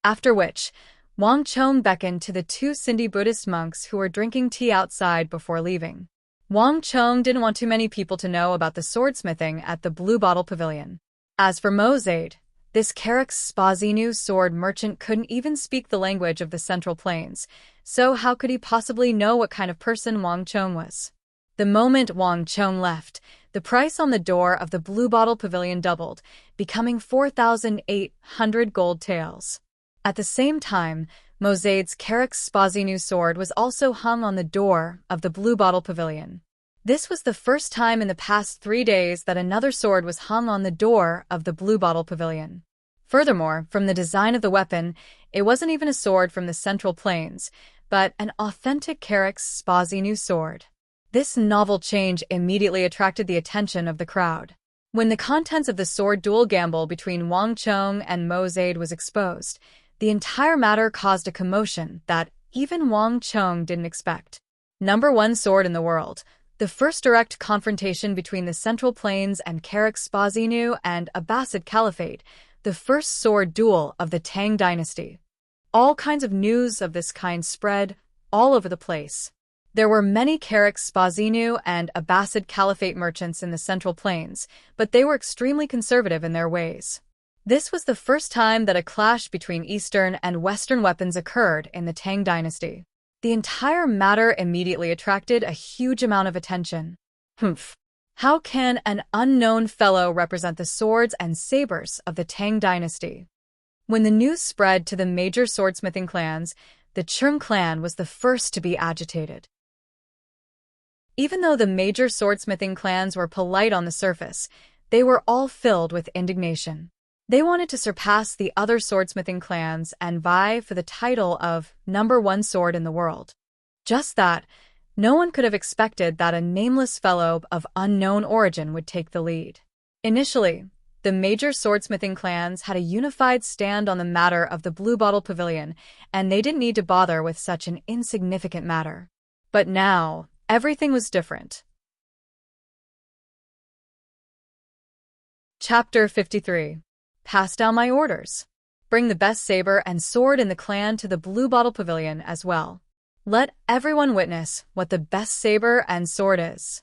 After which, Wang Chong beckoned to the two Sindhi Buddhist monks who were drinking tea outside before leaving. Wang Chong didn't want too many people to know about the swordsmithing at the Blue Bottle Pavilion. As for Mosade, this Carrick's Spazi new sword merchant couldn't even speak the language of the Central Plains, so how could he possibly know what kind of person Wang Chong was? The moment Wang Chong left, the price on the door of the Blue Bottle Pavilion doubled, becoming 4,800 gold taels. At the same time, Mosade's Carrick's Spazi new sword was also hung on the door of the Blue Bottle Pavilion. This was the first time in the past 3 days that another sword was hung on the door of the Blue Bottle Pavilion. Furthermore, from the design of the weapon, it wasn't even a sword from the Central Plains, but an authentic Carrick's Spazi new sword. This novel change immediately attracted the attention of the crowd. When the contents of the sword duel gamble between Wang Chong and Mosade was exposed, the entire matter caused a commotion that even Wang Chong didn't expect. #1 sword in the world. The first direct confrontation between the Central Plains and Carrick's Spazi new and Abbasid Caliphate, the first sword duel of the Tang dynasty. All kinds of news of this kind spread all over the place. There were many Carrick's Spazi new and Abbasid Caliphate merchants in the Central Plains, but they were extremely conservative in their ways. This was the first time that a clash between Eastern and Western weapons occurred in the Tang dynasty. The entire matter immediately attracted a huge amount of attention. How can an unknown fellow represent the swords and sabers of the Tang dynasty? When the news spread to the major swordsmithing clans, the Chung clan was the first to be agitated. Even though the major swordsmithing clans were polite on the surface, they were all filled with indignation. They wanted to surpass the other swordsmithing clans and vie for the title of #1 sword in the world. Just that, no one could have expected that a nameless fellow of unknown origin would take the lead. Initially, The major swordsmithing clans had a unified stand on the matter of the Blue Bottle Pavilion, and they didn't need to bother with such an insignificant matter. But now, everything was different. Chapter 53. Pass down my orders. Bring the best saber and sword in the clan to the Blue Bottle Pavilion as well. Let everyone witness what the best saber and sword is.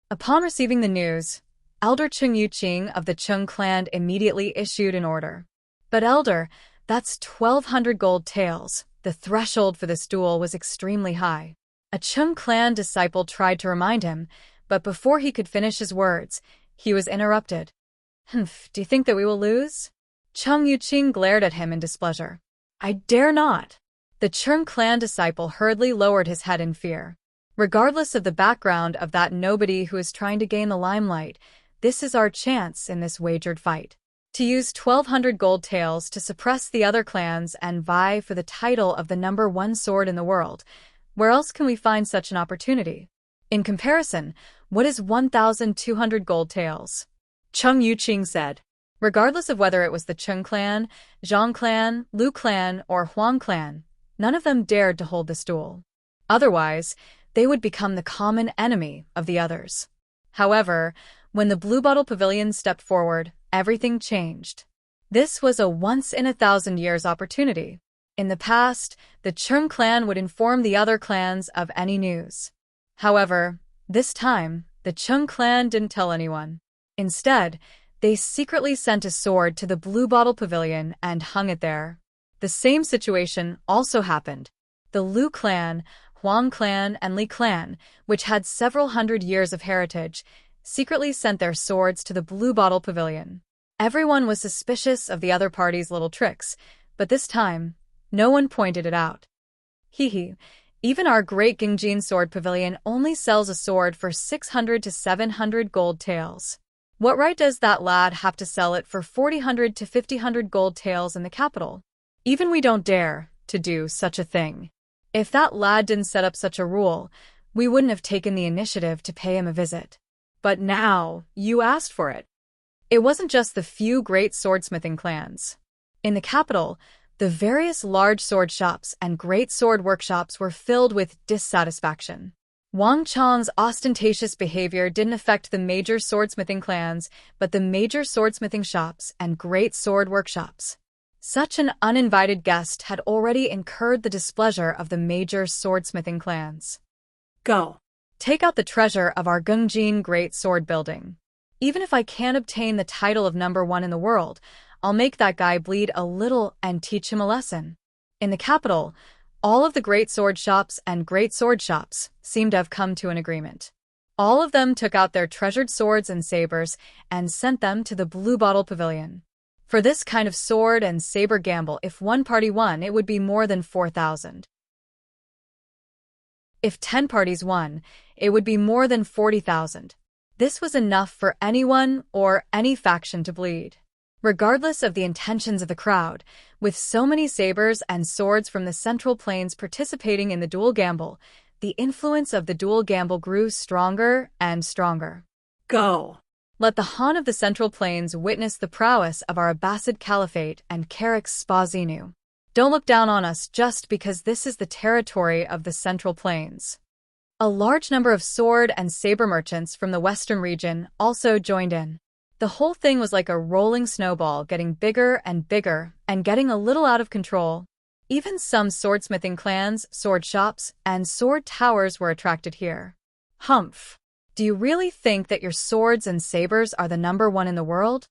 Upon receiving the news, Elder Chung Yuqing of the Chung clan immediately issued an order. But Elder, that's 1,200 gold taels. The threshold for this duel was extremely high. A Chung clan disciple tried to remind him, but before he could finish his words, he was interrupted. "Humph, do you think that we will lose?" Chung Yuqing glared at him in displeasure. "I dare not." The Chung clan disciple hurriedly lowered his head in fear. Regardless of the background of that nobody who is trying to gain the limelight, this is our chance in this wagered fight. To use 1,200 gold taels to suppress the other clans and vie for the title of the #1 sword in the world. Where else can we find such an opportunity? In comparison, what is 1,200 gold taels? Chung Yuqing said. Regardless of whether it was the Chung clan, Zhang clan, Lu clan, or Huang clan, none of them dared to hold this duel. Otherwise, they would become the common enemy of the others. However, when the Blue Bottle Pavilion stepped forward, everything changed. This was a once-in-a-thousand-years opportunity. In the past, the Chung clan would inform the other clans of any news. However, this time, the Chung clan didn't tell anyone. Instead, they secretly sent a sword to the Blue Bottle Pavilion and hung it there. The same situation also happened. The Lu clan, Huang clan, and Li clan, which had several hundred years of heritage, secretly sent their swords to the Blue Bottle Pavilion. Everyone was suspicious of the other party's little tricks, but this time, no one pointed it out. Hee, even our great Gingjin Sword Pavilion only sells a sword for 600 to 700 gold taels. What right does that lad have to sell it for 400 to 500 gold taels in the capital? Even we don't dare to do such a thing. If that lad didn't set up such a rule, we wouldn't have taken the initiative to pay him a visit. But now, you asked for it. It wasn't just the few great swordsmithing clans. In the capital, the various large sword shops and great sword workshops were filled with dissatisfaction. Wang Chang's ostentatious behavior didn't affect the major swordsmithing clans, but the major swordsmithing shops and great sword workshops. Such an uninvited guest had already incurred the displeasure of the major swordsmithing clans. Go. Take out the treasure of our Gungjin Great Sword Building. Even if I can't obtain the title of #1 in the world, I'll make that guy bleed a little and teach him a lesson. In the capital, all of the great sword shops and great sword shops seemed to have come to an agreement. All of them took out their treasured swords and sabers and sent them to the Blue Bottle Pavilion. For this kind of sword and saber gamble, if one party won, it would be more than 4,000. If 10 parties won, it would be more than 40,000. This was enough for anyone or any faction to bleed. Regardless of the intentions of the crowd, with so many sabers and swords from the Central Plains participating in the dual gamble, the influence of the dual gamble grew stronger and stronger. Go! Let the Han of the Central Plains witness the prowess of our Abbasid Caliphate and Karak Spazinu. Don't look down on us just because this is the territory of the Central Plains. A large number of sword and saber merchants from the western region also joined in. The whole thing was like a rolling snowball, getting bigger and bigger and getting a little out of control. Even some swordsmithing clans, sword shops, and sword towers were attracted here. Humph! Do you really think that your swords and sabers are the #1 in the world?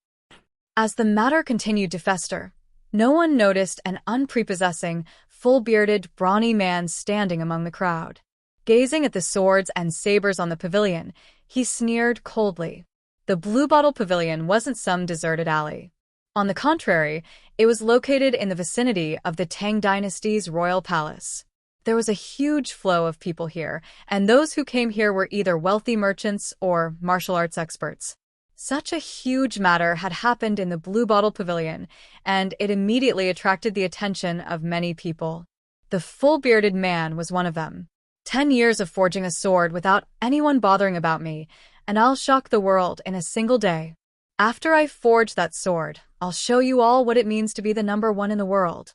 As the matter continued to fester, no one noticed an unprepossessing, full-bearded, brawny man standing among the crowd. Gazing at the swords and sabers on the pavilion, he sneered coldly. The Blue Bottle Pavilion wasn't some deserted alley. On the contrary, it was located in the vicinity of the Tang Dynasty's royal palace. There was a huge flow of people here, and those who came here were either wealthy merchants or martial arts experts. Such a huge matter had happened in the Blue Bottle Pavilion, and it immediately attracted the attention of many people. The full-bearded man was one of them. 10 years of forging a sword without anyone bothering about me, and I'll shock the world in a single day. After I forge that sword, I'll show you all what it means to be the #1 in the world."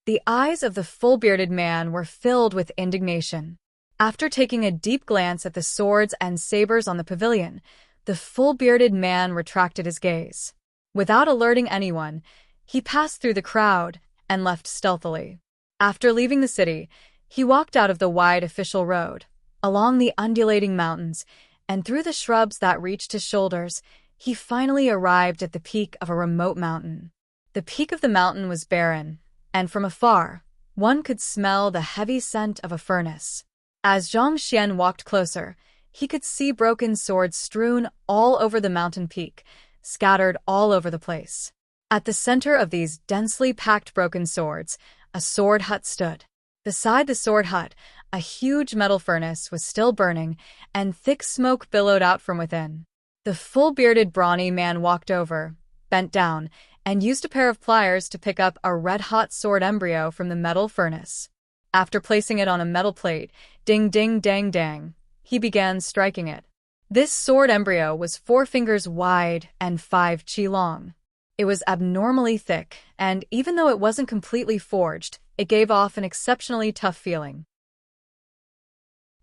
The eyes of the full-bearded man were filled with indignation. After taking a deep glance at the swords and sabers on the pavilion, the full-bearded man retracted his gaze. Without alerting anyone, he passed through the crowd and left stealthily. After leaving the city, he walked out of the wide official road, along the undulating mountains, and through the shrubs that reached his shoulders. He finally arrived at the peak of a remote mountain. The peak of the mountain was barren, and from afar, one could smell the heavy scent of a furnace. As Zhang Xian walked closer, he could see broken swords strewn all over the mountain peak, scattered all over the place. At the center of these densely packed broken swords, a sword hut stood. Beside the sword hut, a huge metal furnace was still burning, and thick smoke billowed out from within. The full-bearded brawny man walked over, bent down, and used a pair of pliers to pick up a red-hot sword embryo from the metal furnace. After placing it on a metal plate, ding ding dang dang, he began striking it. This sword embryo was 4 fingers wide and 5 chi long. It was abnormally thick, and even though it wasn't completely forged, it gave off an exceptionally tough feeling.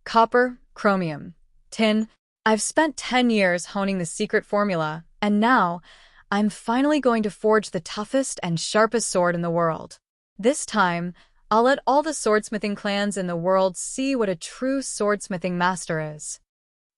Copper, chromium, tin. I've spent 10 years honing the secret formula, and now I'm finally going to forge the toughest and sharpest sword in the world. This time, I'll let all the swordsmithing clans in the world see what a true swordsmithing master is.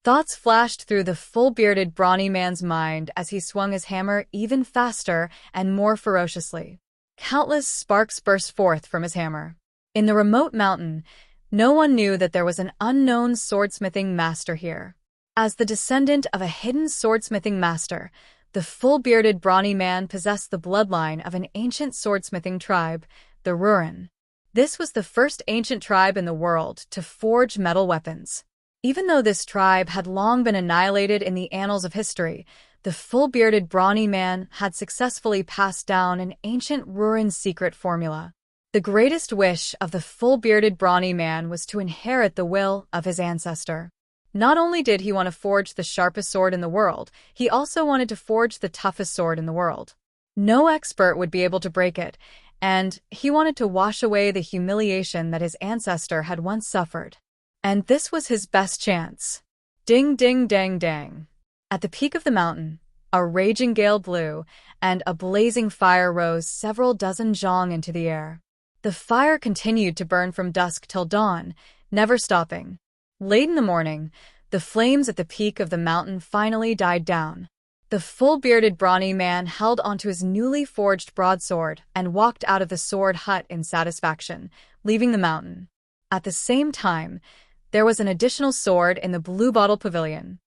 Thoughts flashed through the full-bearded brawny man's mind as he swung his hammer even faster and more ferociously. Countless sparks burst forth from his hammer. In the remote mountain, no one knew that there was an unknown swordsmithing master here. As the descendant of a hidden swordsmithing master, the full-bearded brawny man possessed the bloodline of an ancient swordsmithing tribe, the Ruren. This was the first ancient tribe in the world to forge metal weapons. Even though this tribe had long been annihilated in the annals of history, the full-bearded brawny man had successfully passed down an ancient Ruren secret formula. The greatest wish of the full-bearded brawny man was to inherit the will of his ancestor. Not only did he want to forge the sharpest sword in the world, he also wanted to forge the toughest sword in the world. No expert would be able to break it, and he wanted to wash away the humiliation that his ancestor had once suffered. And this was his best chance. Ding ding dang dang. At the peak of the mountain, a raging gale blew, and a blazing fire rose several dozen zhang into the air. The fire continued to burn from dusk till dawn, never stopping. Late in the morning, the flames at the peak of the mountain finally died down. The full-bearded brawny man held onto his newly forged broadsword and walked out of the sword hut in satisfaction, leaving the mountain. At the same time, there was an additional sword in the Blue Bottle Pavilion.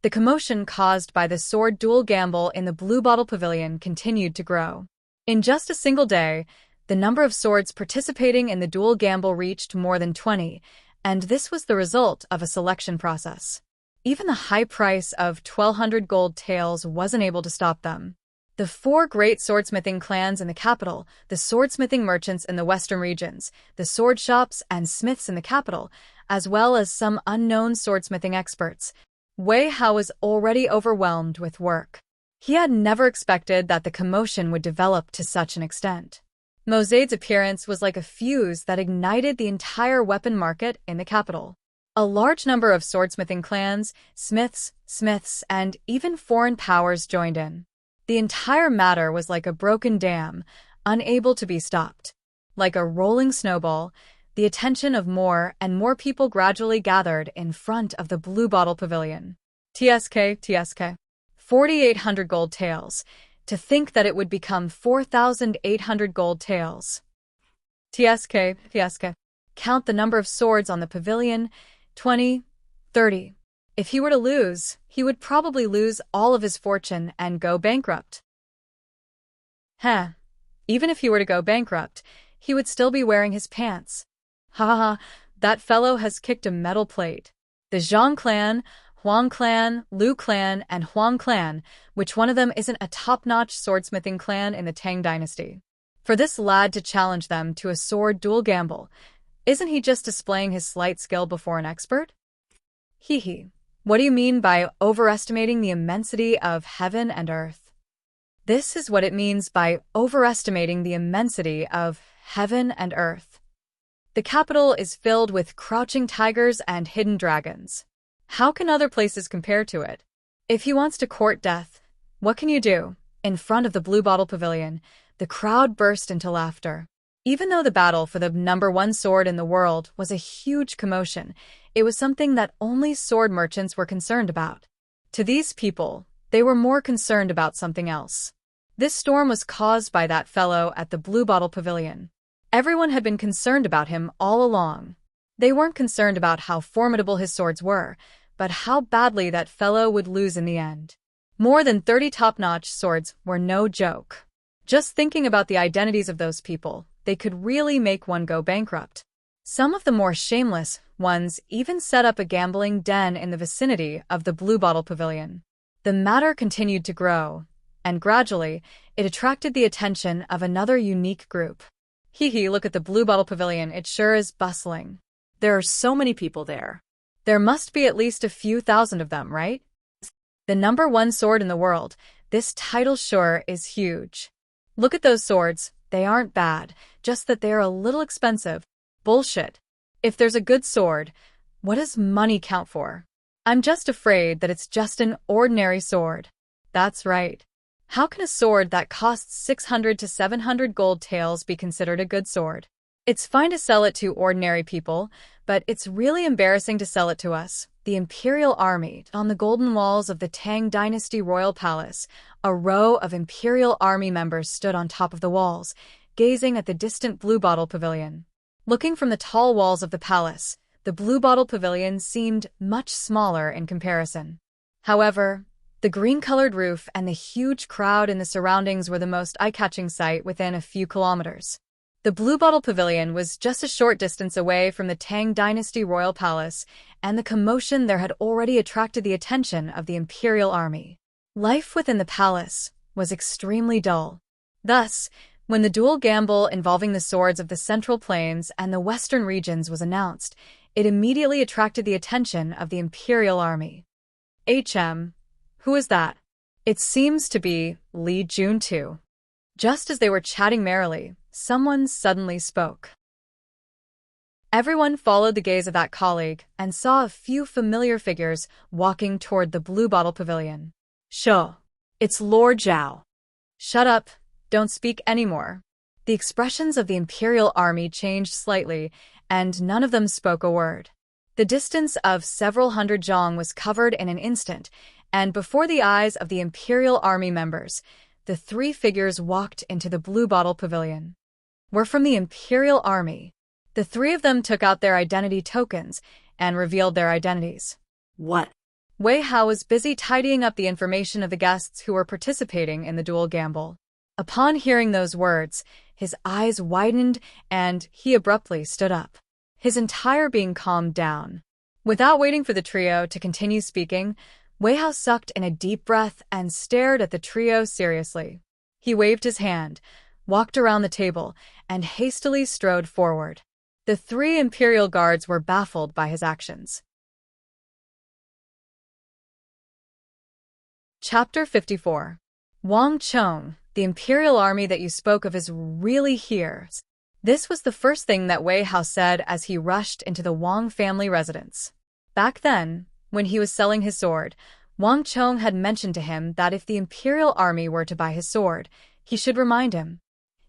The commotion caused by the sword duel gamble in the Blue Bottle Pavilion continued to grow. In just a single day, the number of swords participating in the duel gamble reached more than 20, and this was the result of a selection process. Even the high price of 1,200 gold taels wasn't able to stop them. The 4 great swordsmithing clans in the capital, the swordsmithing merchants in the western regions, the sword shops and smiths in the capital, as well as some unknown swordsmithing experts. Wei Hao was already overwhelmed with work. He had never expected that the commotion would develop to such an extent. Mosade's appearance was like a fuse that ignited the entire weapon market in the capital. A large number of swordsmithing clans, smiths, and even foreign powers joined in. The entire matter was like a broken dam, unable to be stopped. Like a rolling snowball, the attention of more and more people gradually gathered in front of the Blue Bottle Pavilion. TSK. 4,800 gold taels. To think that it would become 4,800 gold taels. TSK. Count the number of swords on the pavilion, 20, 30. If he were to lose, he would probably lose all of his fortune and go bankrupt. Even if he were to go bankrupt, he would still be wearing his pants. That fellow has kicked a metal plate. The Zhang clan, Huang clan, Lu clan, and Huang clan, which one of them isn't a top-notch swordsmithing clan in the Tang dynasty? For this lad to challenge them to a sword duel gamble, isn't he just displaying his slight skill before an expert? What do you mean by overestimating the immensity of heaven and earth? This is what it means by overestimating the immensity of heaven and earth. The capital is filled with crouching tigers and hidden dragons. How can other places compare to it? If he wants to court death, what can you do? In front of the Blue Bottle Pavilion, the crowd burst into laughter. Even though the battle for the #1 sword in the world was a huge commotion, it was something that only sword merchants were concerned about. To these people, they were more concerned about something else. This storm was caused by that fellow at the Blue Bottle Pavilion. Everyone had been concerned about him all along. They weren't concerned about how formidable his swords were, but how badly that fellow would lose in the end. More than 30 top-notch swords were no joke. Just thinking about the identities of those people, they could really make one go bankrupt. Some of the more shameless ones even set up a gambling den in the vicinity of the Blue Bottle Pavilion. The matter continued to grow, and gradually, it attracted the attention of another unique group. Hee, look at the Blue Bottle Pavilion, it sure is bustling. There are so many people there. There must be at least a few thousand of them, right? The #1 sword in the world, this title sure is huge. Look at those swords, they aren't bad, just that they're a little expensive. Bullshit. If there's a good sword, what does money count for? I'm just afraid that it's just an ordinary sword. That's right. How can a sword that costs 600 to 700 gold taels be considered a good sword? It's fine to sell it to ordinary people, but it's really embarrassing to sell it to us, the Imperial Army. On the golden walls of the Tang Dynasty Royal Palace, a row of Imperial Army members stood on top of the walls, gazing at the distant Blue Bottle Pavilion. Looking from the tall walls of the palace, the Blue Bottle Pavilion seemed much smaller in comparison. However, the green-colored roof and the huge crowd in the surroundings were the most eye-catching sight within a few kilometers. The Blue Bottle Pavilion was just a short distance away from the Tang Dynasty Royal Palace, and the commotion there had already attracted the attention of the Imperial Army. Life within the palace was extremely dull. Thus, when the dual gamble involving the swords of the Central Plains and the Western regions was announced, it immediately attracted the attention of the Imperial Army. Who is that? It seems to be Li Jun too. Just as they were chatting merrily, someone suddenly spoke. Everyone followed the gaze of that colleague and saw a few familiar figures walking toward the Blue Bottle Pavilion. Sho, it's Lord Zhao. Shut up, don't speak anymore. The expressions of the Imperial Army changed slightly, and none of them spoke a word. The distance of several hundred zhong was covered in an instant, and before the eyes of the Imperial Army members, the three figures walked into the Blue Bottle Pavilion. We're from the Imperial Army. The three of them took out their identity tokens and revealed their identities. What? Wei Hao was busy tidying up the information of the guests who were participating in the dual gamble. Upon hearing those words, his eyes widened and he abruptly stood up. His entire being calmed down. Without waiting for the trio to continue speaking, Wei Hao sucked in a deep breath and stared at the trio seriously. He waved his hand, walked around the table, and hastily strode forward. The three Imperial guards were baffled by his actions. Chapter 54. Wang Chong, the Imperial Army that you spoke of is really here. This was the first thing that Wei Hao said as he rushed into the Wang family residence. Back then, when he was selling his sword, Wang Chong had mentioned to him that if the Imperial Army were to buy his sword, he should remind him.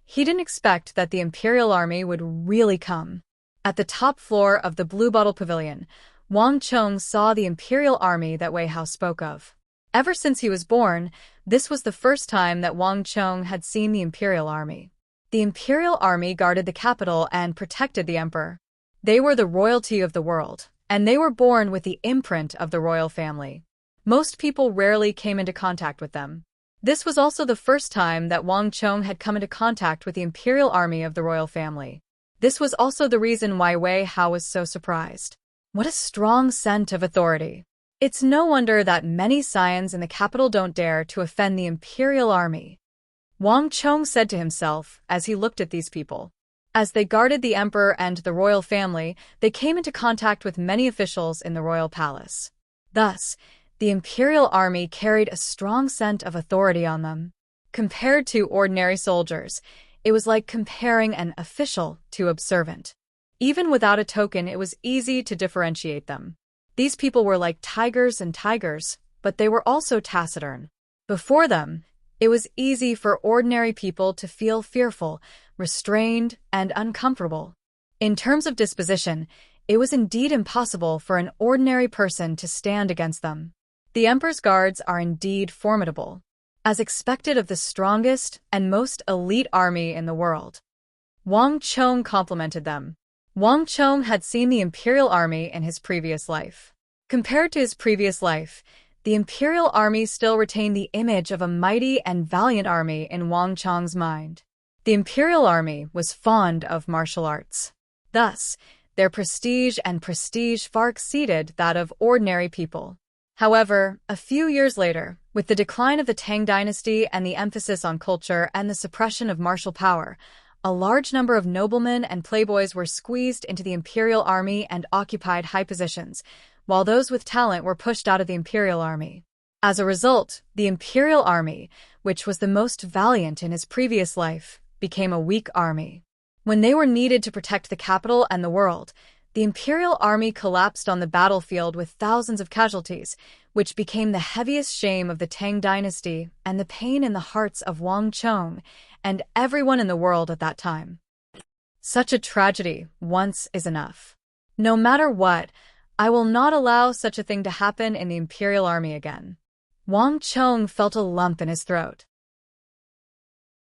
He didn't expect that the Imperial Army would really come. At the top floor of the Blue Bottle Pavilion, Wang Chong saw the Imperial Army that Wei Hao spoke of. Ever since he was born, this was the first time that Wang Chong had seen the Imperial Army. The Imperial Army guarded the capital and protected the emperor. They were the royalty of the world, and they were born with the imprint of the royal family. Most people rarely came into contact with them. This was also the first time that Wang Chong had come into contact with the Imperial Army of the royal family. This was also the reason why Wei Hao was so surprised. What a strong scent of authority. It's no wonder that many scions in the capital don't dare to offend the Imperial Army. Wang Chong said to himself as he looked at these people. As they guarded the emperor and the royal family, they came into contact with many officials in the royal palace. Thus, the imperial army carried a strong sense of authority on them. Compared to ordinary soldiers, it was like comparing an official to observant. Even without a token, it was easy to differentiate them. These people were like tigers and tigers, but they were also taciturn. Before them, it was easy for ordinary people to feel fearful, restrained, and uncomfortable. In terms of disposition, it was indeed impossible for an ordinary person to stand against them. The emperor's guards are indeed formidable, as expected of the strongest and most elite army in the world. Wang Chong complimented them. Wang Chong had seen the imperial army in his previous life. Compared to his previous life, the imperial army still retained the image of a mighty and valiant army in Wang Chong's mind. The imperial army was fond of martial arts. Thus, their prestige far exceeded that of ordinary people. However, a few years later, with the decline of the Tang dynasty and the emphasis on culture and the suppression of martial power, a large number of noblemen and playboys were squeezed into the imperial army and occupied high positions, while those with talent were pushed out of the imperial army. As a result, the imperial army, which was the most valiant in his previous life, became a weak army. When they were needed to protect the capital and the world, the imperial army collapsed on the battlefield with thousands of casualties, which became the heaviest shame of the Tang dynasty and the pain in the hearts of Wang Chong and everyone in the world at that time. Such a tragedy once is enough. No matter what, I will not allow such a thing to happen in the imperial army again. Wang Chong felt a lump in his throat.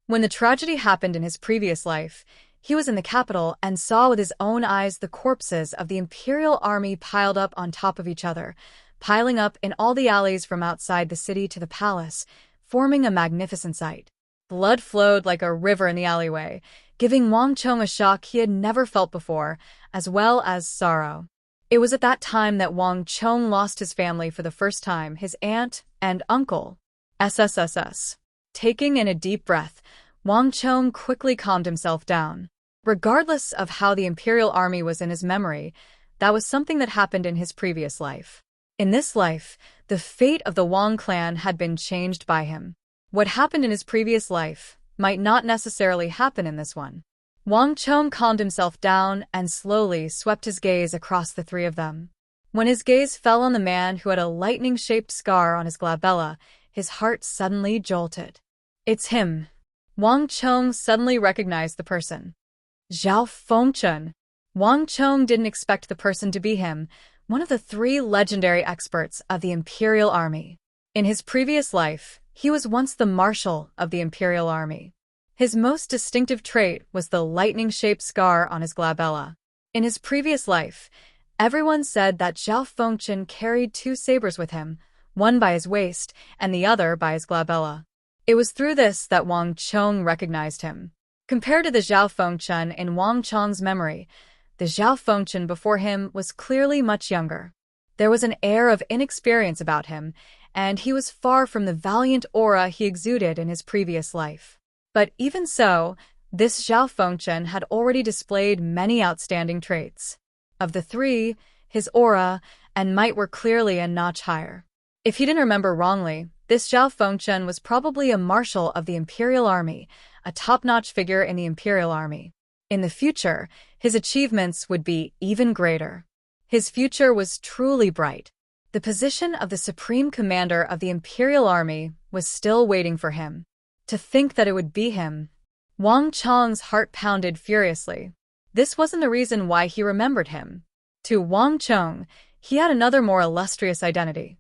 When the tragedy happened in his previous life, he was in the capital and saw with his own eyes the corpses of the imperial army piled up on top of each other, piling up in all the alleys from outside the city to the palace, forming a magnificent sight. Blood flowed like a river in the alleyway, giving Wang Chong a shock he had never felt before, as well as sorrow. It was at that time that Wang Chong lost his family for the first time, his aunt and uncle. SSSS. Taking in a deep breath, Wang Chong quickly calmed himself down. Regardless of how the imperial army was in his memory, that was something that happened in his previous life. In this life, the fate of the Wang clan had been changed by him. What happened in his previous life might not necessarily happen in this one. Wang Chong calmed himself down and slowly swept his gaze across the three of them. When his gaze fell on the man who had a lightning-shaped scar on his glabella, his heart suddenly jolted. It's him. Wang Chong suddenly recognized the person. Zhao Fengchen. Wang Chong didn't expect the person to be him, one of the three legendary experts of the imperial army. In his previous life, he was once the marshal of the imperial army. His most distinctive trait was the lightning-shaped scar on his glabella. In his previous life, everyone said that Zhao Fengchen carried two sabers with him, one by his waist and the other by his glabella. It was through this that Wang Chong recognized him. Compared to the Zhao Fengchen in Wang Chong's memory, the Zhao Fengchen before him was clearly much younger. There was an air of inexperience about him, and he was far from the valiant aura he exuded in his previous life. But even so, this Zhao Fengchen had already displayed many outstanding traits. Of the three, his aura and might were clearly a notch higher. If he didn't remember wrongly, this Zhao Fengchen was probably a marshal of the imperial army, a top-notch figure in the imperial army. In the future, his achievements would be even greater. His future was truly bright. The position of the supreme commander of the imperial army was still waiting for him. To think that it would be him. Wang Chong's heart pounded furiously. This wasn't the reason why he remembered him. To Wang Chong, he had another more illustrious identity.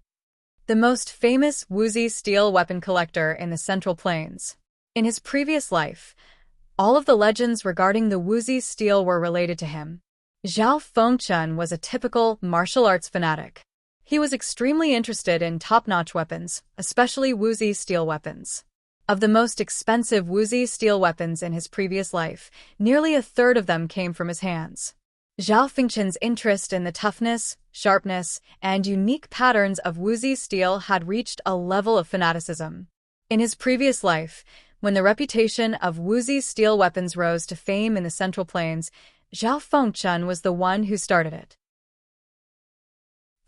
The most famous Wuxi steel weapon collector in the Central Plains. In his previous life, all of the legends regarding the Wuxi steel were related to him. Zhao Fengchen was a typical martial arts fanatic. He was extremely interested in top-notch weapons, especially Wuxi steel weapons. Of the most expensive Wuxi steel weapons in his previous life, nearly a third of them came from his hands. Zhao Fengchen's interest in the toughness, sharpness, and unique patterns of Wuxi steel had reached a level of fanaticism. In his previous life, when the reputation of Wuxi steel weapons rose to fame in the Central Plains, Zhao Fengchen was the one who started it.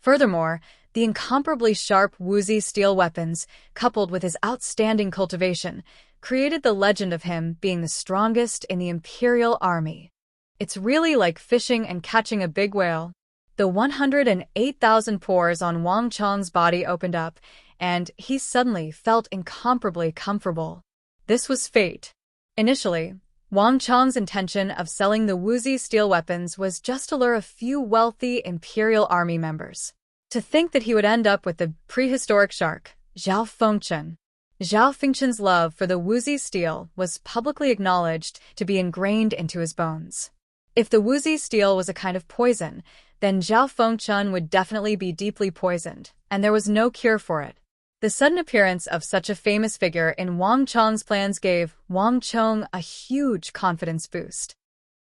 Furthermore, The incomparably sharp Wuzi steel weapons, coupled with his outstanding cultivation, created the legend of him being the strongest in the Imperial Army. It's really like fishing and catching a big whale. The 108,000 pores on Wang Chong's body opened up, and he suddenly felt incomparably comfortable. This was fate. Initially, Wang Chong's intention of selling the Wuzi steel weapons was just to lure a few wealthy Imperial Army members. To think that he would end up with the prehistoric shark, Zhao Fengchen. Zhao Fengchen's love for the Wuzi steel was publicly acknowledged to be ingrained into his bones. If the Wuzi steel was a kind of poison, then Zhao Fengchen would definitely be deeply poisoned, and there was no cure for it. The sudden appearance of such a famous figure in Wang Chong's plans gave Wang Chong a huge confidence boost.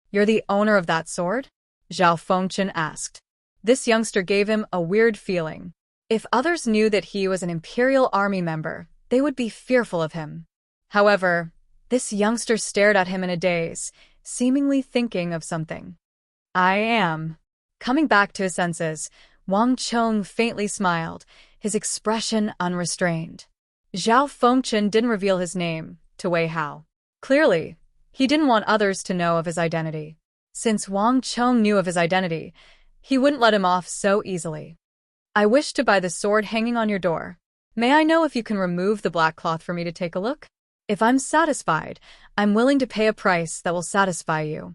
"You're the owner of that sword?" Zhao Fengchen asked. This youngster gave him a weird feeling. If others knew that he was an Imperial Army member, they would be fearful of him. However, this youngster stared at him in a daze, seemingly thinking of something. "I am." Coming back to his senses, Wang Chong faintly smiled, his expression unrestrained. Zhao Fengchen didn't reveal his name to Wei Hao. Clearly, he didn't want others to know of his identity. Since Wang Chong knew of his identity, he wouldn't let him off so easily. "I wish to buy the sword hanging on your door. May I know if you can remove the black cloth for me to take a look? If I'm satisfied, I'm willing to pay a price that will satisfy you.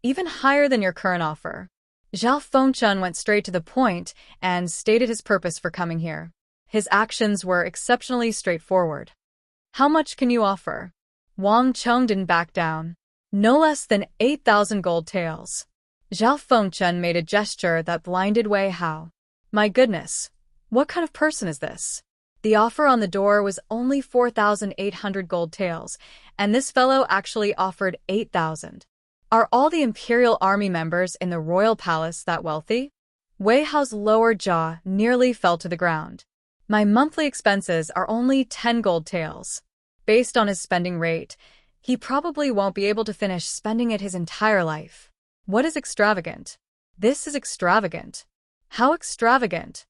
Even higher than your current offer." Zhao Fengchen went straight to the point and stated his purpose for coming here. His actions were exceptionally straightforward. "How much can you offer?" Wang Chong didn't back down. "No less than 8,000 gold taels." Zhao Fengchen made a gesture that blinded Wei Hao. My goodness, what kind of person is this? The offer on the door was only 4,800 gold taels, and this fellow actually offered 8,000. Are all the Imperial Army members in the royal palace that wealthy? Wei Hao's lower jaw nearly fell to the ground. My monthly expenses are only 10 gold taels. Based on his spending rate, he probably won't be able to finish spending it his entire life. What is extravagant? This is extravagant. How extravagant?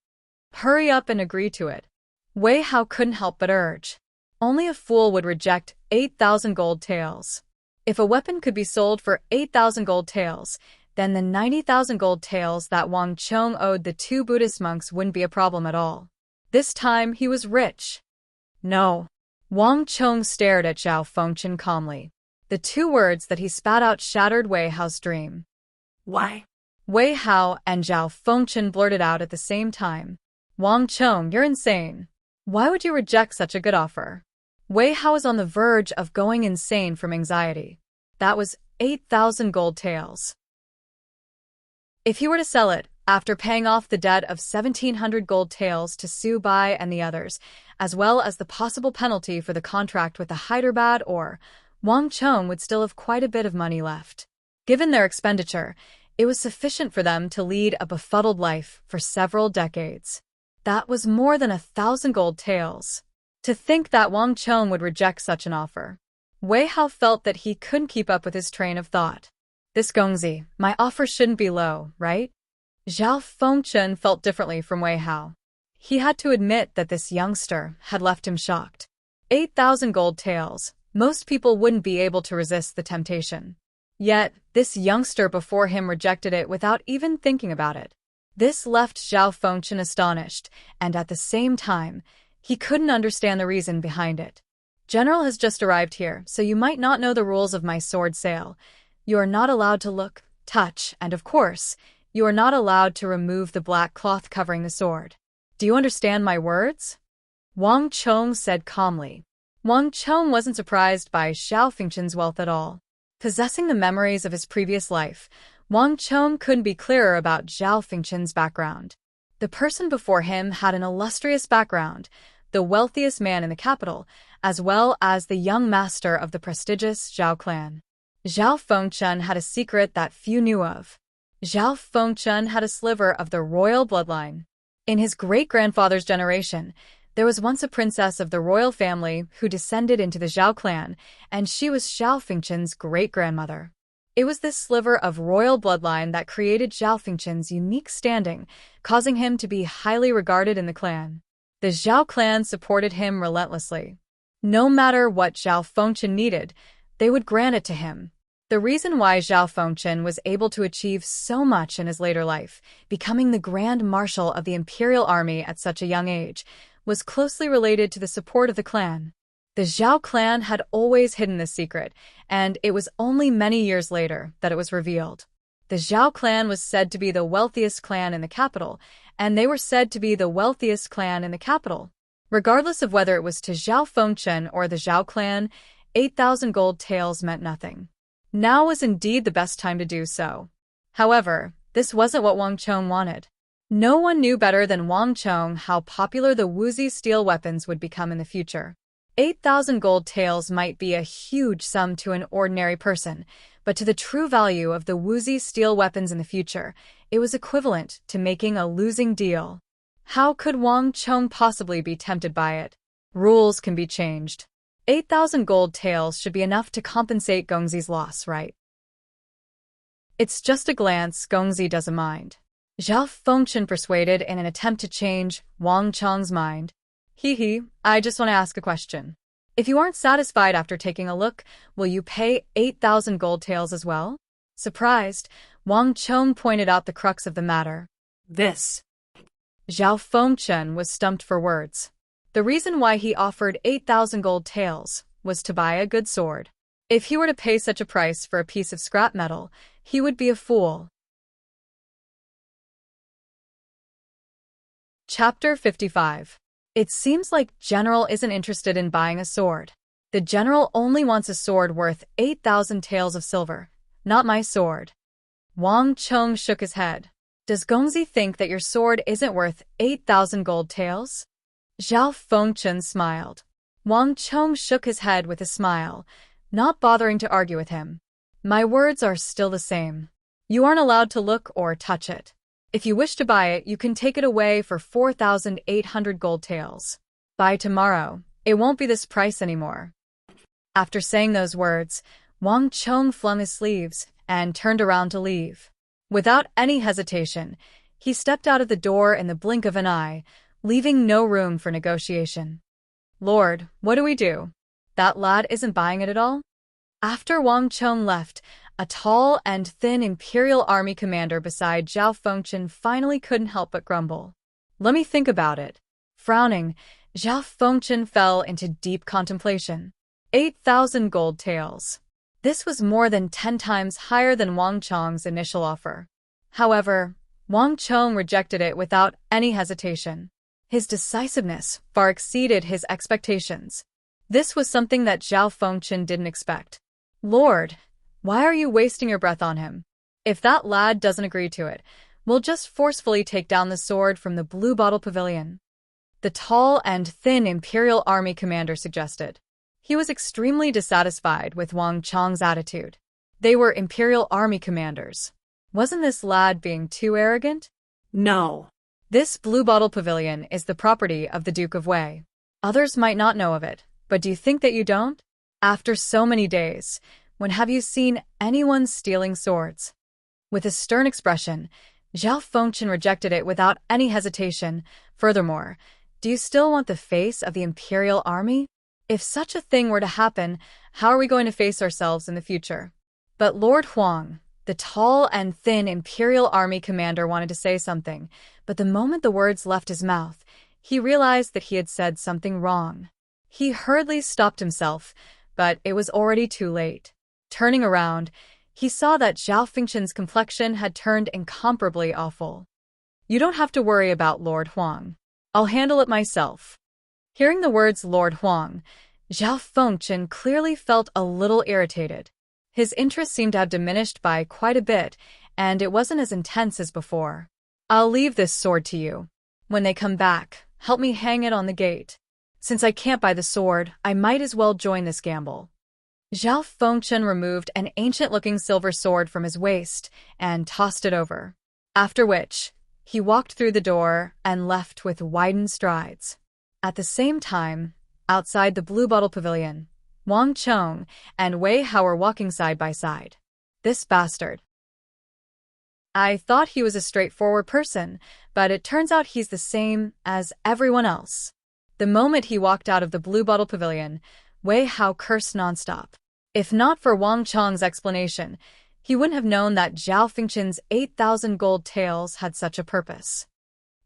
Hurry up and agree to it. Wei Hao couldn't help but urge. Only a fool would reject 8,000 gold taels. If a weapon could be sold for 8,000 gold taels, then the 90,000 gold taels that Wang Chong owed the two Buddhist monks wouldn't be a problem at all. This time he was rich. No. Wang Chong stared at Zhao Fengchen calmly. The two words that he spat out shattered Wei Hao's dream. Why? Wei Hao and Zhao Fengchen blurted out at the same time. "Wang Chong, you're insane. Why would you reject such a good offer?" Wei Hao was on the verge of going insane from anxiety. That was 8,000 gold taels. If he were to sell it, after paying off the debt of 1,700 gold taels to Su Bai and the others, as well as the possible penalty for the contract with the Hyderabad ore, Wang Chong would still have quite a bit of money left. Given their expenditure, it was sufficient for them to lead a befuddled life for several decades. That was more than 1,000 gold taels. To think that Wang Chong would reject such an offer. Wei Hao felt that he couldn't keep up with his train of thought. "This Gongzi, my offer shouldn't be low, right?" Zhao Fengchen felt differently from Wei Hao. He had to admit that this youngster had left him shocked. 8,000 gold taels. Most people wouldn't be able to resist the temptation. Yet, this youngster before him rejected it without even thinking about it. This left Zhao Fengchen astonished, and at the same time, he couldn't understand the reason behind it. "General has just arrived here, so you might not know the rules of my sword sale. You are not allowed to look, touch, and of course, you are not allowed to remove the black cloth covering the sword. Do you understand my words?" Wang Chong said calmly. Wang Chong wasn't surprised by Zhao Fengchen's wealth at all. Possessing the memories of his previous life, Wang Chong couldn't be clearer about Zhao Fengchen's background. The person before him had an illustrious background, the wealthiest man in the capital, as well as the young master of the prestigious Zhao clan. Zhao Fengchen had a secret that few knew of. Zhao Fengchen had a sliver of the royal bloodline. In his great-grandfather's generation, there was once a princess of the royal family who descended into the Zhao clan, and she was Zhao Fengchen's great-grandmother. It was this sliver of royal bloodline that created Zhao Fengchen's unique standing, causing him to be highly regarded in the clan. The Zhao clan supported him relentlessly. No matter what Zhao Fengchen needed, they would grant it to him. The reason why Zhao Fengchen was able to achieve so much in his later life, becoming the Grand Marshal of the Imperial Army at such a young age, was closely related to the support of the clan. The Zhao clan had always hidden this secret, and it was only many years later that it was revealed. The Zhao clan was said to be the wealthiest clan in the capital, and they were said to be the wealthiest clan in the capital. Regardless of whether it was to Zhao Fengchen or the Zhao clan, 8,000 gold taels meant nothing. Now was indeed the best time to do so. However, this wasn't what Wang Chong wanted. No one knew better than Wang Chong how popular the Wuzi steel weapons would become in the future. 8,000 gold taels might be a huge sum to an ordinary person, but to the true value of the Wuzi steel weapons in the future, it was equivalent to making a losing deal. How could Wang Chong possibly be tempted by it? Rules can be changed. 8,000 gold taels should be enough to compensate Gongzi's loss, right? It's just a glance, Gongzi doesn't mind. Zhao Fengchen persuaded in an attempt to change Wang Chong's mind. I just want to ask a question. If you aren't satisfied after taking a look, will you pay 8,000 gold taels as well? Surprised, Wang Chong pointed out the crux of the matter. This. Zhao Fengchen was stumped for words. The reason why he offered 8,000 gold taels was to buy a good sword. If he were to pay such a price for a piece of scrap metal, he would be a fool. Chapter 55. It seems like General isn't interested in buying a sword. The General only wants a sword worth 8,000 taels of silver, not my sword. Wang Chong shook his head. Does Gongzi think that your sword isn't worth 8,000 gold taels? Zhao Fengchen smiled. Wang Chong shook his head with a smile, not bothering to argue with him. My words are still the same. You aren't allowed to look or touch it. If you wish to buy it, you can take it away for 4,800 gold taels. By tomorrow, it won't be this price anymore. After saying those words, Wang Chong flung his sleeves and turned around to leave. Without any hesitation, he stepped out of the door in the blink of an eye, leaving no room for negotiation. Lord, what do we do? That lad isn't buying it at all? After Wang Chong left, a tall and thin Imperial Army commander beside Zhao Fengchen finally couldn't help but grumble. Let me think about it. Frowning, Zhao Fengchen fell into deep contemplation. 8,000 gold taels. This was more than 10 times higher than Wang Chong's initial offer. However, Wang Chong rejected it without any hesitation. His decisiveness far exceeded his expectations. This was something that Zhao Fengchen didn't expect. Lord, why are you wasting your breath on him? If that lad doesn't agree to it, we'll just forcefully take down the sword from the Blue Bottle Pavilion. The tall and thin Imperial Army commander suggested. He was extremely dissatisfied with Wang Chong's attitude. They were Imperial Army commanders. Wasn't this lad being too arrogant? No. This Blue Bottle Pavilion is the property of the Duke of Wei. Others might not know of it, but do you think that you don't? After so many days, when have you seen anyone stealing swords? With a stern expression, Zhao Fengchen rejected it without any hesitation. Furthermore, do you still want the face of the Imperial Army? If such a thing were to happen, how are we going to face ourselves in the future? But Lord Huang, the tall and thin Imperial Army commander, wanted to say something, but the moment the words left his mouth, he realized that he had said something wrong. He hurriedly stopped himself, but it was already too late. Turning around, he saw that Zhao Fengchen's complexion had turned incomparably awful. You don't have to worry about Lord Huang. I'll handle it myself. Hearing the words Lord Huang, Zhao Fengchen clearly felt a little irritated. His interest seemed to have diminished by quite a bit, and it wasn't as intense as before. I'll leave this sword to you. When they come back, help me hang it on the gate. Since I can't buy the sword, I might as well join this gamble. Zhao Fengchen removed an ancient-looking silver sword from his waist and tossed it over. After which, he walked through the door and left with widened strides. At the same time, outside the Blue Bottle Pavilion, Wang Chong and Wei Hao were walking side by side. This bastard. I thought he was a straightforward person, but it turns out he's the same as everyone else. The moment he walked out of the Blue Bottle Pavilion, Wei Hao cursed nonstop. If not for Wang Chong's explanation, he wouldn't have known that Zhao Fengchen's 8,000 gold taels had such a purpose.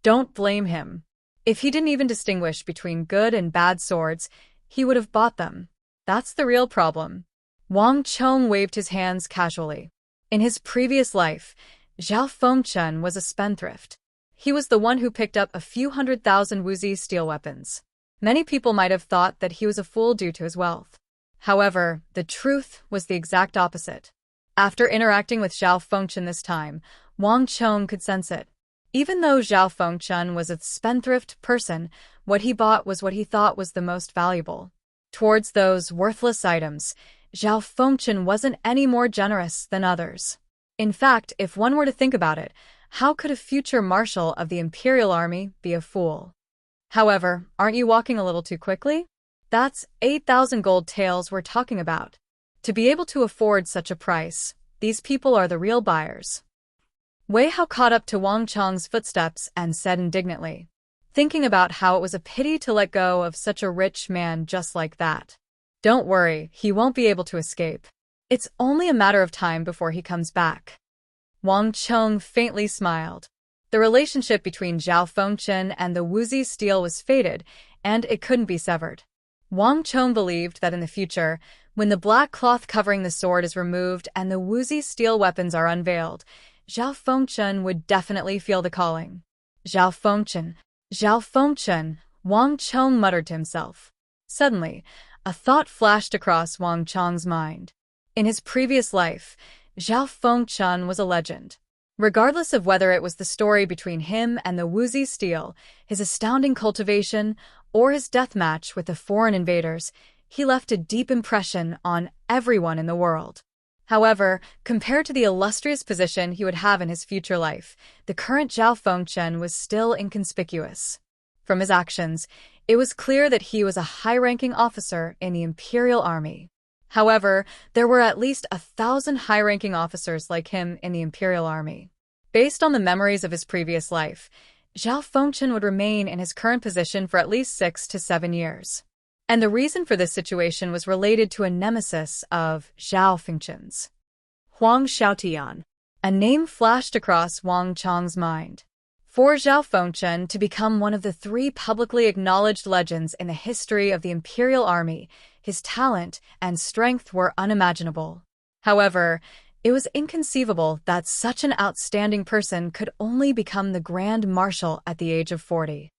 Don't blame him. If he didn't even distinguish between good and bad swords, he would have bought them. That's the real problem. Wang Chong waved his hands casually. In his previous life, Zhao Fengchen was a spendthrift. He was the one who picked up a few 100,000 Wuzi steel weapons. Many people might have thought that he was a fool due to his wealth. However, the truth was the exact opposite. After interacting with Zhao Fengchen this time, Wang Chong could sense it. Even though Zhao Fengchen was a spendthrift person, what he bought was what he thought was the most valuable. Towards those worthless items, Zhao Fengchen wasn't any more generous than others. In fact, if one were to think about it, how could a future marshal of the Imperial Army be a fool? However, aren't you walking a little too quickly? That's 8,000 gold taels we're talking about. To be able to afford such a price, these people are the real buyers. Wei Hao caught up to Wang Chong's footsteps and said indignantly, thinking about how it was a pity to let go of such a rich man just like that. Don't worry, he won't be able to escape. It's only a matter of time before he comes back. Wang Chong faintly smiled. The relationship between Zhao Fengchen and the Wuzi steel was fated, and it couldn't be severed. Wang Chong believed that in the future, when the black cloth covering the sword is removed and the Wuzi steel weapons are unveiled, Zhao Fengchen would definitely feel the calling. Zhao Fengchen, Wang Chong muttered to himself. Suddenly, a thought flashed across Wang Chong's mind. In his previous life, Zhao Fengchen was a legend. Regardless of whether it was the story between him and the Wuzi steel, his astounding cultivation, or his deathmatch with the foreign invaders, he left a deep impression on everyone in the world. However, compared to the illustrious position he would have in his future life, the current Zhao Fengchen was still inconspicuous. From his actions, it was clear that he was a high-ranking officer in the Imperial Army. However, there were at least 1,000 high-ranking officers like him in the Imperial Army. Based on the memories of his previous life, Zhao Fengchen would remain in his current position for at least 6 to 7 years. And the reason for this situation was related to a nemesis of Zhao Fengchen's. Huang Xiaotian. A name flashed across Wang Chong's mind. For Zhao Fengchen to become one of the 3 publicly acknowledged legends in the history of the Imperial Army, his talent and strength were unimaginable. However, it was inconceivable that such an outstanding person could only become the Grand Marshal at the age of 40.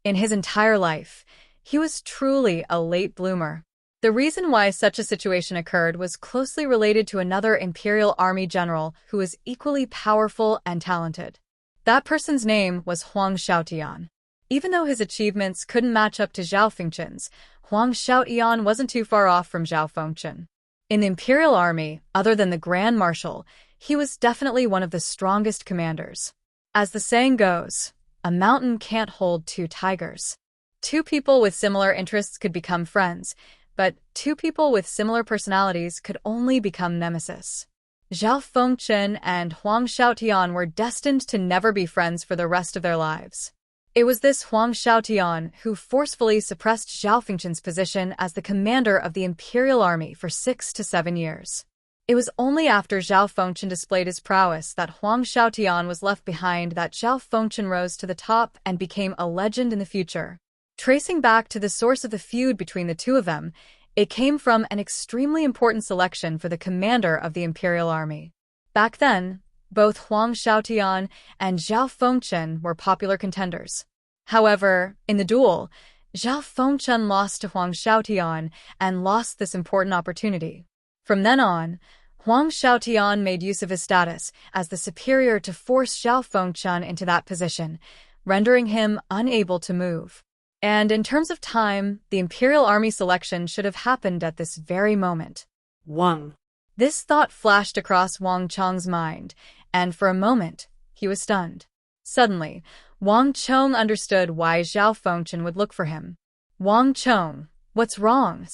In his entire life, he was truly a late bloomer. The reason why such a situation occurred was closely related to another Imperial Army general who was equally powerful and talented. That person's name was Huang Xiaotian. Even though his achievements couldn't match up to Zhao Fengchen's, Huang Xiaotian wasn't too far off from Zhao Fengchen. In the Imperial Army, other than the Grand Marshal, he was definitely one of the strongest commanders. As the saying goes, a mountain can't hold 2 tigers. 2 people with similar interests could become friends, but 2 people with similar personalities could only become nemesis. Zhao Fengchen and Huang Xiaotian were destined to never be friends for the rest of their lives. It was this Huang Xiaotian who forcefully suppressed Zhao Fengchen's position as the commander of the Imperial Army for 6 to 7 years. It was only after Zhao Fengchen displayed his prowess that Huang Xiaotian was left behind that Zhao Fengchen rose to the top and became a legend in the future. Tracing back to the source of the feud between the 2 of them, it came from an extremely important selection for the commander of the Imperial Army. Back then, both Huang Xiaotian and Zhao Fengchen were popular contenders. However, in the duel, Zhao Fengchen lost to Huang Xiaotian and lost this important opportunity. From then on, Huang Xiaotian made use of his status as the superior to force Zhao Fengchen into that position, rendering him unable to move. And in terms of time, the Imperial Army selection should have happened at this very moment. Wang. This thought flashed across Wang Chong's mind, and for a moment, he was stunned. Suddenly, Wang Chong understood why Zhao Fengchen would look for him. Wang Chong, what's wrong?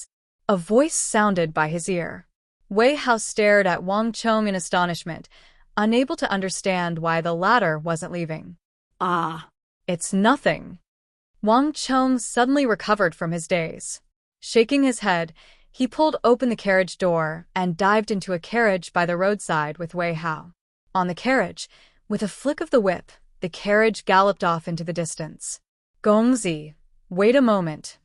A voice sounded by his ear. Wei Hao stared at Wang Chong in astonishment, unable to understand why the latter wasn't leaving. Ah, It's nothing. Wang Chong suddenly recovered from his daze. Shaking his head, he pulled open the carriage door and dived into a carriage by the roadside with Wei Hao. On the carriage, with a flick of the whip, the carriage galloped off into the distance. Gongzi, wait a moment.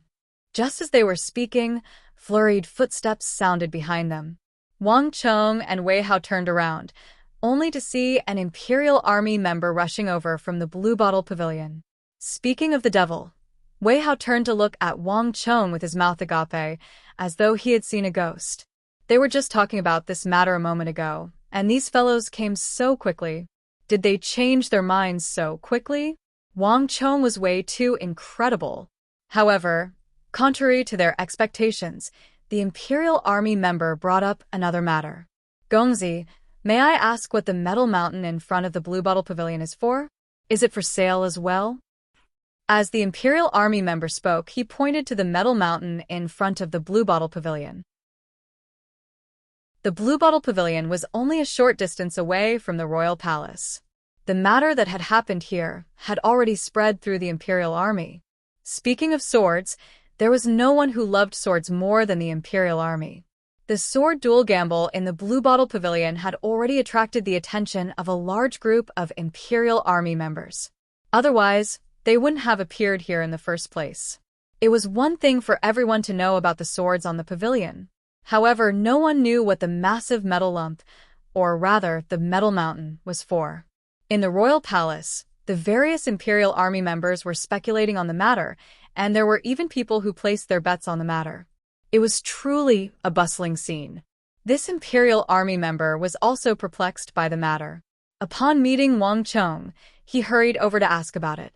Just as they were speaking, flurried footsteps sounded behind them. Wang Chong and Wei Hao turned around, only to see an Imperial Army member rushing over from the Blue Bottle Pavilion. Speaking of the devil, Wei Hao turned to look at Wang Chong with his mouth agape, as though he had seen a ghost. They were just talking about this matter a moment ago, and these fellows came so quickly. Did they change their minds so quickly? Wang Chong was way too incredible. However, contrary to their expectations, the Imperial Army member brought up another matter. Gongzi, may I ask what the metal mountain in front of the Blue Bottle Pavilion is for? Is it for sale as well? As the Imperial Army member spoke, he pointed to the metal mountain in front of the Blue Bottle Pavilion. The Blue Bottle Pavilion was only a short distance away from the royal palace. The matter that had happened here had already spread through the Imperial Army. Speaking of swords, there was no one who loved swords more than the Imperial Army. The sword duel gamble in the Blue Bottle Pavilion had already attracted the attention of a large group of Imperial Army members. Otherwise, they wouldn't have appeared here in the first place. It was one thing for everyone to know about the swords on the pavilion. However, no one knew what the massive metal lump, or rather the metal mountain, was for. In the royal palace, the various Imperial Army members were speculating on the matter, and there were even people who placed their bets on the matter. It was truly a bustling scene. This Imperial Army member was also perplexed by the matter. Upon meeting Wang Chong, he hurried over to ask about it.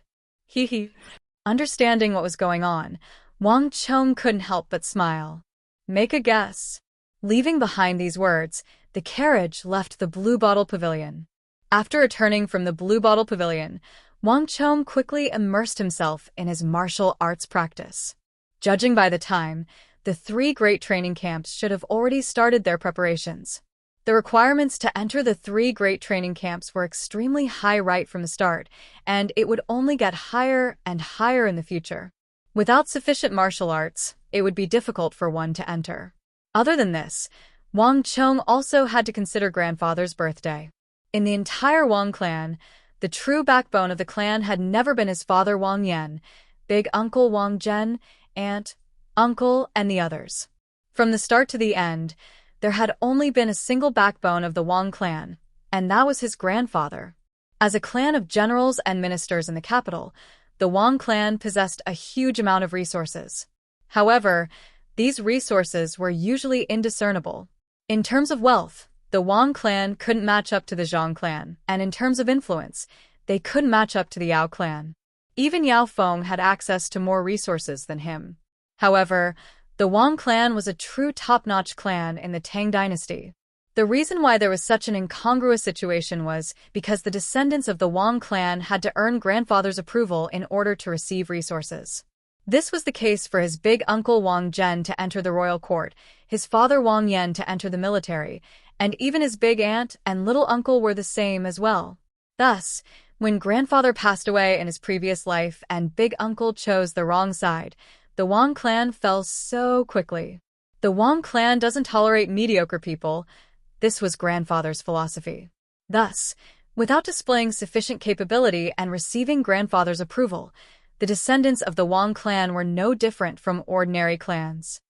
Understanding what was going on, Wang Chong couldn't help but smile. Make a guess. Leaving behind these words, the carriage left the Blue Bottle Pavilion. After returning from the Blue Bottle Pavilion, Wang Chong quickly immersed himself in his martial arts practice. Judging by the time, the 3 great training camps should have already started their preparations. The requirements to enter the 3 great training camps were extremely high right from the start, and it would only get higher and higher in the future. Without sufficient martial arts, it would be difficult for one to enter. Other than this, Wang Chong also had to consider grandfather's birthday. In the entire Wang clan, the true backbone of the clan had never been his father Wang Yan, big uncle Wang Zhen, aunt, uncle, and the others. From the start to the end, there had only been a single backbone of the Wang clan, and that was his grandfather. As a clan of generals and ministers in the capital, the Wang clan possessed a huge amount of resources. However, these resources were usually indiscernible. In terms of wealth, the Wang clan couldn't match up to the Zhang clan, and in terms of influence, they couldn't match up to the Yao clan. Even Yao Feng had access to more resources than him. However, the Wang clan was a true top-notch clan in the Tang dynasty. The reason why there was such an incongruous situation was because the descendants of the Wang clan had to earn grandfather's approval in order to receive resources. This was the case for his big uncle Wang Zhen to enter the royal court, his father Wang Yan to enter the military, and even his big aunt and little uncle were the same as well. Thus, when grandfather passed away in his previous life and big uncle chose the wrong side, the Wang clan fell so quickly. The Wang clan doesn't tolerate mediocre people. This was grandfather's philosophy. Thus, without displaying sufficient capability and receiving grandfather's approval, the descendants of the Wang clan were no different from ordinary clans.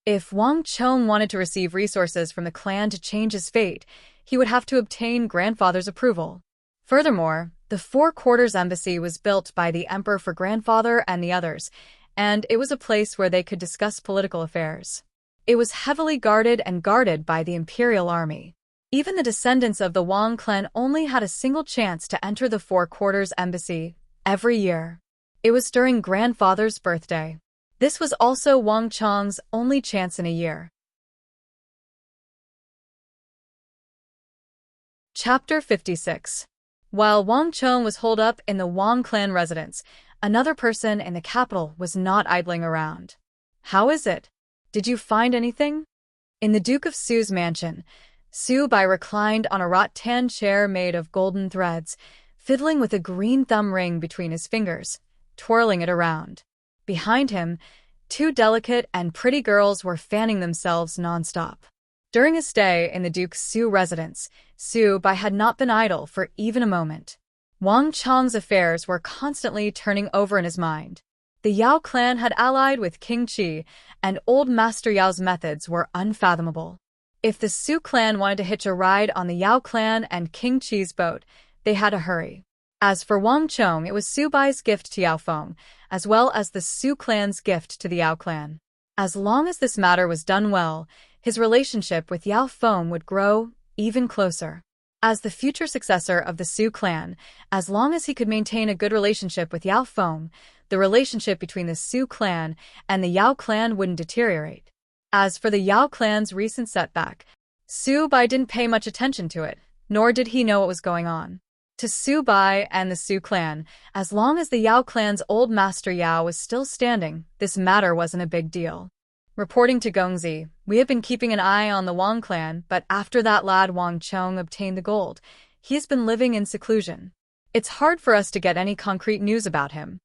If Wang Chong wanted to receive resources from the clan to change his fate, he would have to obtain grandfather's approval. Furthermore, the Four Quarters Embassy was built by the emperor for grandfather and the others, and it was a place where they could discuss political affairs. It was heavily guarded and guarded by the Imperial Army. Even the descendants of the Wang clan only had a single chance to enter the Four Quarters Embassy every year. It was during grandfather's birthday. This was also Wang Chong's only chance in a year. Chapter 56. While Wang Chong was holed up in the Wang clan residence, another person in the capital was not idling around. How is it? Did you find anything? In the Duke of Su's mansion, Su Bai reclined on a rattan chair made of golden threads, fiddling with a green thumb ring between his fingers, twirling it around. Behind him, two delicate and pretty girls were fanning themselves nonstop. During his stay in the Duke's Su residence, Su Bai had not been idle for even a moment. Wang Chong's affairs were constantly turning over in his mind. The Yao clan had allied with King Qi, and old Master Yao's methods were unfathomable. If the Su clan wanted to hitch a ride on the Yao clan and King Qi's boat, they had to hurry. As for Wang Chong, it was Su Bai's gift to Yao Feng, as well as the Su clan's gift to the Yao clan. As long as this matter was done well, his relationship with Yao Feng would grow even closer. As the future successor of the Su clan, as long as he could maintain a good relationship with Yao Feng, the relationship between the Su clan and the Yao clan wouldn't deteriorate. As for the Yao clan's recent setback, Su Bai didn't pay much attention to it, nor did he know what was going on. To Su Bai and the Su clan, as long as the Yao clan's old master Yao was still standing, this matter wasn't a big deal. Reporting to Gongzi, we have been keeping an eye on the Wang clan, but after that lad Wang Chong obtained the gold, he has been living in seclusion. It's hard for us to get any concrete news about him.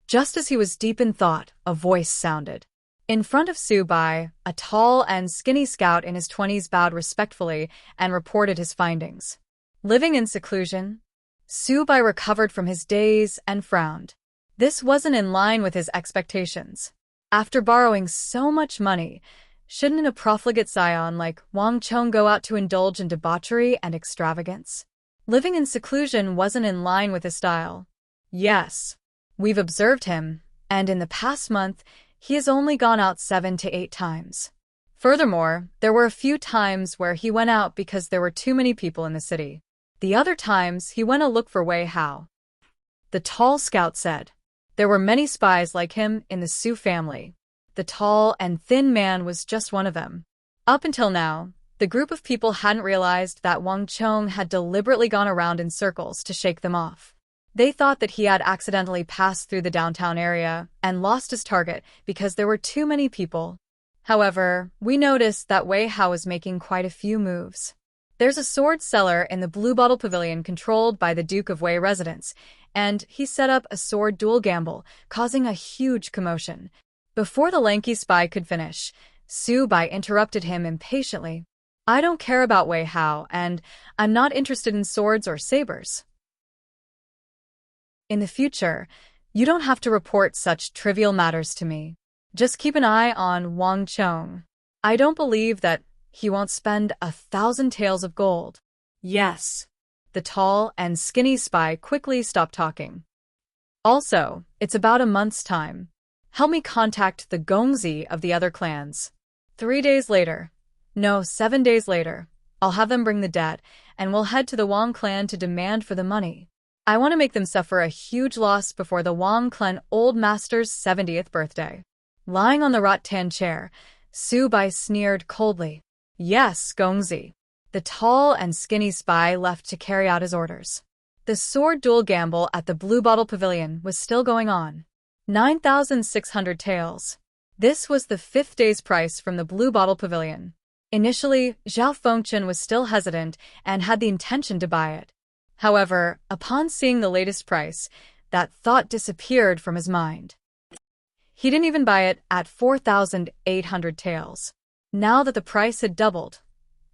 Just as he was deep in thought, a voice sounded. In front of Su Bai, a tall and skinny scout in his 20s bowed respectfully and reported his findings. Living in seclusion? Su Bai recovered from his daze and frowned. This wasn't in line with his expectations. After borrowing so much money, shouldn't a profligate scion like Wang Chong go out to indulge in debauchery and extravagance? Living in seclusion wasn't in line with his style. Yes, we've observed him, and in the past month, he has only gone out 7 to 8 times. Furthermore, there were a few times where he went out because there were too many people in the city. The other times, he went to look for Wei Hao. The tall scout said. There were many spies like him in the Su family. The tall and thin man was just one of them. Up until now, the group of people hadn't realized that Wang Chong had deliberately gone around in circles to shake them off. They thought that he had accidentally passed through the downtown area and lost his target because there were too many people. However, we noticed that Wei Hao was making quite a few moves. There's a sword seller in the Blue Bottle Pavilion controlled by the Duke of Wei residence, and he set up a sword duel gamble, causing a huge commotion. Before the lanky spy could finish, Su Bai interrupted him impatiently. I don't care about Wei Hao, and I'm not interested in swords or sabers. In the future, you don't have to report such trivial matters to me. Just keep an eye on Wang Chong. I don't believe that he won't spend 1,000 taels of gold. Yes. The tall and skinny spy quickly stopped talking. Also, it's about a month's time. Help me contact the Gongzi of the other clans. 3 days later. No, 7 days later. I'll have them bring the debt, and we'll head to the Wang clan to demand for the money. I want to make them suffer a huge loss before the Wang clan old master's 70th birthday. Lying on the rattan chair, Su Bai sneered coldly. Yes, Gongzi. The tall and skinny spy left to carry out his orders. The sword duel gamble at the Blue Bottle Pavilion was still going on. 9,600 taels. This was the 5th day's price from the Blue Bottle Pavilion. Initially, Zhao Fengchen was still hesitant and had the intention to buy it. However, upon seeing the latest price, that thought disappeared from his mind. He didn't even buy it at 4,800 taels. Now that the price had doubled,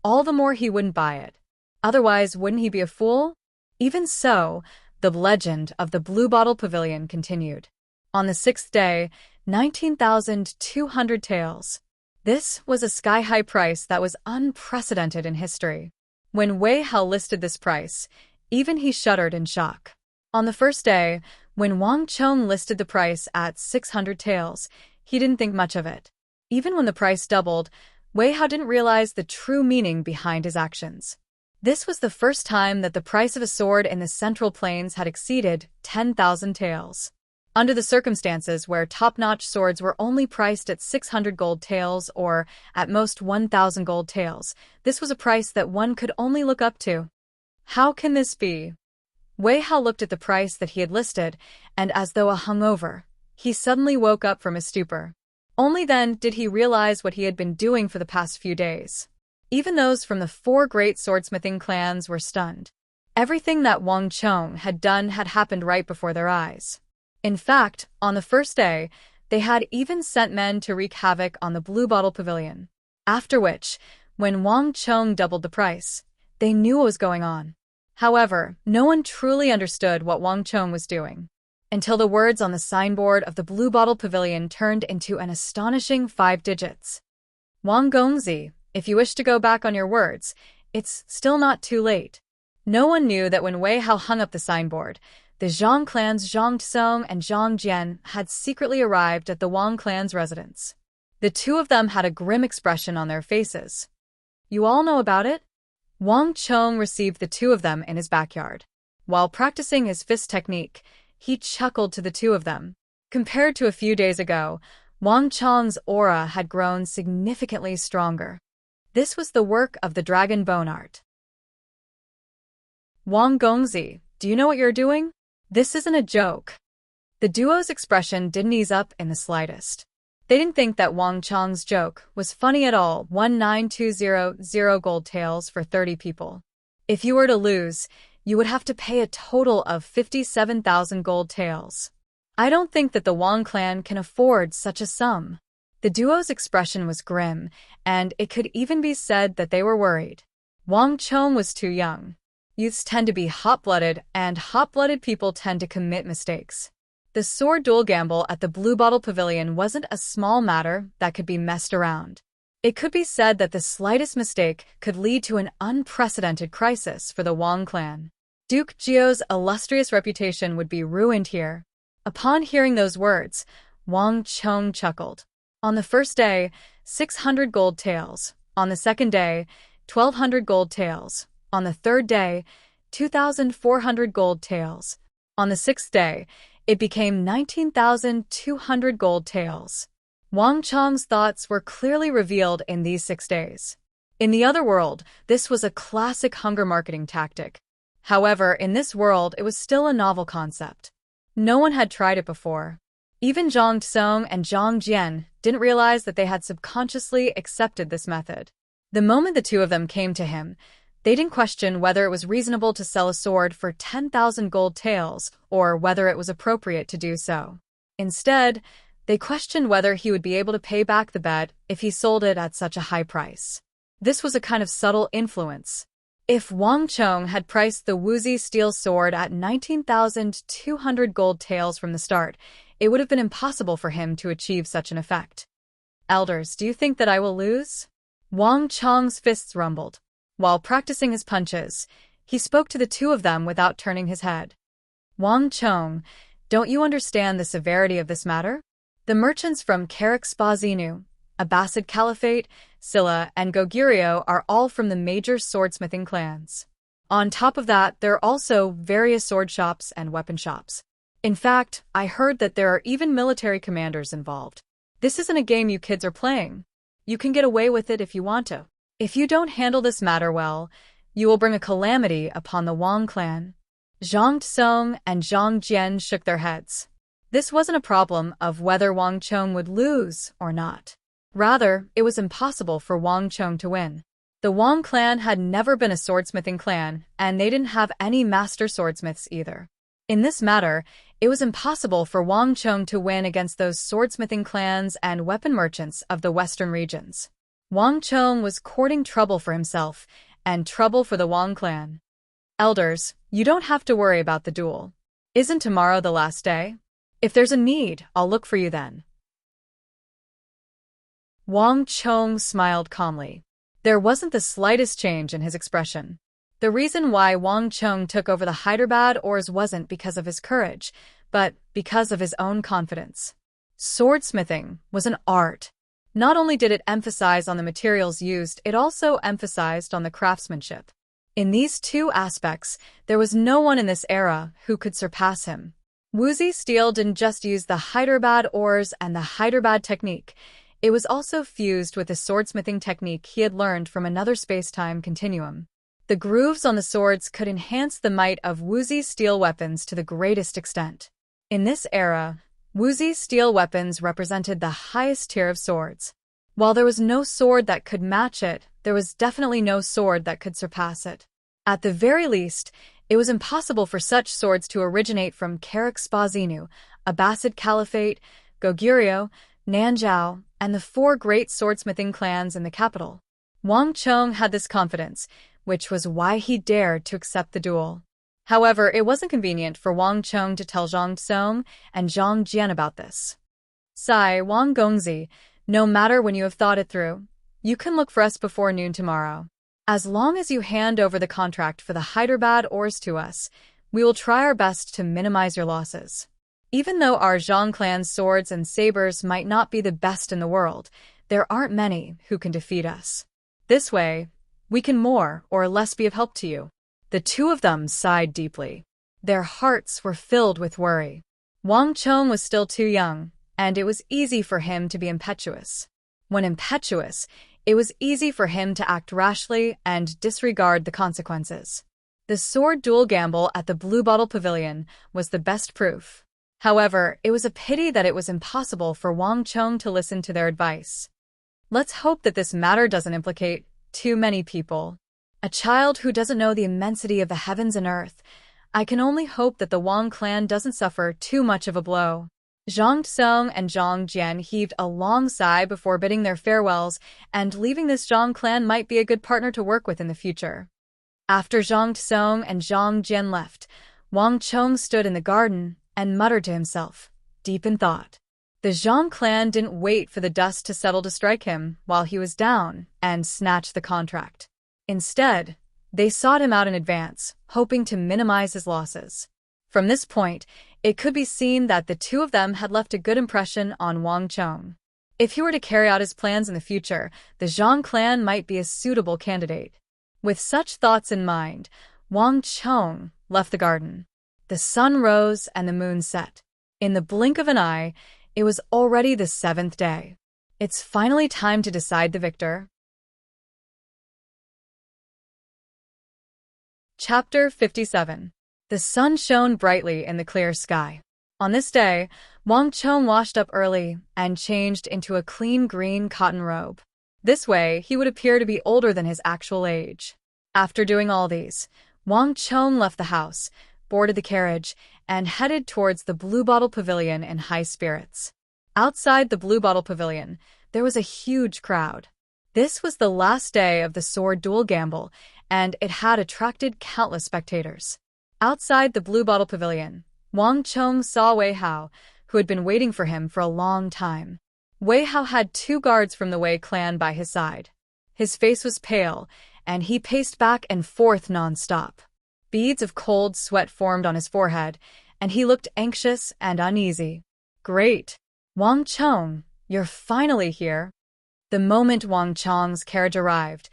all the more he wouldn't buy it. Otherwise, wouldn't he be a fool? Even so, the legend of the Blue Bottle Pavilion continued. On the 6th day, 19,200 taels. This was a sky-high price that was unprecedented in history. When Wei Hao listed this price, even he shuddered in shock. On the first day, when Wang Chong listed the price at 600 taels, he didn't think much of it. Even when the price doubled, Wei Hao didn't realize the true meaning behind his actions. This was the first time that the price of a sword in the Central Plains had exceeded 10,000 taels. Under the circumstances where top-notch swords were only priced at 600 gold taels or, at most, 1,000 gold taels, this was a price that one could only look up to. How can this be? Wei Hao looked at the price that he had listed, and as though hungover, he suddenly woke up from his stupor. Only then did he realize what he had been doing for the past few days. Even those from the 4 great swordsmithing clans were stunned. Everything that Wang Chong had done had happened right before their eyes. In fact, on the first day, they had even sent men to wreak havoc on the Blue Bottle Pavilion. After which, when Wang Chong doubled the price, they knew what was going on. However, no one truly understood what Wang Chong was doing, until the words on the signboard of the Blue Bottle Pavilion turned into an astonishing 5 digits. Wang Gongzi, if you wish to go back on your words, it's still not too late. No one knew that when Wei Hao hung up the signboard, the Zhang clans Zhang Tsong and Zhang Jian had secretly arrived at the Wang clan's residence. The two of them had a grim expression on their faces. You all know about it? Wang Chong received the two of them in his backyard. While practicing his fist technique, he chuckled to the two of them. Compared to a few days ago, Wang Chong's aura had grown significantly stronger. This was the work of the dragon bone art. Wang Gongzi, do you know what you're doing? This isn't a joke. The duo's expression didn't ease up in the slightest. They didn't think that Wang Chong's joke was funny at all. 19200 gold taels for 30 people. If you were to lose, you would have to pay a total of 57,000 gold taels. I don't think that the Wang clan can afford such a sum. The duo's expression was grim, and it could even be said that they were worried. Wang Chong was too young. Youths tend to be hot-blooded, and hot-blooded people tend to commit mistakes. The sword duel gamble at the Blue Bottle Pavilion wasn't a small matter that could be messed around. It could be said that the slightest mistake could lead to an unprecedented crisis for the Wang clan. Duke Jiao's illustrious reputation would be ruined here. Upon hearing those words, Wang Chong chuckled. On the first day, 600 gold taels. On the second day, 1,200 gold taels. On the third day, 2,400 gold taels. On the sixth day, it became 19,200 gold taels. Wang Chong's thoughts were clearly revealed in these 6 days. In the other world, this was a classic hunger marketing tactic. However, in this world, it was still a novel concept. No one had tried it before. Even Zhang Tsong and Zhang Jian didn't realize that they had subconsciously accepted this method. The moment the two of them came to him, they didn't question whether it was reasonable to sell a sword for 10,000 gold taels or whether it was appropriate to do so. Instead, they questioned whether he would be able to pay back the bet if he sold it at such a high price. This was a kind of subtle influence. If Wang Chong had priced the Wuzi steel sword at 19,200 gold taels from the start, it would have been impossible for him to achieve such an effect. Elders, do you think that I will lose? Wang Chong's fists rumbled. While practicing his punches, he spoke to the two of them without turning his head. Wang Chong, don't you understand the severity of this matter? The merchants from Charax-Spazinu, Abbasid Caliphate, Silla, and Goguryeo are all from the major swordsmithing clans. On top of that, there are also various sword shops and weapon shops. In fact, I heard that there are even military commanders involved. This isn't a game you kids are playing. You can get away with it if you want to. If you don't handle this matter well, you will bring a calamity upon the Wang clan. Zhang Tsong and Zhang Jian shook their heads. This wasn't a problem of whether Wang Chong would lose or not. Rather, it was impossible for Wang Chong to win. The Wang clan had never been a swordsmithing clan, and they didn't have any master swordsmiths either. In this matter, it was impossible for Wang Chong to win against those swordsmithing clans and weapon merchants of the western regions. Wang Chong was courting trouble for himself, and trouble for the Wang clan. Elders, you don't have to worry about the duel. Isn't tomorrow the last day? If there's a need, I'll look for you then. Wang Chong smiled calmly. There wasn't the slightest change in his expression. The reason why Wang Chong took over the Hyderabad ores wasn't because of his courage, but because of his own confidence. Swordsmithing was an art. Not only did it emphasize on the materials used, it also emphasized on the craftsmanship. In these two aspects, there was no one in this era who could surpass him. Wuzi Steel didn't just use the Hyderabad ores and the Hyderabad technique. It was also fused with the swordsmithing technique he had learned from another space-time continuum. The grooves on the swords could enhance the might of Wuzi's steel weapons to the greatest extent. In this era, Wuzi's steel weapons represented the highest tier of swords. While there was no sword that could match it, there was definitely no sword that could surpass it. At the very least, it was impossible for such swords to originate from Charax-Spazinu, Abbasid Caliphate, Goguryeo, Nanzhao, and the four great swordsmithing clans in the capital. Wang Chong had this confidence, which was why he dared to accept the duel. However, it wasn't convenient for Wang Chong to tell Zhang Song and Zhang Jian about this. Sai, Wang Gongzi, no matter when you have thought it through, you can look for us before noon tomorrow. As long as you hand over the contract for the Hyderabad ores to us, we will try our best to minimize your losses. Even though our Zhang clan's swords and sabers might not be the best in the world, there aren't many who can defeat us. This way, we can more or less be of help to you. The two of them sighed deeply. Their hearts were filled with worry. Wang Chong was still too young, and it was easy for him to be impetuous. When impetuous, it was easy for him to act rashly and disregard the consequences. The sword duel gamble at the Blue Bottle Pavilion was the best proof. However, it was a pity that it was impossible for Wang Chong to listen to their advice. Let's hope that this matter doesn't implicate too many people. A child who doesn't know the immensity of the heavens and earth. I can only hope that the Wang clan doesn't suffer too much of a blow. Zhang Song and Zhang Jian heaved a long sigh before bidding their farewells, and leaving this Zhang clan might be a good partner to work with in the future. After Zhang Song and Zhang Jian left, Wang Chong stood in the garden and muttered to himself, deep in thought. The Zhang clan didn't wait for the dust to settle to strike him while he was down and snatch the contract. Instead, they sought him out in advance, hoping to minimize his losses. From this point, it could be seen that the two of them had left a good impression on Wang Chong. If he were to carry out his plans in the future, the Zhang clan might be a suitable candidate. With such thoughts in mind, Wang Chong left the garden. The sun rose and the moon set. In the blink of an eye, it was already the 7th day. It's finally time to decide the victor. Chapter 57. The sun shone brightly in the clear sky. On this day, Wang Chong washed up early and changed into a clean green cotton robe. This way, he would appear to be older than his actual age. After doing all these, Wang Chong left the house, boarded the carriage, and headed towards the Blue Bottle Pavilion in high spirits. Outside the Blue Bottle Pavilion, there was a huge crowd. This was the last day of the sword duel gamble, and it had attracted countless spectators. Outside the Blue Bottle Pavilion, Wang Chong saw Wei Hao, who had been waiting for him for a long time. Wei Hao had 2 guards from the Wei clan by his side. His face was pale, and he paced back and forth non-stop. Beads of cold sweat formed on his forehead, and he looked anxious and uneasy. Great! Wang Chong, you're finally here. The moment Wang Chong's carriage arrived,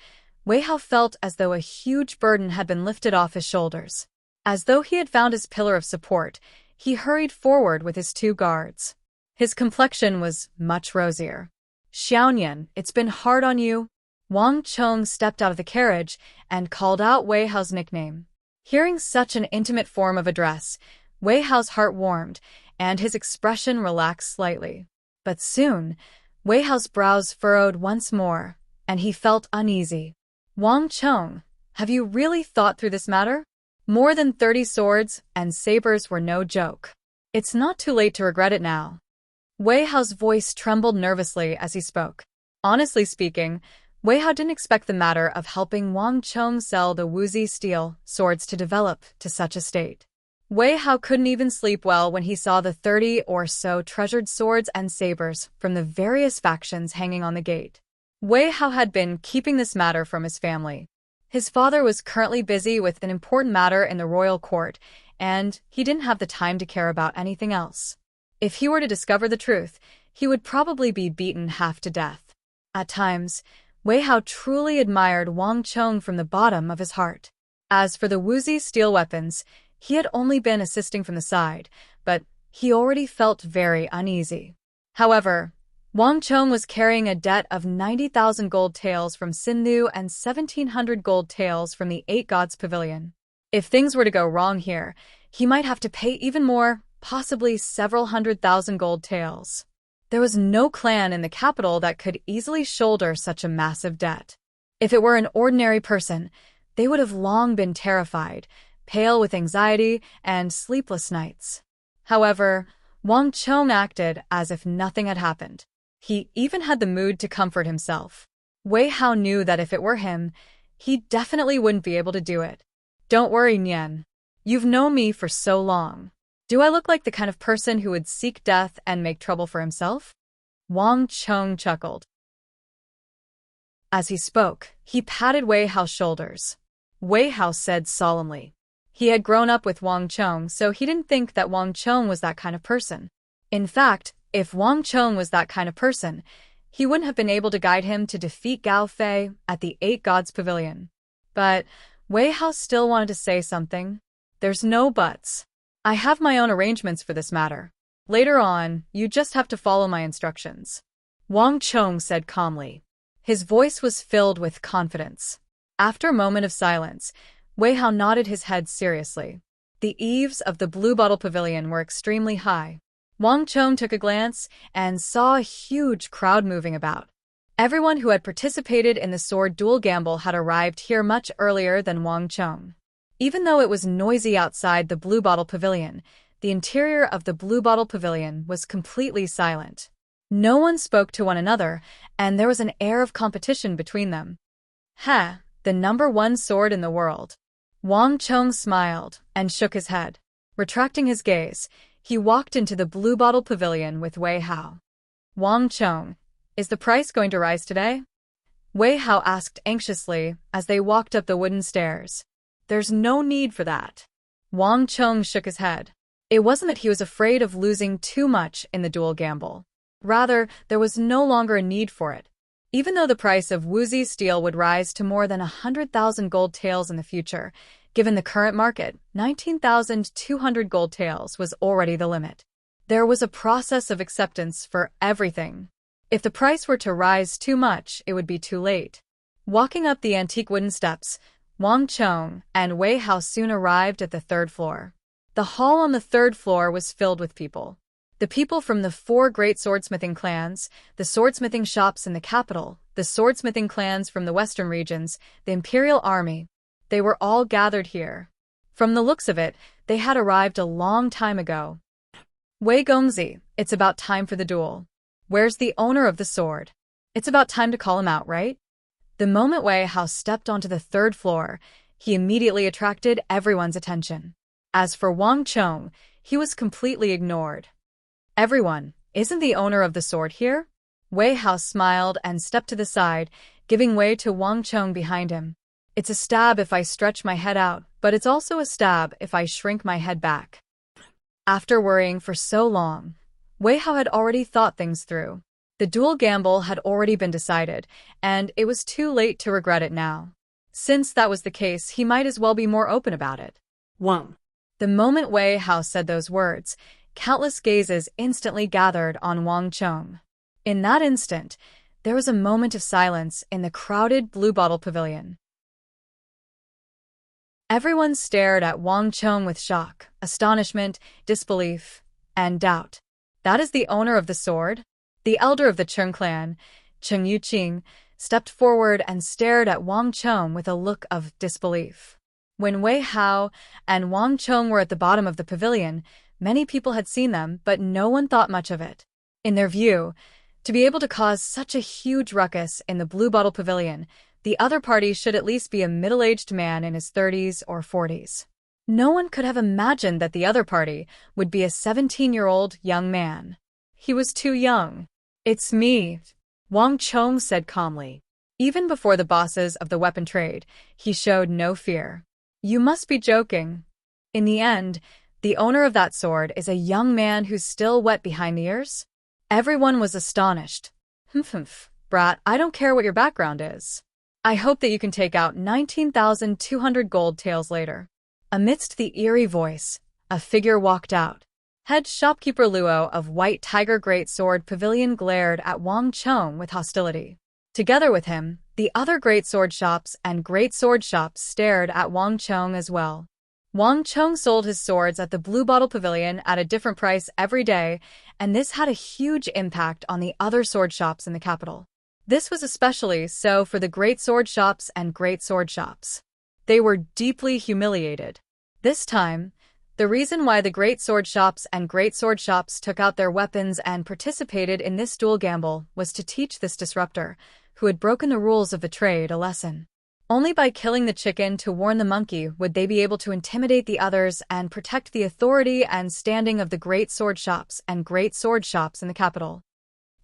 Wei Hao felt as though a huge burden had been lifted off his shoulders. As though he had found his pillar of support, he hurried forward with his 2 guards. His complexion was much rosier. Xiaonian, it's been hard on you? Wang Chong stepped out of the carriage and called out Wei Hao's nickname. Hearing such an intimate form of address, Wei Hao's heart warmed, and his expression relaxed slightly. But soon, Wei Hao's brows furrowed once more, and he felt uneasy. Wang Chong, have you really thought through this matter? More than 30 swords and sabers were no joke. It's not too late to regret it now. Wei Hao's voice trembled nervously as he spoke. Honestly speaking, Wei Hao didn't expect the matter of helping Wang Chong sell the Wuzi steel swords to develop to such a state. Wei Hao couldn't even sleep well when he saw the 30 or so treasured swords and sabers from the various factions hanging on the gate. Wei Hao had been keeping this matter from his family. His father was currently busy with an important matter in the royal court, and he didn't have the time to care about anything else. If he were to discover the truth, he would probably be beaten half to death. At times, Wei Hao truly admired Wang Chong from the bottom of his heart. As for the Wuzi steel weapons, he had only been assisting from the side, but he already felt very uneasy. However, Wang Chong was carrying a debt of 90,000 gold taels from Sindhu and 1,700 gold taels from the 8 Gods Pavilion. If things were to go wrong here, he might have to pay even more, possibly several 100,000 gold taels. There was no clan in the capital that could easily shoulder such a massive debt. If it were an ordinary person, they would have long been terrified, pale with anxiety and sleepless nights. However, Wang Chong acted as if nothing had happened. He even had the mood to comfort himself. Wei Hao knew that if it were him, he definitely wouldn't be able to do it. Don't worry, Nian. You've known me for so long. Do I look like the kind of person who would seek death and make trouble for himself? Wang Chong chuckled. As he spoke, he patted Wei Hao's shoulders. Wei Hao said solemnly. He had grown up with Wang Chong, so he didn't think that Wang Chong was that kind of person. In fact, if Wang Chong was that kind of person, he wouldn't have been able to guide him to defeat Gao Fei at the Eight Gods Pavilion. But Wei Hao still wanted to say something. There's no buts. I have my own arrangements for this matter. Later on, you just have to follow my instructions. Wang Chong said calmly. His voice was filled with confidence. After a moment of silence, Wei Hao nodded his head seriously. The eaves of the Blue Bottle Pavilion were extremely high. Wang Chong took a glance and saw a huge crowd moving about. Everyone who had participated in the sword duel gamble had arrived here much earlier than Wang Chong. Even though it was noisy outside the Blue Bottle Pavilion, the interior of the Blue Bottle Pavilion was completely silent. No one spoke to one another, and there was an air of competition between them. The number one sword in the world. Wang Chong smiled and shook his head. Retracting his gaze, he walked into the Blue Bottle Pavilion with Wei Hao. Wang Chong, is the price going to rise today? Wei Hao asked anxiously as they walked up the wooden stairs. There's no need for that. Wang Chong shook his head. It wasn't that he was afraid of losing too much in the duel gamble. Rather, there was no longer a need for it. Even though the price of Wuzi steel would rise to more than 100,000 gold taels in the future, given the current market, 19,200 gold taels was already the limit. There was a process of acceptance for everything. If the price were to rise too much, it would be too late. Walking up the antique wooden steps, Wang Chong and Wei Hao soon arrived at the third floor. The hall on the third floor was filled with people. The people from the 4 great swordsmithing clans, the swordsmithing shops in the capital, the swordsmithing clans from the western regions, the imperial army. They were all gathered here. From the looks of it, they had arrived a long time ago. Wei Gongzi, it's about time for the duel. Where's the owner of the sword? It's about time to call him out, right? The moment Wei Hao stepped onto the third floor, he immediately attracted everyone's attention. As for Wang Chong, he was completely ignored. Everyone, isn't the owner of the sword here? Wei Hao smiled and stepped to the side, giving way to Wang Chong behind him. It's a stab if I stretch my head out, but it's also a stab if I shrink my head back. After worrying for so long, Wei Hao had already thought things through. The duel gamble had already been decided, and it was too late to regret it now. Since that was the case, he might as well be more open about it. 1. The moment Wei Hao said those words, countless gazes instantly gathered on Wang Chong. In that instant, there was a moment of silence in the crowded Blue Bottle Pavilion. Everyone stared at Wang Chong with shock, astonishment, disbelief, and doubt. That is the owner of the sword? The elder of the Cheng clan, Cheng Yuqing, stepped forward and stared at Wang Chong with a look of disbelief. When Wei Hao and Wang Chong were at the bottom of the pavilion, many people had seen them, but no one thought much of it. In their view, to be able to cause such a huge ruckus in the Blue Bottle Pavilion, the other party should at least be a middle-aged man in his 30s or 40s. No one could have imagined that the other party would be a 17-year-old young man. He was too young. It's me, Wang Chong said calmly. Even before the bosses of the weapon trade, he showed no fear. You must be joking. In the end, the owner of that sword is a young man who's still wet behind the ears? Everyone was astonished. Brat, I don't care what your background is. I hope that you can take out 19,200 gold taels later. Amidst the eerie voice, a figure walked out. Head shopkeeper Luo of White Tiger Great Sword Pavilion glared at Wang Chong with hostility. Together with him, the other great sword shops and great sword shops stared at Wang Chong as well. Wang Chong sold his swords at the Blue Bottle Pavilion at a different price every day, and this had a huge impact on the other sword shops in the capital. This was especially so for the great sword shops and great sword shops. They were deeply humiliated. This time, the reason why the great sword shops and great sword shops took out their weapons and participated in this duel gamble was to teach this disruptor, who had broken the rules of the trade, a lesson. Only by killing the chicken to warn the monkey would they be able to intimidate the others and protect the authority and standing of the great sword shops and great sword shops in the capital.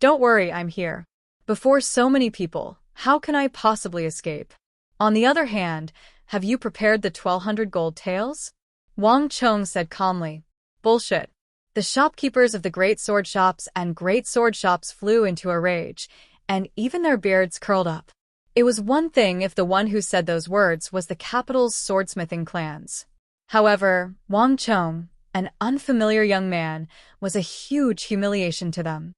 Don't worry, I'm here. Before so many people, how can I possibly escape? On the other hand, have you prepared the 1,200 gold taels? Wang Chong said calmly. Bullshit. The shopkeepers of the great sword shops and great sword shops flew into a rage, and even their beards curled up. It was one thing if the one who said those words was the capital's swordsmithing clans. However, Wang Chong, an unfamiliar young man, was a huge humiliation to them.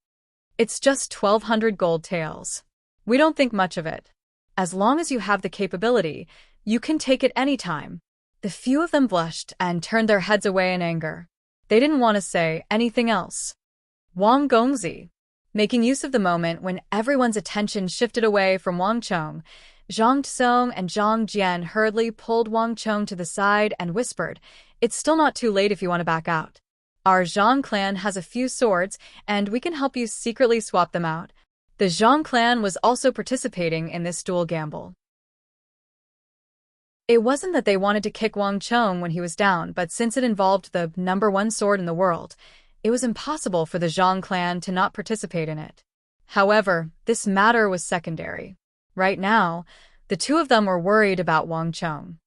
It's just 1,200 gold taels. We don't think much of it. As long as you have the capability, you can take it any time. The few of them blushed and turned their heads away in anger. They didn't want to say anything else. Wang Gongzi. Making use of the moment when everyone's attention shifted away from Wang Chong, Zhang Tsong and Zhang Jian hurriedly pulled Wang Chong to the side and whispered, "It's still not too late if you want to back out. Our Zhang clan has a few swords, and we can help you secretly swap them out." The Zhang clan was also participating in this duel gamble. It wasn't that they wanted to kick Wang Chong when he was down, but since it involved the #1 sword in the world, it was impossible for the Zhang clan to not participate in it. However, this matter was secondary. Right now, the two of them were worried about Wang Chong.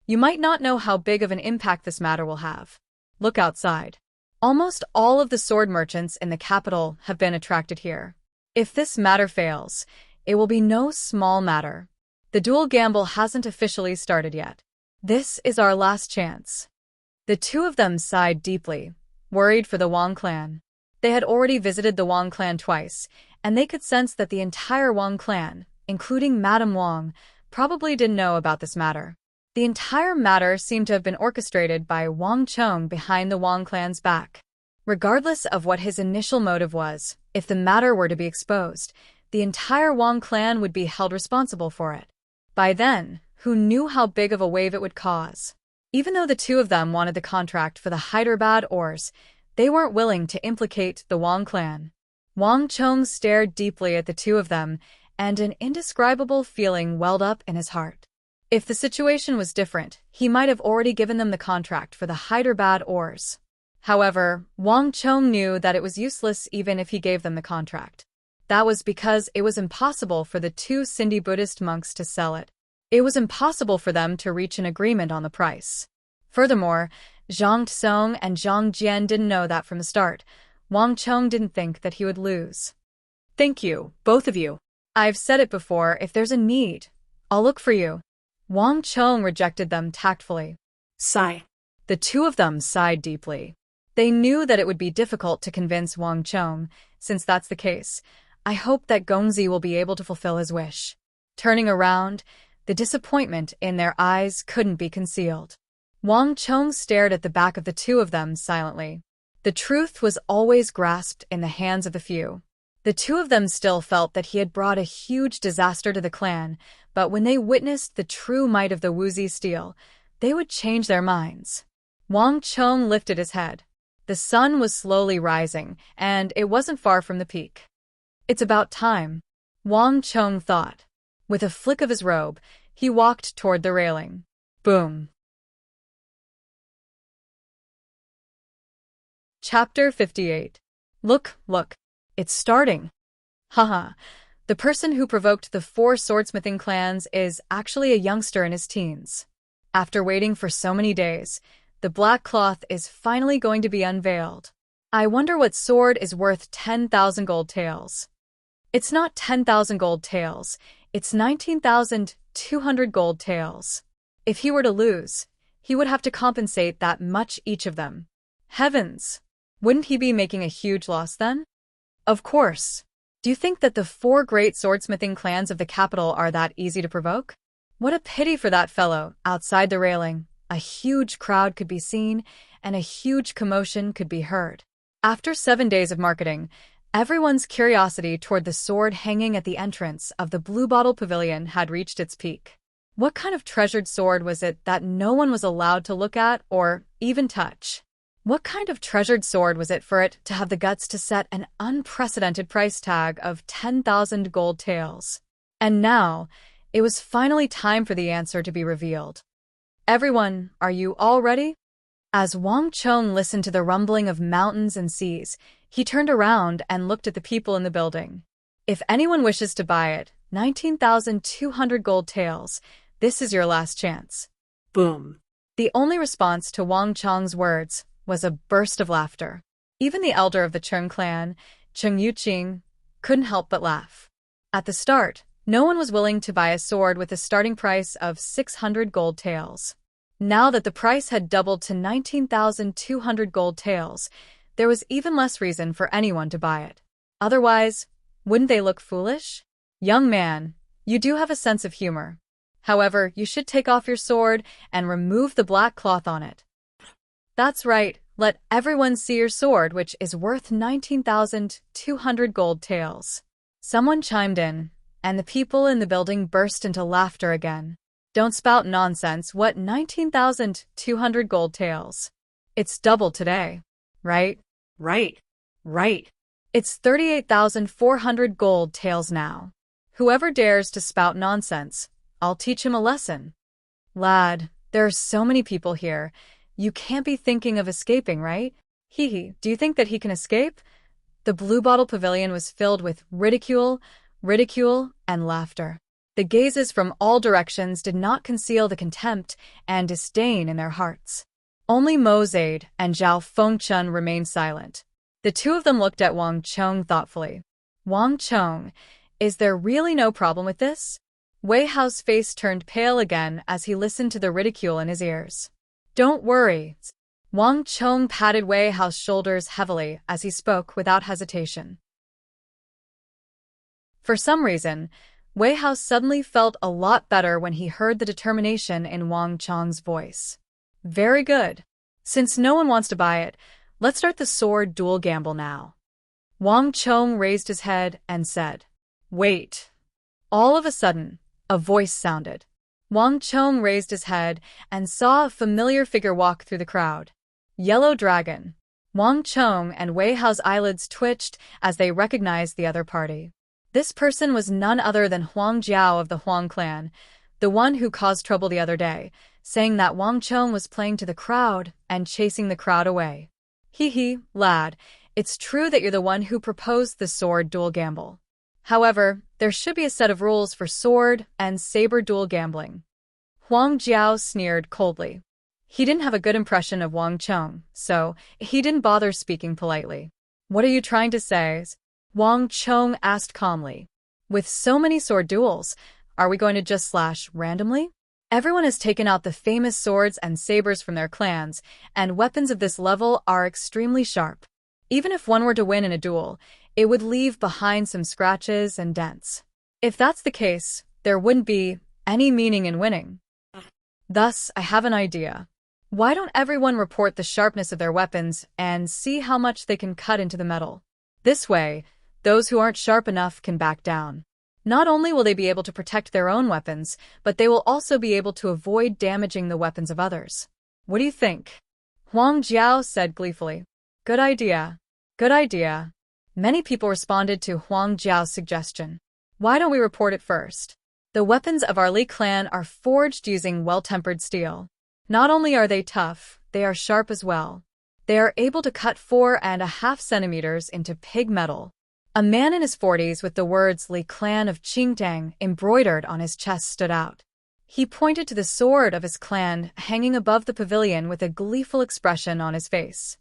You might not know how big of an impact this matter will have. Look outside. Almost all of the sword merchants in the capital have been attracted here. If this matter fails, it will be no small matter. The duel gamble hasn't officially started yet. This is our last chance. The two of them sighed deeply, worried for the Wang clan. They had already visited the Wang clan twice, and they could sense that the entire Wang clan, including Madame Wang, probably didn't know about this matter. The entire matter seemed to have been orchestrated by Wang Chong behind the Wang clan's back. Regardless of what his initial motive was, if the matter were to be exposed, the entire Wang clan would be held responsible for it. By then, who knew how big of a wave it would cause? Even though the two of them wanted the contract for the Hyderabad ores, they weren't willing to implicate the Wang clan. Wang Chong stared deeply at the two of them, and an indescribable feeling welled up in his heart. If the situation was different, he might have already given them the contract for the Hyderabad ores. However, Wang Chong knew that it was useless even if he gave them the contract. That was because it was impossible for the two Sindhi Buddhist monks to sell it. It was impossible for them to reach an agreement on the price. Furthermore, Zhang Tsong and Zhang Jian didn't know that from the start. Wang Chong didn't think that he would lose. "Thank you, both of you. I've said it before, if there's a need, I'll look for you." Wang Chong rejected them tactfully. Sigh. The two of them sighed deeply. They knew that it would be difficult to convince Wang Chong. Since that's the case, I hope that Gongzi will be able to fulfill his wish. Turning around, the disappointment in their eyes couldn't be concealed. Wang Chong stared at the back of the two of them silently. The truth was always grasped in the hands of the few. The two of them still felt that he had brought a huge disaster to the clan, but when they witnessed the true might of the Wuzi steel, they would change their minds. Wang Chong lifted his head. The sun was slowly rising, and it wasn't far from the peak. It's about time, Wang Chong thought. With a flick of his robe, he walked toward the railing. Boom. Chapter 58. Look, it's starting. Haha. The person who provoked the 4 swordsmithing clans is actually a youngster in his teens. After waiting for so many days, the black cloth is finally going to be unveiled. I wonder what sword is worth 10,000 gold taels. It's not 10,000 gold taels, it's 19,200 gold taels. If he were to lose, he would have to compensate that much each of them. Heavens! Wouldn't he be making a huge loss then? Of course. Do you think that the 4 great swordsmithing clans of the capital are that easy to provoke? What a pity for that fellow, outside the railing, A huge crowd could be seen, and a huge commotion could be heard. After 7 days of marketing, everyone's curiosity toward the sword hanging at the entrance of the Blue Bottle Pavilion had reached its peak. What kind of treasured sword was it that no one was allowed to look at or even touch? What kind of treasured sword was it for it to have the guts to set an unprecedented price tag of 10,000 gold taels? And now, it was finally time for the answer to be revealed. Everyone, are you all ready? As Wang Chong listened to the rumbling of mountains and seas, he turned around and looked at the people in the building. If anyone wishes to buy it, 19,200 gold taels, this is your last chance. Boom. The only response to Wang Chong's words was a burst of laughter. Even the elder of the Cheng clan, Cheng Yuqing, couldn't help but laugh. At the start, no one was willing to buy a sword with a starting price of 600 gold taels. Now that the price had doubled to 19,200 gold taels, there was even less reason for anyone to buy it. Otherwise, wouldn't they look foolish? Young man, you do have a sense of humor. However, you should take off your sword and remove the black cloth on it. That's right, let everyone see your sword, which is worth 19,200 gold taels. Someone chimed in, and the people in the building burst into laughter again. Don't spout nonsense, what 19,200 gold taels? It's double today, right? Right. It's 38,400 gold taels now. Whoever dares to spout nonsense, I'll teach him a lesson. Lad, there are so many people here. You can't be thinking of escaping, right? Hee, do you think that he can escape? The Blue Bottle Pavilion was filled with ridicule, and laughter. The gazes from all directions did not conceal the contempt and disdain in their hearts. Only Mo Zaid and Zhao Fengchun remained silent. The two of them looked at Wang Chong thoughtfully. Wang Chong, is there really no problem with this? Wei Hao's face turned pale again as he listened to the ridicule in his ears. Don't worry. Wang Chong patted Wei Hao's shoulders heavily as he spoke without hesitation. For some reason, Wei Hao suddenly felt a lot better when he heard the determination in Wang Chong's voice. Very good. Since no one wants to buy it, let's start the sword duel gamble now. Wang Chong raised his head and said, Wait. All of a sudden, a voice sounded. Wang Chong raised his head and saw a familiar figure walk through the crowd. Yellow Dragon. Wang Chong and Wei Hao's eyelids twitched as they recognized the other party. This person was none other than Huang Jiao of the Huang clan, the one who caused trouble the other day, saying that Wang Chong was playing to the crowd and chasing the crowd away. Hee, lad, it's true that you're the one who proposed the sword duel gamble. However, there should be a set of rules for sword and saber duel gambling. Huang Jiao sneered coldly. He didn't have a good impression of Wang Chong, so he didn't bother speaking politely. What are you trying to say? Wang Chong asked calmly. With so many sword duels, are we going to just slash randomly? Everyone has taken out the famous swords and sabers from their clans, and weapons of this level are extremely sharp. Even if one were to win in a duel, it would leave behind some scratches and dents. If that's the case, there wouldn't be any meaning in winning. Thus, I have an idea. Why don't everyone report the sharpness of their weapons and see how much they can cut into the metal? This way, those who aren't sharp enough can back down. Not only will they be able to protect their own weapons, but they will also be able to avoid damaging the weapons of others. What do you think? Huang Jiao said gleefully. Good idea. Many people responded to Huang Jiao's suggestion. Why don't we report it first? The weapons of our Li clan are forged using well-tempered steel. Not only are they tough, they are sharp as well. They are able to cut 4.5 centimeters into pig metal. A man in his 40s with the words Li Clan of Qingdang embroidered on his chest stood out. He pointed to the sword of his clan hanging above the pavilion with a gleeful expression on his face.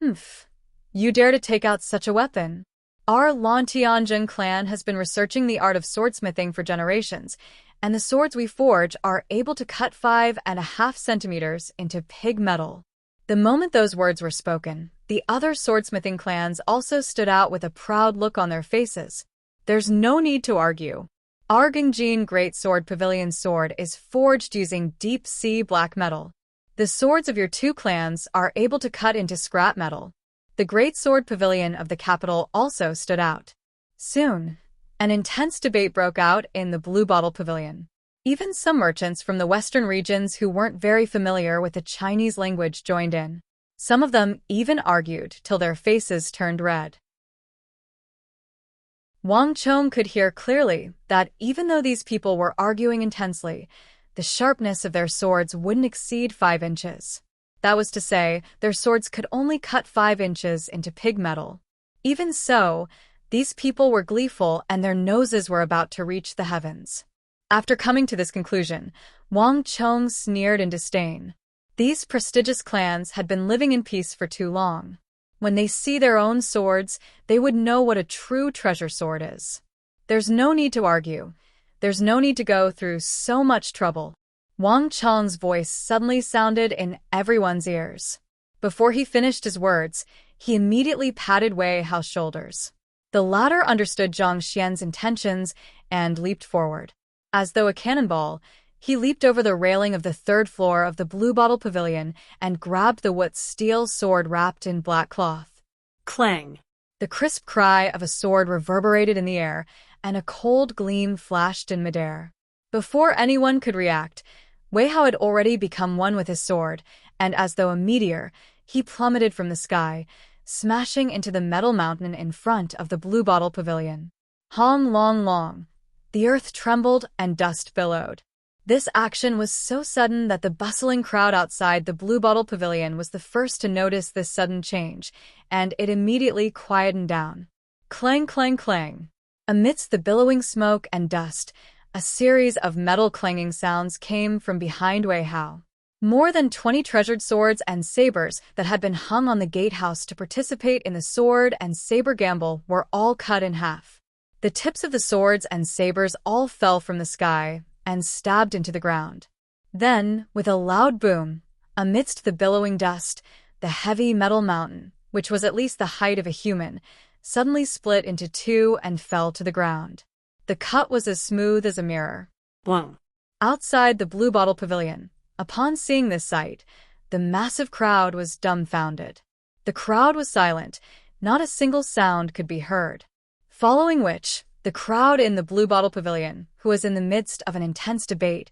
Humph. You dare to take out such a weapon? Our Lantianjin clan has been researching the art of swordsmithing for generations, and the swords we forge are able to cut 5.5 centimeters into pig metal. The moment those words were spoken, the other swordsmithing clans also stood out with a proud look on their faces. There's no need to argue. Our Gingjin Great Sword Pavilion sword is forged using deep-sea black metal. The swords of your two clans are able to cut into scrap metal. The great sword pavilion of the capital also stood out. Soon, an intense debate broke out in the Blue Bottle Pavilion. Even some merchants from the western regions who weren't very familiar with the Chinese language joined in. Some of them even argued till their faces turned red. Wang Chong could hear clearly that even though these people were arguing intensely, the sharpness of their swords wouldn't exceed 5 inches. That was to say, their swords could only cut 5 inches into pig metal. Even so, these people were gleeful and their noses were about to reach the heavens. After coming to this conclusion, Wang Chong sneered in disdain. These prestigious clans had been living in peace for too long. When they see their own swords, they would know what a true treasure sword is. There's no need to argue. There's no need to go through so much trouble. Wang Chong's voice suddenly sounded in everyone's ears. Before he finished his words, he immediately patted Wei Hao's shoulders. The latter understood Zhang Xian's intentions and leaped forward. As though a cannonball, he leaped over the railing of the 3rd floor of the Blue Bottle Pavilion and grabbed the Wut's steel sword wrapped in black cloth. Clang! The crisp cry of a sword reverberated in the air, and a cold gleam flashed in midair. Before anyone could react, Wei Hao had already become one with his sword, and as though a meteor, he plummeted from the sky, smashing into the metal mountain in front of the Blue Bottle Pavilion. Hong long long. The earth trembled and dust billowed. This action was so sudden that the bustling crowd outside the Blue Bottle Pavilion was the first to notice this sudden change, and it immediately quietened down. Clang, clang, clang. Amidst the billowing smoke and dust, a series of metal clanging sounds came from behind Wei Hao. More than 20 treasured swords and sabers that had been hung on the gatehouse to participate in the sword and saber gamble were all cut in half. The tips of the swords and sabers all fell from the sky and stabbed into the ground. Then, with a loud boom, amidst the billowing dust, the heavy metal mountain, which was at least the height of a human, suddenly split into 2 and fell to the ground. The cut was as smooth as a mirror. Wang! Outside the Blue Bottle Pavilion, upon seeing this sight, the massive crowd was dumbfounded. The crowd was silent, not a single sound could be heard. Following which, the crowd in the Blue Bottle Pavilion, who was in the midst of an intense debate,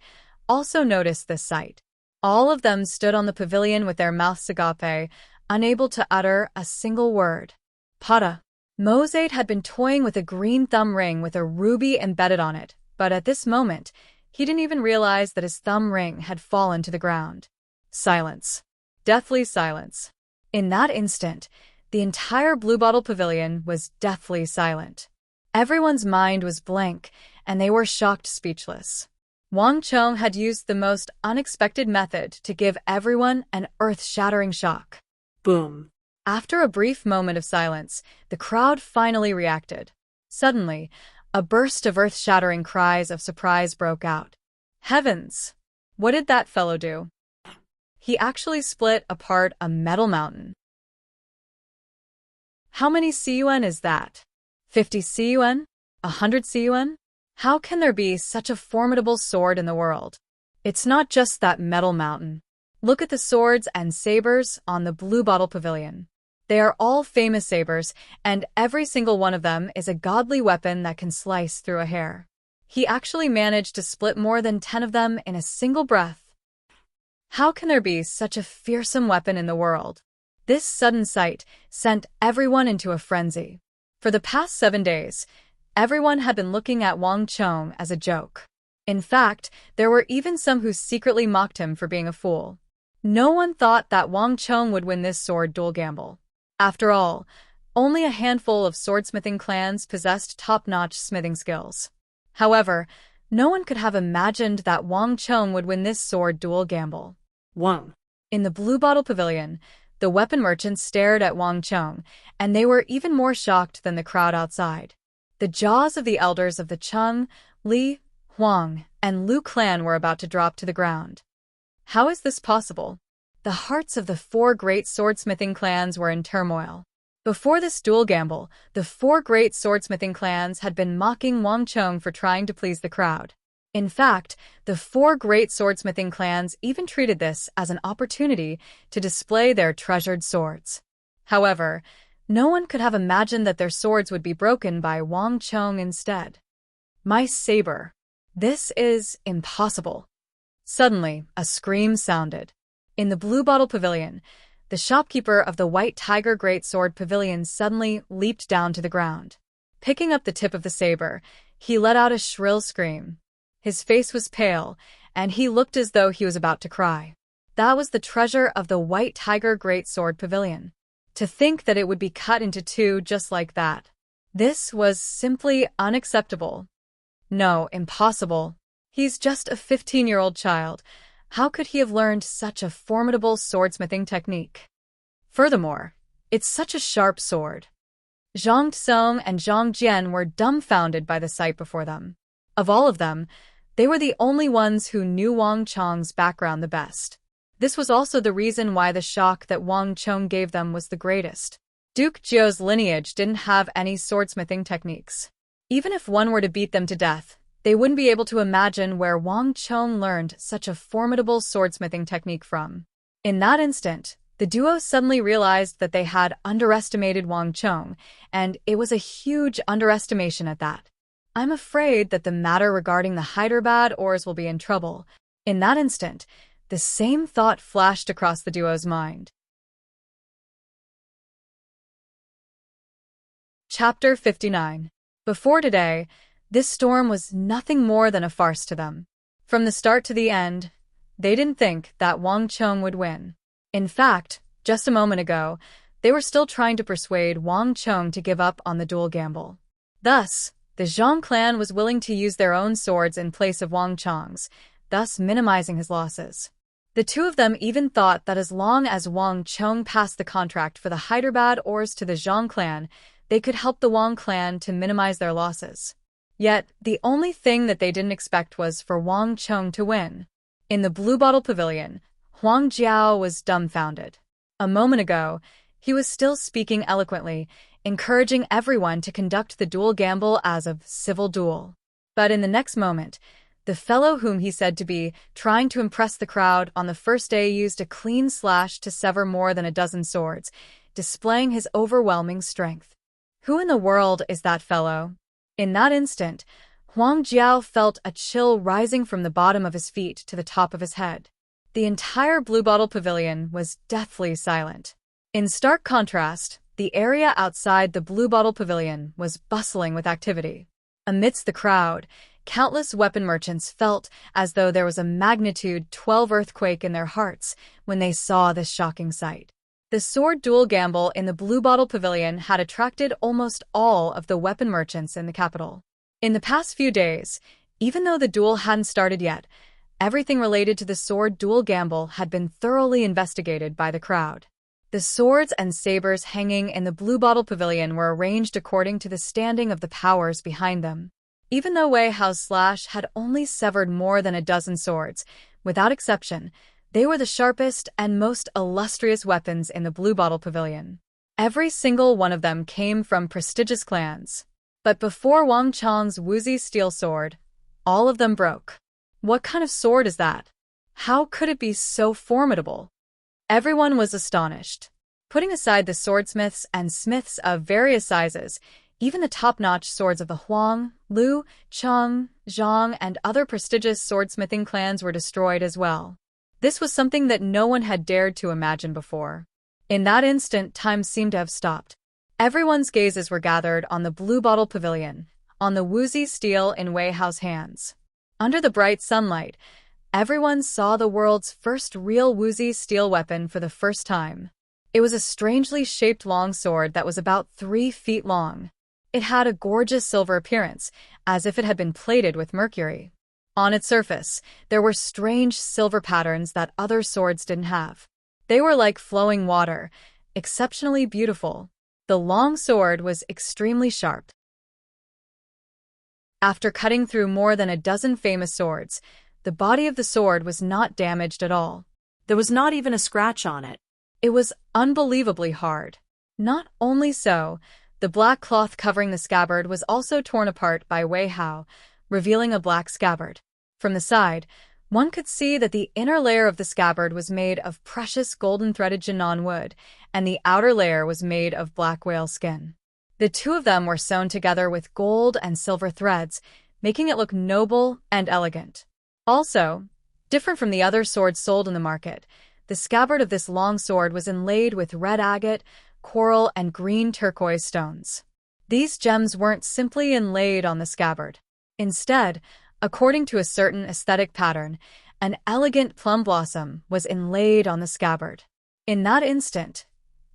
also noticed this sight. All of them stood on the pavilion with their mouths agape, unable to utter a single word. Pada. Mozart had been toying with a green thumb ring with a ruby embedded on it, but at this moment, he didn't even realize that his thumb ring had fallen to the ground. Silence. Deathly silence. In that instant, the entire Blue Bottle Pavilion was deathly silent. Everyone's mind was blank, and they were shocked speechless. Wang Chong had used the most unexpected method to give everyone an earth-shattering shock. Boom! After a brief moment of silence, the crowd finally reacted. Suddenly, a burst of earth-shattering cries of surprise broke out. Heavens! What did that fellow do? He actually split apart a metal mountain. How many CUN is that? 50 CUN? 100 CUN? How can there be such a formidable sword in the world? It's not just that metal mountain. Look at the swords and sabers on the Blue Bottle Pavilion. They are all famous sabers, and every single one of them is a godly weapon that can slice through a hair. He actually managed to split more than 10 of them in a single breath. How can there be such a fearsome weapon in the world? This sudden sight sent everyone into a frenzy. For the past 7 days, everyone had been looking at Wang Chong as a joke. In fact, there were even some who secretly mocked him for being a fool. No one thought that Wang Chong would win this sword duel gamble. After all, only a handful of swordsmithing clans possessed top-notch smithing skills. However, no one could have imagined that Wang Chong would win this sword duel gamble. Wang! In the Blue Bottle Pavilion, the weapon merchants stared at Wang Chong, and they were even more shocked than the crowd outside. The jaws of the elders of the Cheng, Li, Huang, and Lu clan were about to drop to the ground. How is this possible? The hearts of the 4 great swordsmithing clans were in turmoil. Before this duel gamble, the 4 great swordsmithing clans had been mocking Wang Chong for trying to please the crowd. In fact, the four great swordsmithing clans even treated this as an opportunity to display their treasured swords. However, no one could have imagined that their swords would be broken by Wang Chong instead. My saber. This is impossible. Suddenly, a scream sounded. In the Blue Bottle Pavilion, the shopkeeper of the White Tiger Great Sword Pavilion suddenly leaped down to the ground. Picking up the tip of the saber, he let out a shrill scream. His face was pale, and he looked as though he was about to cry. That was the treasure of the White Tiger Great Sword Pavilion. To think that it would be cut into two just like that. This was simply unacceptable. No, impossible. He's just a 15-year-old child. How could he have learned such a formidable swordsmithing technique? Furthermore, it's such a sharp sword. Zhang Tsong and Zhang Jian were dumbfounded by the sight before them. Of all of them, they were the only ones who knew Wang Chong's background the best. This was also the reason why the shock that Wang Chong gave them was the greatest. Duke Jiu's lineage didn't have any swordsmithing techniques. Even if one were to beat them to death, they wouldn't be able to imagine where Wang Chong learned such a formidable swordsmithing technique from. In that instant, the duo suddenly realized that they had underestimated Wang Chong, and it was a huge underestimation at that. I'm afraid that the matter regarding the Hyderabad ores will be in trouble. In that instant, the same thought flashed across the duo's mind. Chapter 59. Before today, this storm was nothing more than a farce to them. From the start to the end, they didn't think that Wang Chong would win. In fact, just a moment ago, they were still trying to persuade Wang Chong to give up on the duel gamble. Thus, the Zhang clan was willing to use their own swords in place of Wang Chong's, thus minimizing his losses. The two of them even thought that as long as Wang Chong passed the contract for the Hyderabad ores to the Zhang clan, they could help the Wang clan to minimize their losses. Yet, the only thing that they didn't expect was for Wang Chong to win. In the Blue Bottle Pavilion, Huang Jiao was dumbfounded. A moment ago, he was still speaking eloquently, encouraging everyone to conduct the duel gamble as a civil duel. But in the next moment, the fellow whom he said to be trying to impress the crowd on the first day used a clean slash to sever more than a dozen swords, displaying his overwhelming strength. Who in the world is that fellow? In that instant, Huang Jiao felt a chill rising from the bottom of his feet to the top of his head. The entire Blue Bottle Pavilion was deathly silent. In stark contrast, the area outside the Blue Bottle Pavilion was bustling with activity. Amidst the crowd, countless weapon merchants felt as though there was a magnitude 12 earthquake in their hearts when they saw this shocking sight. The sword duel gamble in the Blue Bottle Pavilion had attracted almost all of the weapon merchants in the capital. In the past few days, even though the duel hadn't started yet, everything related to the sword duel gamble had been thoroughly investigated by the crowd. The swords and sabers hanging in the Blue Bottle Pavilion were arranged according to the standing of the powers behind them. Even though Wei Hao's slash had only severed more than a dozen swords, without exception, they were the sharpest and most illustrious weapons in the Blue Bottle Pavilion. Every single one of them came from prestigious clans. But before Wang Chong's woozy steel sword, all of them broke. What kind of sword is that? How could it be so formidable? Everyone was astonished. Putting aside the swordsmiths and smiths of various sizes, even the top-notch swords of the Huang, Lu, Cheng, Zhang, and other prestigious swordsmithing clans were destroyed as well. This was something that no one had dared to imagine before. In that instant, time seemed to have stopped. Everyone's gazes were gathered on the Blue Bottle Pavilion, on the woozy steel in Wei Hao's hands. Under the bright sunlight, everyone saw the world's first real woozy steel weapon for the first time. It was a strangely shaped long sword that was about 3 feet long. It had a gorgeous silver appearance, as if it had been plated with mercury. On its surface, there were strange silver patterns that other swords didn't have. They were like flowing water, exceptionally beautiful. The long sword was extremely sharp. After cutting through more than a dozen famous swords, the body of the sword was not damaged at all. There was not even a scratch on it. It was unbelievably hard. Not only so, the black cloth covering the scabbard was also torn apart by Wei Hao, revealing a black scabbard. From the side, one could see that the inner layer of the scabbard was made of precious golden-threaded Jinan wood, and the outer layer was made of black whale skin. The two of them were sewn together with gold and silver threads, making it look noble and elegant. Also, different from the other swords sold in the market, the scabbard of this long sword was inlaid with red agate, coral, and green turquoise stones. These gems weren't simply inlaid on the scabbard. Instead, according to a certain aesthetic pattern, an elegant plum blossom was inlaid on the scabbard. In that instant,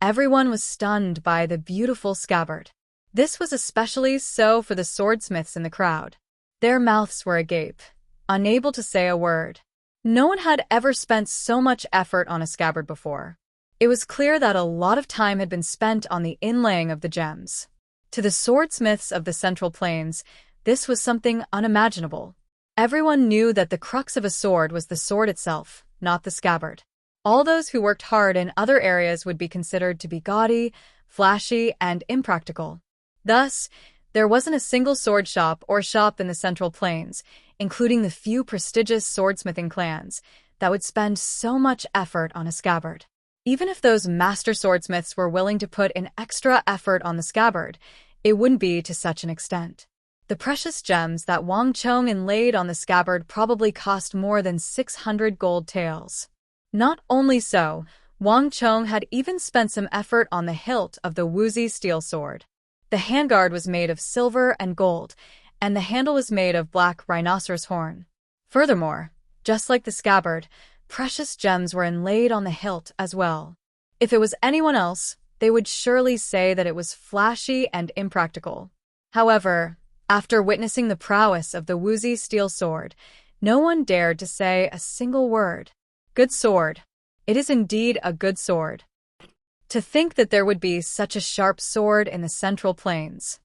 everyone was stunned by the beautiful scabbard. This was especially so for the swordsmiths in the crowd. Their mouths were agape, unable to say a word. No one had ever spent so much effort on a scabbard before. It was clear that a lot of time had been spent on the inlaying of the gems. To the swordsmiths of the Central Plains, this was something unimaginable. Everyone knew that the crux of a sword was the sword itself, not the scabbard. All those who worked hard in other areas would be considered to be gaudy, flashy, and impractical. Thus, there wasn't a single sword shop or shop in the Central Plains, including the few prestigious swordsmithing clans, that would spend so much effort on a scabbard. Even if those master swordsmiths were willing to put in extra effort on the scabbard, it wouldn't be to such an extent. The precious gems that Wang Chong inlaid on the scabbard probably cost more than 600 gold taels. Not only so, Wang Chong had even spent some effort on the hilt of the Wuzi steel sword. The handguard was made of silver and gold, and the handle was made of black rhinoceros horn. Furthermore, just like the scabbard, precious gems were inlaid on the hilt as well. If it was anyone else, they would surely say that it was flashy and impractical. However, after witnessing the prowess of the Wuzi steel sword, no one dared to say a single word. Good sword. It is indeed a good sword. To think that there would be such a sharp sword in the Central Plains.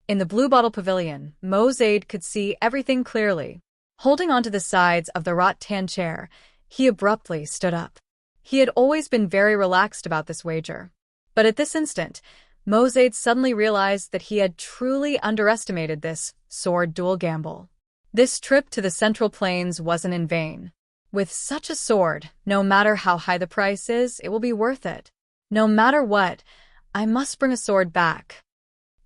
In the Blue Bottle Pavilion, Mo Zaid could see everything clearly. Holding onto the sides of the rattan chair, he abruptly stood up. He had always been very relaxed about this wager. But at this instant, Mo Zaid suddenly realized that he had truly underestimated this sword duel gamble. This trip to the Central Plains wasn't in vain. With such a sword, no matter how high the price is, it will be worth it. No matter what, I must bring a sword back.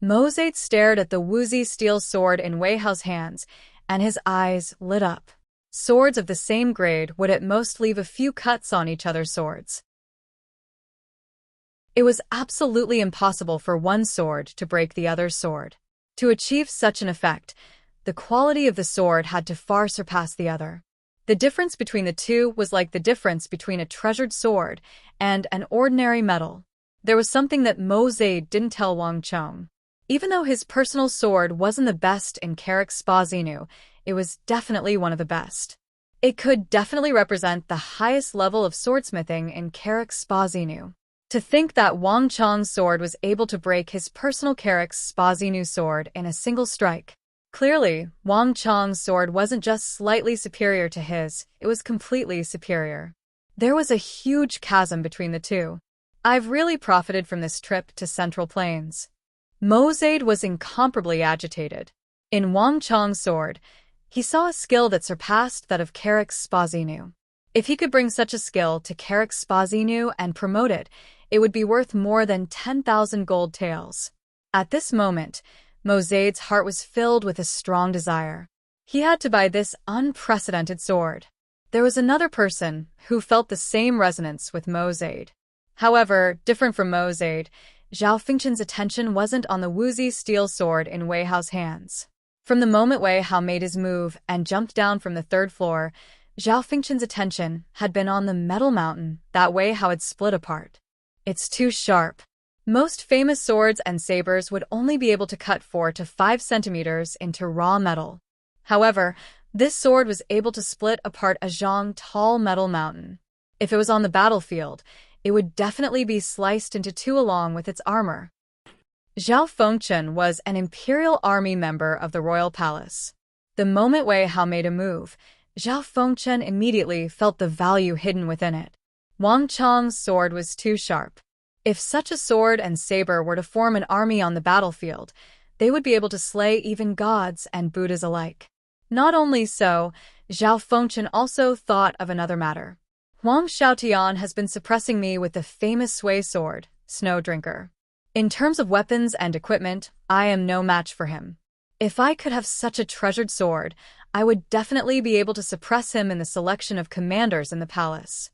Mo Zaid stared at the Wuzi steel sword in Wei Hao's hands, and his eyes lit up. Swords of the same grade would at most leave a few cuts on each other's swords. It was absolutely impossible for one sword to break the other's sword. To achieve such an effect, the quality of the sword had to far surpass the other. The difference between the two was like the difference between a treasured sword and an ordinary metal. There was something that Mo Zaid didn't tell Wang Chong. Even though his personal sword wasn't the best in Carrick Spa Xinu, it was definitely one of the best. It could definitely represent the highest level of swordsmithing in Carrick Spa Xinu. To think that Wang Chong's sword was able to break his personal Carrick Spa Xinu sword in a single strike. Clearly, Wang Chong's sword wasn't just slightly superior to his, it was completely superior. There was a huge chasm between the two. I've really profited from this trip to Central Plains. Mo Zaid was incomparably agitated. In Wang Chong's sword, he saw a skill that surpassed that of Carrick Spa Xinu. If he could bring such a skill to Carrick Spa Xinu and promote it, it would be worth more than 10,000 gold taels. At this moment, Mo Zaid's heart was filled with a strong desire. He had to buy this unprecedented sword. There was another person who felt the same resonance with Mo Zaid. However, different from Mo Zaid, Zhao Fengchen's attention wasn't on the Wuzi steel sword in Wei Hao's hands. From the moment Wei Hao made his move and jumped down from the third floor, Zhao Fengchen's attention had been on the metal mountain that Wei Hao had split apart. It's too sharp. Most famous swords and sabers would only be able to cut 4 to 5 centimeters into raw metal. However, this sword was able to split apart a zhang tall metal mountain. If it was on the battlefield, it would definitely be sliced into two along with its armor. Zhao Fengchen was an imperial army member of the royal palace. The moment Wei Hao made a move, Zhao Fengchen immediately felt the value hidden within it. Wang Chong's sword was too sharp. If such a sword and saber were to form an army on the battlefield, they would be able to slay even gods and Buddhas alike. Not only so, Zhao Fengchen also thought of another matter. Huang Xiaotian has been suppressing me with the famous Sui sword, Snow Drinker. In terms of weapons and equipment, I am no match for him. If I could have such a treasured sword, I would definitely be able to suppress him in the selection of commanders in the palace.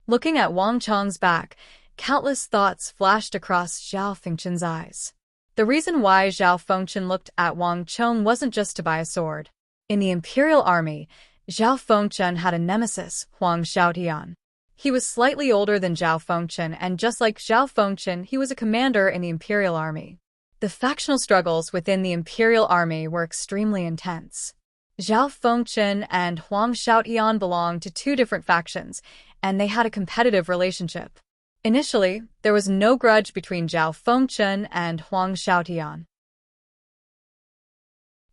Looking at Wang Chong's back, countless thoughts flashed across Zhao Fengchen's eyes. The reason why Zhao Fengchen looked at Wang Chong wasn't just to buy a sword. In the imperial army, Zhao Fengchen had a nemesis, Huang Xiaotian. He was slightly older than Zhao Fengchen, and just like Zhao Fengchen, he was a commander in the imperial army. The factional struggles within the imperial army were extremely intense. Zhao Fengchen and Huang Xiaotian belonged to two different factions, and they had a competitive relationship. Initially, there was no grudge between Zhao Fengchen and Huang Xiaotian.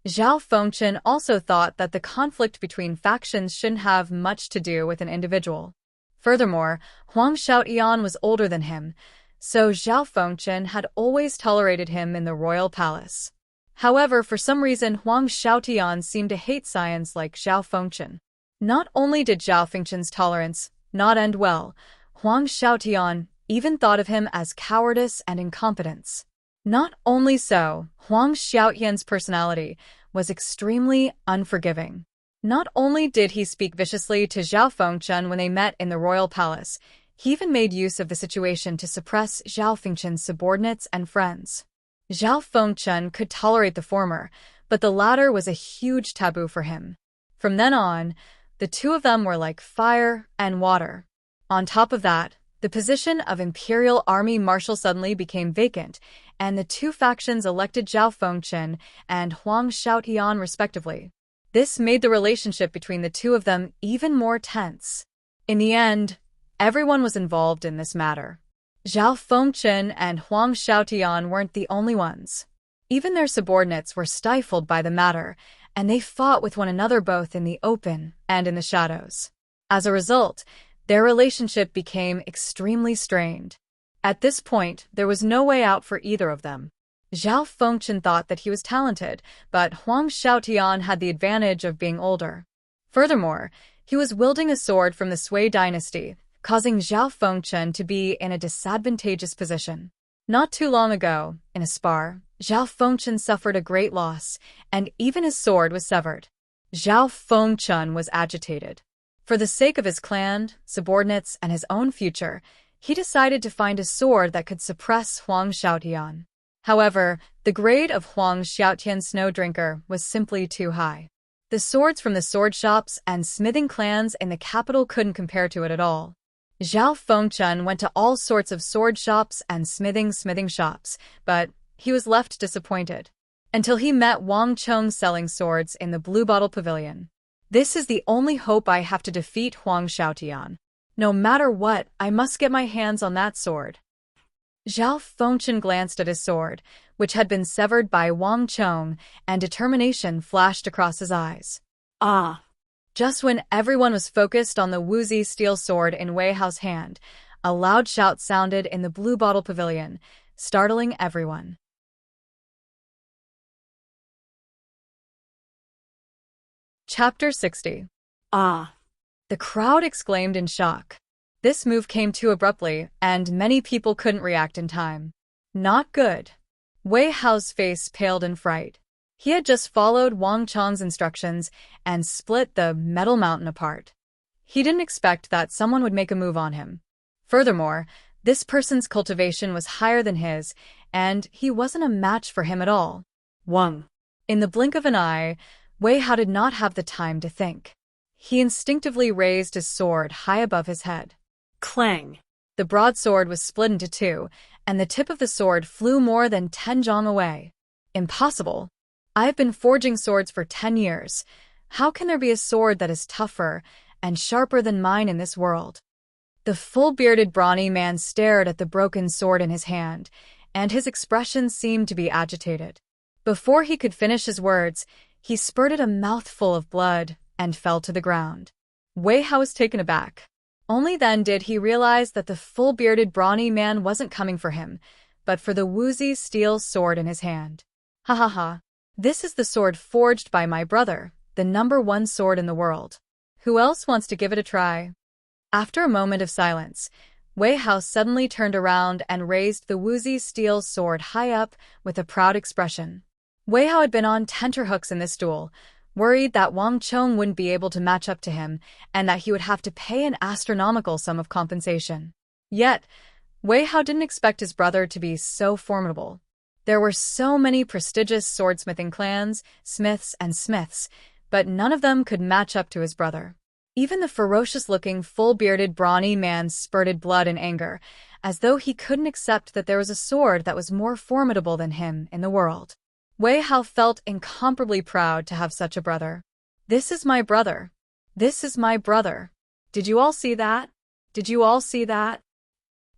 Zhao Fengchen also thought that the conflict between factions shouldn't have much to do with an individual. Furthermore, Huang Xiaotian was older than him, so Zhao Fengchen had always tolerated him in the royal palace. However, for some reason, Huang Xiaotian seemed to hate science like Zhao Fengchen. Not only did Zhao Fengchen's tolerance not end well, Huang Xiaotian even thought of him as cowardice and incompetence. Not only so, Huang Xiaotian's personality was extremely unforgiving. Not only did he speak viciously to Zhao Fengchen when they met in the royal palace, he even made use of the situation to suppress Zhao Fengchen's subordinates and friends. Zhao Fengchen could tolerate the former, but the latter was a huge taboo for him. From then on, the two of them were like fire and water. On top of that, the position of Imperial Army Marshal suddenly became vacant, and the two factions elected Zhao Fengchen and Huang Xiaotian respectively. This made the relationship between the two of them even more tense. In the end, everyone was involved in this matter. Zhao Fengchen and Huang Xiaotian weren't the only ones. Even their subordinates were stifled by the matter, and they fought with one another both in the open and in the shadows. As a result, their relationship became extremely strained. At this point, there was no way out for either of them. Zhao Fengchen thought that he was talented, but Huang Xiaotian had the advantage of being older. Furthermore, he was wielding a sword from the Sui dynasty, causing Zhao Fengchen to be in a disadvantageous position. Not too long ago, in a spar, Zhao Fengchen suffered a great loss, and even his sword was severed. Zhao Fengchen was agitated. For the sake of his clan, subordinates, and his own future, he decided to find a sword that could suppress Huang Xiaotian. However, the grade of Huang Xiaotian's Snow Drinker was simply too high. The swords from the sword shops and smithing clans in the capital couldn't compare to it at all. Zhao Fengchen went to all sorts of sword shops and smithing shops, but he was left disappointed. Until he met Wang Chong selling swords in the Blue Bottle Pavilion. This is the only hope I have to defeat Huang Xiaotian. No matter what, I must get my hands on that sword. Zhao Fengchen glanced at his sword, which had been severed by Wang Chong, and determination flashed across his eyes. Ah! Just when everyone was focused on the woozy steel sword in Wei Hao's hand, a loud shout sounded in the Blue Bottle Pavilion, startling everyone. Chapter 60. Ah! The crowd exclaimed in shock. This move came too abruptly, and many people couldn't react in time. Not good. Wei Hao's face paled in fright. He had just followed Wang Chong's instructions and split the metal mountain apart. He didn't expect that someone would make a move on him. Furthermore, this person's cultivation was higher than his, and he wasn't a match for him at all. Wang. In the blink of an eye, Wei Hao did not have the time to think. He instinctively raised his sword high above his head. Clang! The broadsword was split into two, and the tip of the sword flew more than 10 zhang away. Impossible. I've been forging swords for 10 years. How can there be a sword that is tougher and sharper than mine in this world? The full-bearded brawny man stared at the broken sword in his hand, and his expression seemed to be agitated. Before he could finish his words, he spurted a mouthful of blood and fell to the ground. Wei Hao was taken aback. Only then did he realize that the full-bearded brawny man wasn't coming for him, but for the woozy steel sword in his hand. Ha ha ha. This is the sword forged by my brother, the #1 sword in the world. Who else wants to give it a try? After a moment of silence, Wei Hao suddenly turned around and raised the woozy steel sword high up with a proud expression. Wei Hao had been on tenterhooks in this duel, worried that Wang Chong wouldn't be able to match up to him and that he would have to pay an astronomical sum of compensation. Yet, Wei Hao didn't expect his brother to be so formidable. There were so many prestigious swordsmithing clans, smiths and smiths, but none of them could match up to his brother. Even the ferocious-looking, full-bearded, brawny man spurted blood in anger, as though he couldn't accept that there was a sword that was more formidable than him in the world. Wei Hao felt incomparably proud to have such a brother. This is my brother. This is my brother. Did you all see that? Did you all see that?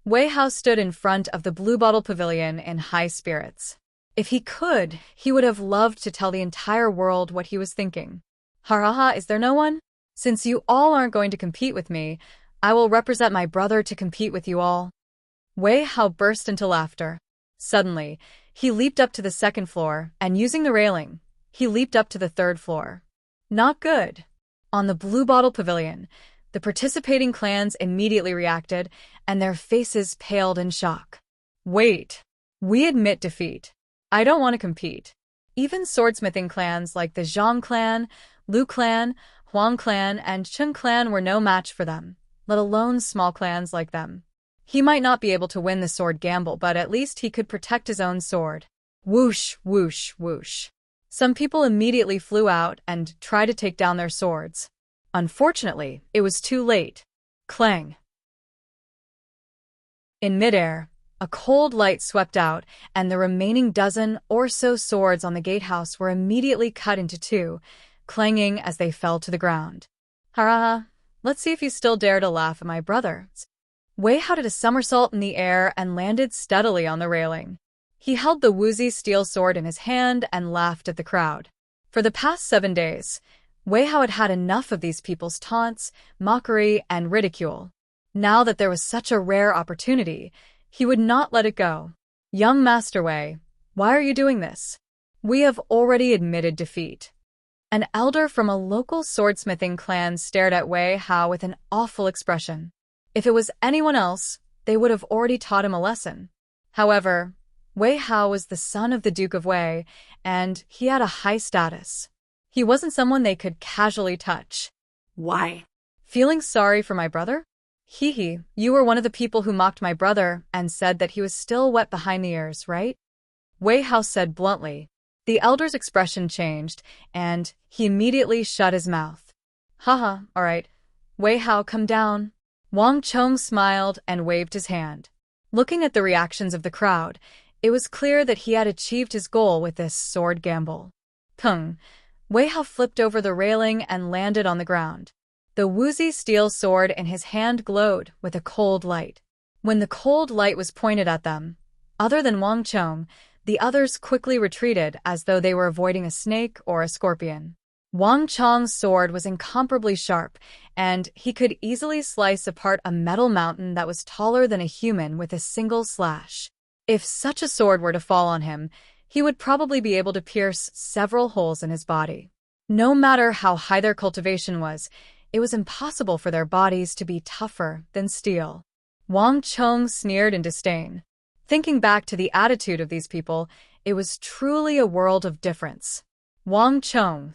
Wei Hao stood in front of the Blue Bottle Pavilion in high spirits. If he could, he would have loved to tell the entire world what he was thinking. Ha, is there no one? Since you all aren't going to compete with me, I will represent my brother to compete with you all. Wei Hao burst into laughter. Suddenly, he leaped up to the second floor, and using the railing, he leaped up to the third floor. Not good. On the Blue Bottle Pavilion, the participating clans immediately reacted, and their faces paled in shock. Wait. We admit defeat. I don't want to compete. Even swordsmithing clans like the Zhang clan, Lu clan, Huang clan, and Chen clan were no match for them, let alone small clans like them. He might not be able to win the sword gamble, but at least he could protect his own sword. Whoosh, whoosh, whoosh. Some people immediately flew out and tried to take down their swords. Unfortunately, it was too late. Clang. In midair, a cold light swept out, and the remaining dozen or so swords on the gatehouse were immediately cut into two, clanging as they fell to the ground. Hurrah! Let's see if you still dare to laugh at my brother. Wei Hao did a somersault in the air and landed steadily on the railing. He held the woozy steel sword in his hand and laughed at the crowd. For the past 7 days, Wei Hao had had enough of these people's taunts, mockery, and ridicule. Now that there was such a rare opportunity, he would not let it go. Young Master Wei, why are you doing this? We have already admitted defeat. An elder from a local swordsmithing clan stared at Wei Hao with an awful expression. If it was anyone else, they would have already taught him a lesson. However, Wei Hao was the son of the Duke of Wei, and he had a high status. He wasn't someone they could casually touch. Why? Feeling sorry for my brother? Hee, you were one of the people who mocked my brother and said that he was still wet behind the ears, right? Wei Hao said bluntly. The elder's expression changed, and he immediately shut his mouth. Haha, all right. Wei Hao, come down. Wang Chong smiled and waved his hand. Looking at the reactions of the crowd, it was clear that he had achieved his goal with this sword gamble. Pung! Wei Hao flipped over the railing and landed on the ground. The woozy steel sword in his hand glowed with a cold light. When the cold light was pointed at them, other than Wang Chong, the others quickly retreated as though they were avoiding a snake or a scorpion. Wang Chong's sword was incomparably sharp, and he could easily slice apart a metal mountain that was taller than a human with a single slash. If such a sword were to fall on him, he would probably be able to pierce several holes in his body. No matter how high their cultivation was, it was impossible for their bodies to be tougher than steel. Wang Chong sneered in disdain. Thinking back to the attitude of these people, it was truly a world of difference. Wang Chong.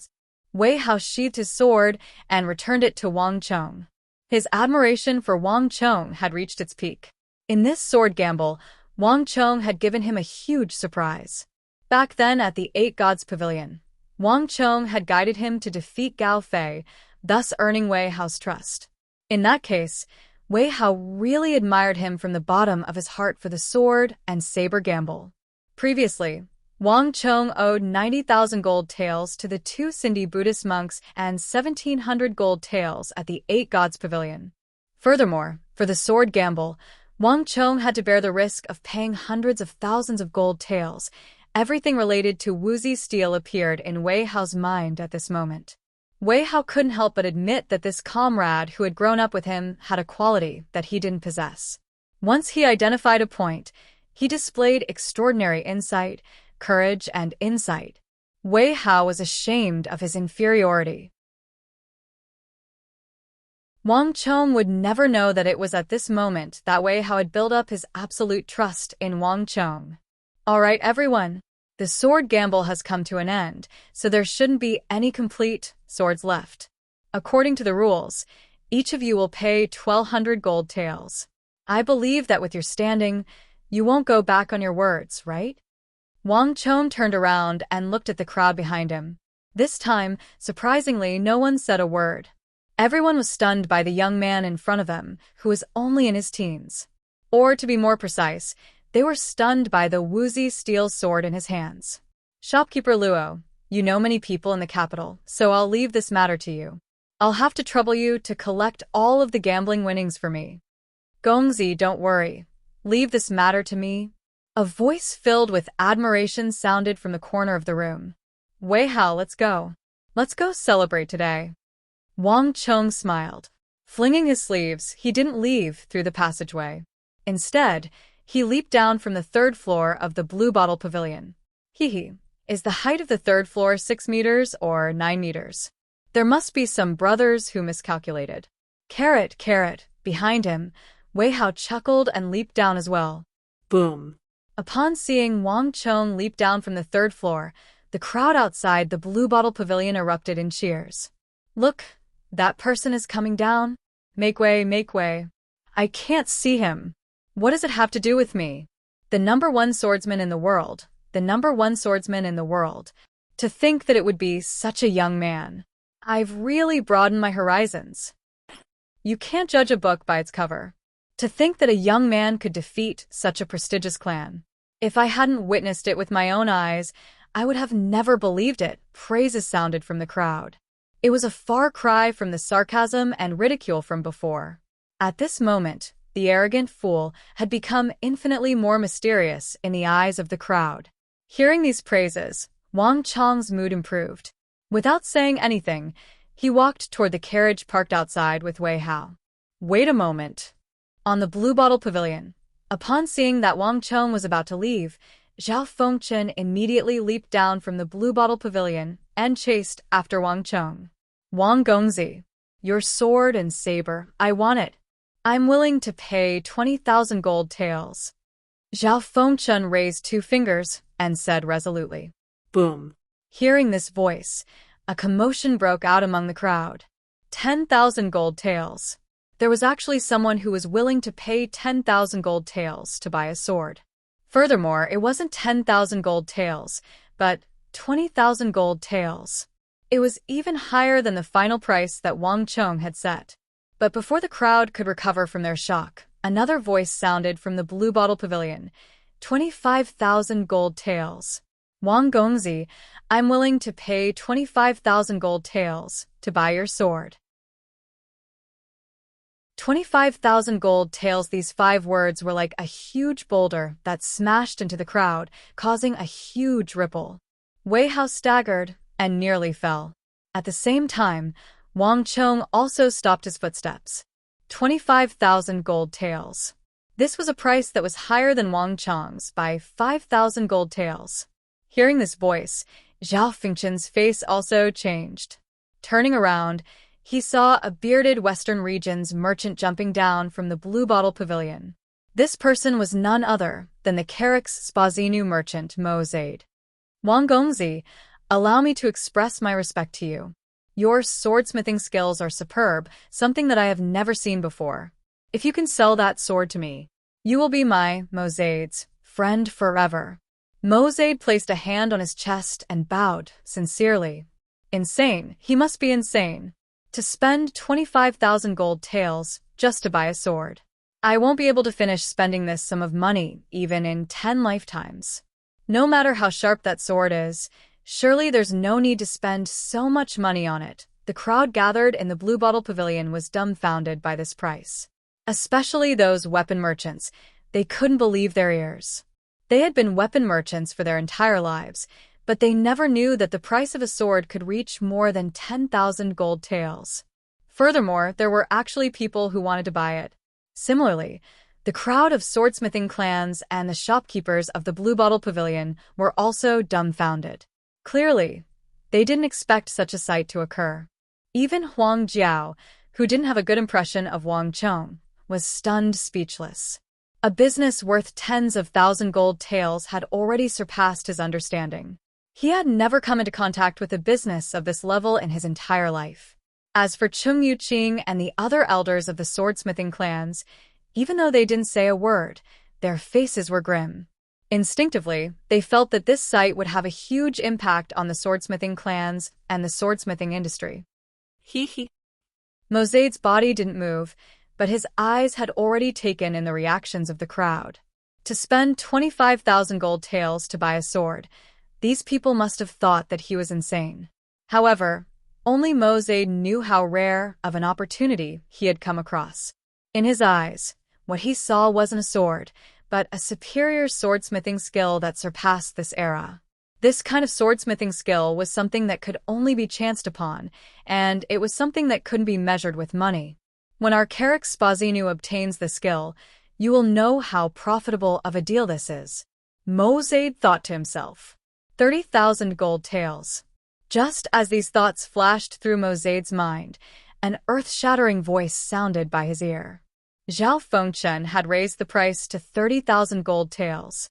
Wei Hao sheathed his sword and returned it to Wang Chong. His admiration for Wang Chong had reached its peak. In this sword gamble, Wang Chong had given him a huge surprise. Back then at the Eight Gods Pavilion, Wang Chong had guided him to defeat Gao Fei, thus earning Wei Hao's trust. In that case, Wei Hao really admired him from the bottom of his heart for the sword and saber gamble. Previously, Wang Chong owed 90,000 gold taels to the 2 Sindhi Buddhist monks and 1,700 gold taels at the Eight Gods Pavilion. Furthermore, for the sword gamble, Wang Chong had to bear the risk of paying hundreds of thousands of gold taels. Everything related to woozy steel appeared in Wei Hao's mind at this moment. Wei Hao couldn't help but admit that this comrade who had grown up with him had a quality that he didn't possess. Once he identified a point, he displayed extraordinary insight, courage, and insight. Wei Hao was ashamed of his inferiority. Wang Chong would never know that it was at this moment that Wei Hao had built up his absolute trust in Wang Chong. All right, everyone. The sword gamble has come to an end, so there shouldn't be any complete swords left. According to the rules, each of you will pay 1,200 gold taels. I believe that with your standing, you won't go back on your words, right? Wang Chong turned around and looked at the crowd behind him. This time, surprisingly, no one said a word. Everyone was stunned by the young man in front of them, who was only in his teens. Or, to be more precise, they were stunned by the woozy steel sword in his hands. Shopkeeper Luo, you know many people in the capital, so I'll leave this matter to you. I'll have to trouble you to collect all of the gambling winnings for me. Gongzi, don't worry. Leave this matter to me. A voice filled with admiration sounded from the corner of the room. Wei Hao, let's go. Let's go celebrate today. Wang Chong smiled. Flinging his sleeves, he didn't leave through the passageway. Instead, he leaped down from the third floor of the Blue Bottle Pavilion. Is the height of the third floor 6 meters or 9 meters? There must be some brothers who miscalculated. Carrot, behind him, Wei Hao chuckled and leaped down as well. Boom. Upon seeing Wang Chong leap down from the third floor, the crowd outside the Blue Bottle Pavilion erupted in cheers. Look, that person is coming down. Make way. I can't see him. What does it have to do with me? The #1 swordsman in the world. To think that it would be such a young man. I've really broadened my horizons. You can't judge a book by its cover. To think that a young man could defeat such a prestigious clan. If I hadn't witnessed it with my own eyes, I would have never believed it. Praises sounded from the crowd. It was a far cry from the sarcasm and ridicule from before. At this moment, the arrogant fool had become infinitely more mysterious in the eyes of the crowd. Hearing these praises, Wang Chong's mood improved. Without saying anything, he walked toward the carriage parked outside with Wei Hao. Wait a moment. On the Blue Bottle Pavilion, upon seeing that Wang Chong was about to leave, Zhao Fengchen immediately leaped down from the Blue Bottle Pavilion and chased after Wang Chong. Wang Gongzi, your sword and saber, I want it. I'm willing to pay 20,000 gold taels. Zhao Fengchen raised 2 fingers and said resolutely. Boom. Hearing this voice, a commotion broke out among the crowd. 10,000 gold taels. There was actually someone who was willing to pay 10,000 gold taels to buy a sword. Furthermore, it wasn't 10,000 gold taels, but 20,000 gold taels. It was even higher than the final price that Wang Chong had set. But before the crowd could recover from their shock, another voice sounded from the Blue Bottle Pavilion. 25,000 gold taels. Wang Gongzi, I'm willing to pay 25,000 gold taels to buy your sword. 25,000 gold taels. These 5 words were like a huge boulder that smashed into the crowd, causing a huge ripple. Wei Hao staggered and nearly fell. At the same time, Wang Chong also stopped his footsteps. 25,000 gold taels. This was a price that was higher than Wang Chong's by 5,000 gold taels. Hearing this voice, Zhao Fengchen's face also changed. Turning around, he saw a bearded Western Regions merchant jumping down from the Blue Bottle Pavilion. This person was none other than the Carrick's Spazinu merchant Mo Zaid. Wang Gongzi, allow me to express my respect to you. Your swordsmithing skills are superb, something that I have never seen before. If you can sell that sword to me, you will be my, Mo Zaid's, friend forever. Mo Zaid placed a hand on his chest and bowed sincerely. Insane, he must be insane. To spend 25,000 gold taels just to buy a sword. I won't be able to finish spending this sum of money even in 10 lifetimes. No matter how sharp that sword is, surely there's no need to spend so much money on it. The crowd gathered in the Blue Bottle Pavilion was dumbfounded by this price. Especially those weapon merchants. They couldn't believe their ears. They had been weapon merchants for their entire lives, but they never knew that the price of a sword could reach more than 10,000 gold taels. Furthermore, there were actually people who wanted to buy it. Similarly, the crowd of swordsmithing clans and the shopkeepers of the Blue Bottle Pavilion were also dumbfounded. Clearly, they didn't expect such a sight to occur. Even Huang Jiao, who didn't have a good impression of Wang Chong, was stunned speechless. A business worth tens of thousand gold taels had already surpassed his understanding. He had never come into contact with a business of this level in his entire life. As for Chung Yuqing and the other elders of the swordsmithing clans, even though they didn't say a word, their faces were grim. Instinctively, they felt that this sight would have a huge impact on the swordsmithing clans and the swordsmithing industry. Hee. Mosade's body didn't move, but his eyes had already taken in the reactions of the crowd. To spend 25,000 gold taels to buy a sword, these people must have thought that he was insane. However, only Mosade knew how rare of an opportunity he had come across. In his eyes, what he saw wasn't a sword, but a superior swordsmithing skill that surpassed this era. This kind of swordsmithing skill was something that could only be chanced upon, and it was something that couldn't be measured with money. When Archaic Spazinu obtains the skill, you will know how profitable of a deal this is. Mosade thought to himself. 30,000 gold taels. Just as these thoughts flashed through Mosade's mind, an earth-shattering voice sounded by his ear. Zhao Fengchen had raised the price to 30,000 gold taels.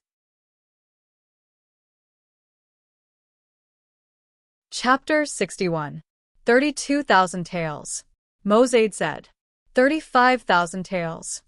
Chapter 61. 32,000 taels. Mosade said. 35,000 taels.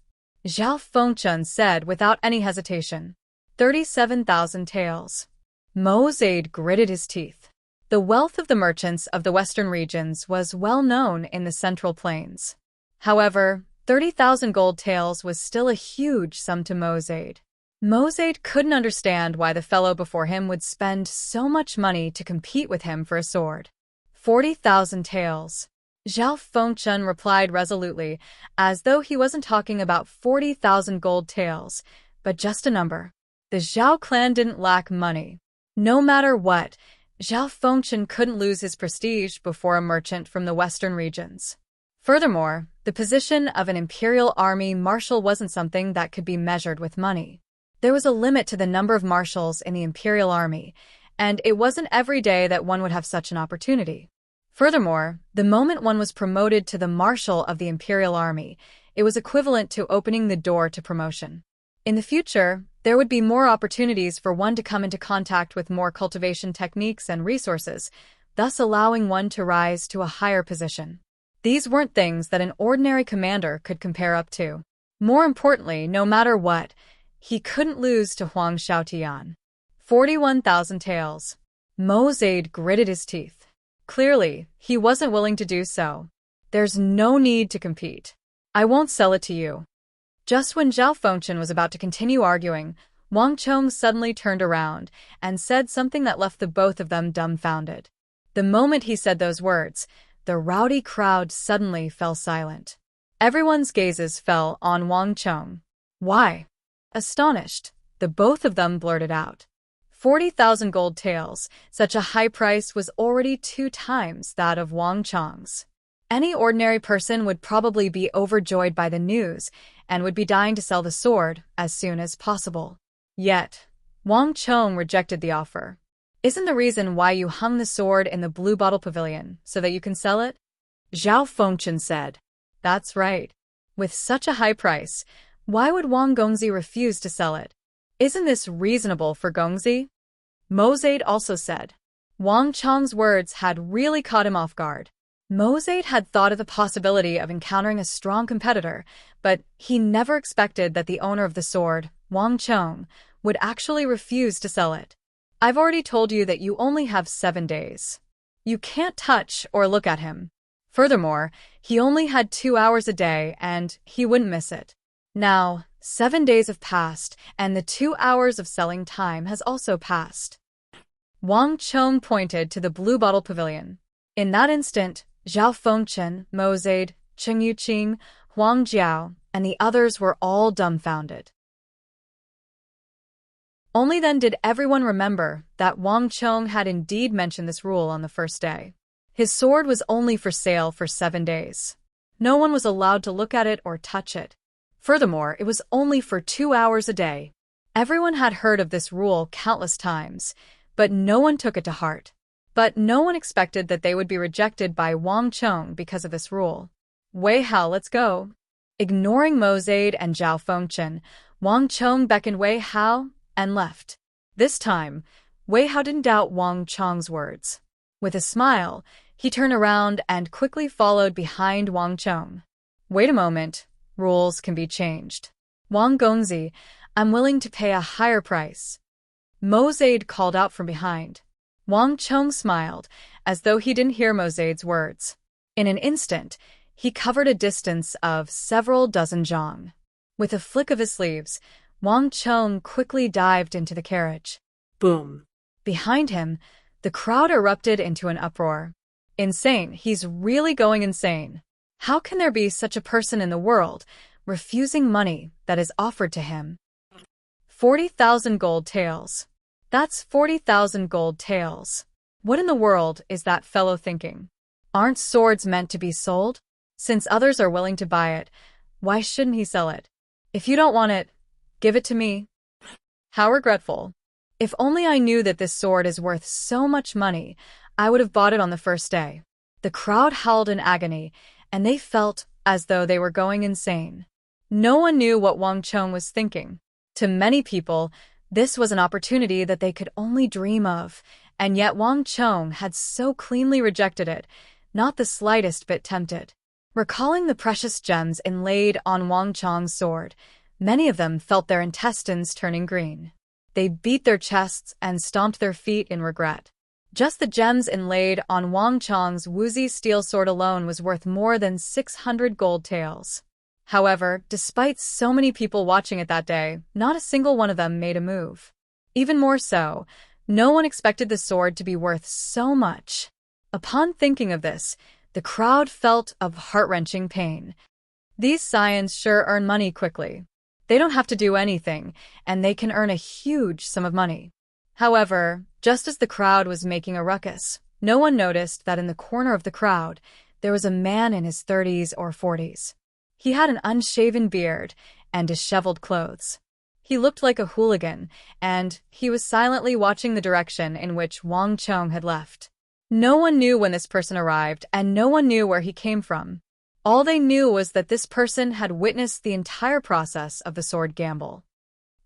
Zhao Fengchen said without any hesitation. 37,000 taels. Mosade gritted his teeth. The wealth of the merchants of the western regions was well known in the Central Plains. However, 30,000 gold taels was still a huge sum to Mosade. Mosade couldn't understand why the fellow before him would spend so much money to compete with him for a sword. 40,000 taels. Zhao Fengchen replied resolutely, as though he wasn't talking about 40,000 gold taels, but just a number. The Zhao clan didn't lack money. No matter what, Zhao Fengchen couldn't lose his prestige before a merchant from the western regions. Furthermore, the position of an imperial army marshal wasn't something that could be measured with money. There was a limit to the number of marshals in the imperial army, and it wasn't every day that one would have such an opportunity. Furthermore, the moment one was promoted to the marshal of the imperial army, it was equivalent to opening the door to promotion. In the future, there would be more opportunities for one to come into contact with more cultivation techniques and resources, thus allowing one to rise to a higher position. These weren't things that an ordinary commander could compare up to. More importantly, no matter what, he couldn't lose to Huang Xiaotian. 41,000 taels. Mosade gritted his teeth. Clearly, he wasn't willing to do so. There's no need to compete. I won't sell it to you. Just when Zhao Fengchen was about to continue arguing, Wang Chong suddenly turned around and said something that left the both of them dumbfounded. The moment he said those words, the rowdy crowd suddenly fell silent. Everyone's gazes fell on Wang Chong. Why? Astonished, the both of them blurted out. 40,000 gold taels, such a high price was already 2 times that of Wang Chong's. Any ordinary person would probably be overjoyed by the news and would be dying to sell the sword as soon as possible. Yet, Wang Chong rejected the offer. Isn't the reason why you hung the sword in the Blue Bottle Pavilion so that you can sell it? Zhao Fengchen said. That's right. With such a high price, why would Wang Gongzi refuse to sell it? Isn't this reasonable for Gongzi? Mosade also said. Wang Chong's words had really caught him off guard. Mosade had thought of the possibility of encountering a strong competitor, but he never expected that the owner of the sword, Wang Chong, would actually refuse to sell it. I've already told you that you only have 7 days. You can't touch or look at him. Furthermore, he only had 2 hours a day and he wouldn't miss it. Now, 7 days have passed and the 2 hours of selling time has also passed. Wang Chong pointed to the Blue Bottle Pavilion. In that instant, Zhao Fengchen, Mosade, Chung Yuqing, Huang Jiao, and the others were all dumbfounded. Only then did everyone remember that Wang Chong had indeed mentioned this rule on the first day. His sword was only for sale for 7 days. No one was allowed to look at it or touch it. Furthermore, it was only for 2 hours a day. Everyone had heard of this rule countless times, but no one took it to heart. But no one expected that they would be rejected by Wang Chong because of this rule. Wei Hao, let's go. Ignoring Mo Zaid and Zhao Fengchen, Wang Chong beckoned Wei Hao and left. This time, Wei Hao didn't doubt Wang Chong's words. With a smile, he turned around and quickly followed behind Wang Chong. Wait a moment, rules can be changed. Wang Gongzi, I'm willing to pay a higher price. Mo Zaid called out from behind. Wang Chong smiled, as though he didn't hear Mo Zaid's words. In an instant, he covered a distance of several dozen zhang. With a flick of his sleeves, Wang Chong quickly dived into the carriage. Boom. Behind him, the crowd erupted into an uproar. Insane, he's really going insane. How can there be such a person in the world, refusing money that is offered to him? 40,000 gold taels. That's 40,000 gold taels. What in the world is that fellow thinking? Aren't swords meant to be sold? Since others are willing to buy it, why shouldn't he sell it? If you don't want it, give it to me. How regretful. If only I knew that this sword is worth so much money, I would have bought it on the first day. The crowd howled in agony, and they felt as though they were going insane. No one knew what Wang Chong was thinking. To many people, this was an opportunity that they could only dream of, and yet Wang Chong had so cleanly rejected it, not the slightest bit tempted. Recalling the precious gems inlaid on Wang Chong's sword, many of them felt their intestines turning green. They beat their chests and stomped their feet in regret. Just the gems inlaid on Wang Chong's woozy steel sword alone was worth more than 600 gold taels. However, despite so many people watching it that day, not a single one of them made a move. Even more so, no one expected the sword to be worth so much. Upon thinking of this, the crowd felt of heart-wrenching pain. These scions sure earn money quickly. They don't have to do anything, and they can earn a huge sum of money. However, just as the crowd was making a ruckus, no one noticed that in the corner of the crowd, there was a man in his 30s or 40s. He had an unshaven beard and disheveled clothes. He looked like a hooligan, and he was silently watching the direction in which Wang Chong had left. No one knew when this person arrived, and no one knew where he came from. All they knew was that this person had witnessed the entire process of the sword gamble.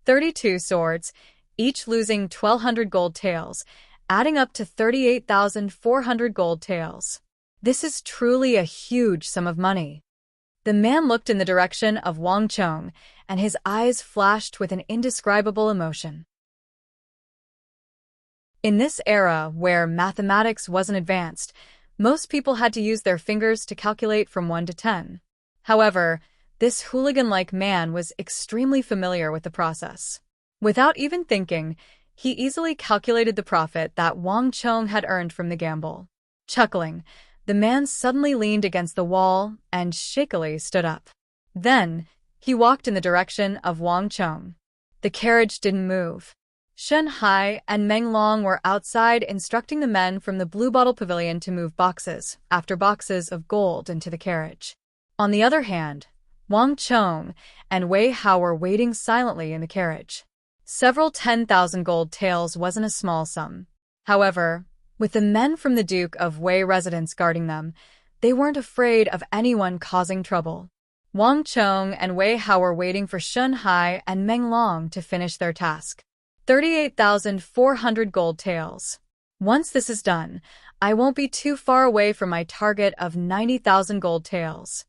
32 swords, each losing 1,200 gold taels, adding up to 38,400 gold taels. This is truly a huge sum of money. The man looked in the direction of Wang Chong, and his eyes flashed with an indescribable emotion. In this era where mathematics wasn't advanced, most people had to use their fingers to calculate from 1 to 10. However, this hooligan-like man was extremely familiar with the process. Without even thinking, he easily calculated the profit that Wang Chong had earned from the gamble. Chuckling, the man suddenly leaned against the wall and shakily stood up. Then, he walked in the direction of Wang Chong. The carriage didn't move. Shen Hai and Meng Long were outside instructing the men from the Blue Bottle Pavilion to move boxes after boxes of gold into the carriage. On the other hand, Wang Chong and Wei Hao were waiting silently in the carriage. Several 10,000 gold taels wasn't a small sum. However, with the men from the Duke of Wei residence guarding them, they weren't afraid of anyone causing trouble. Wang Chong and Wei Hao were waiting for Shen Hai and Meng Long to finish their task. 38,400 gold taels. Once this is done, I won't be too far away from my target of 90,000 gold taels.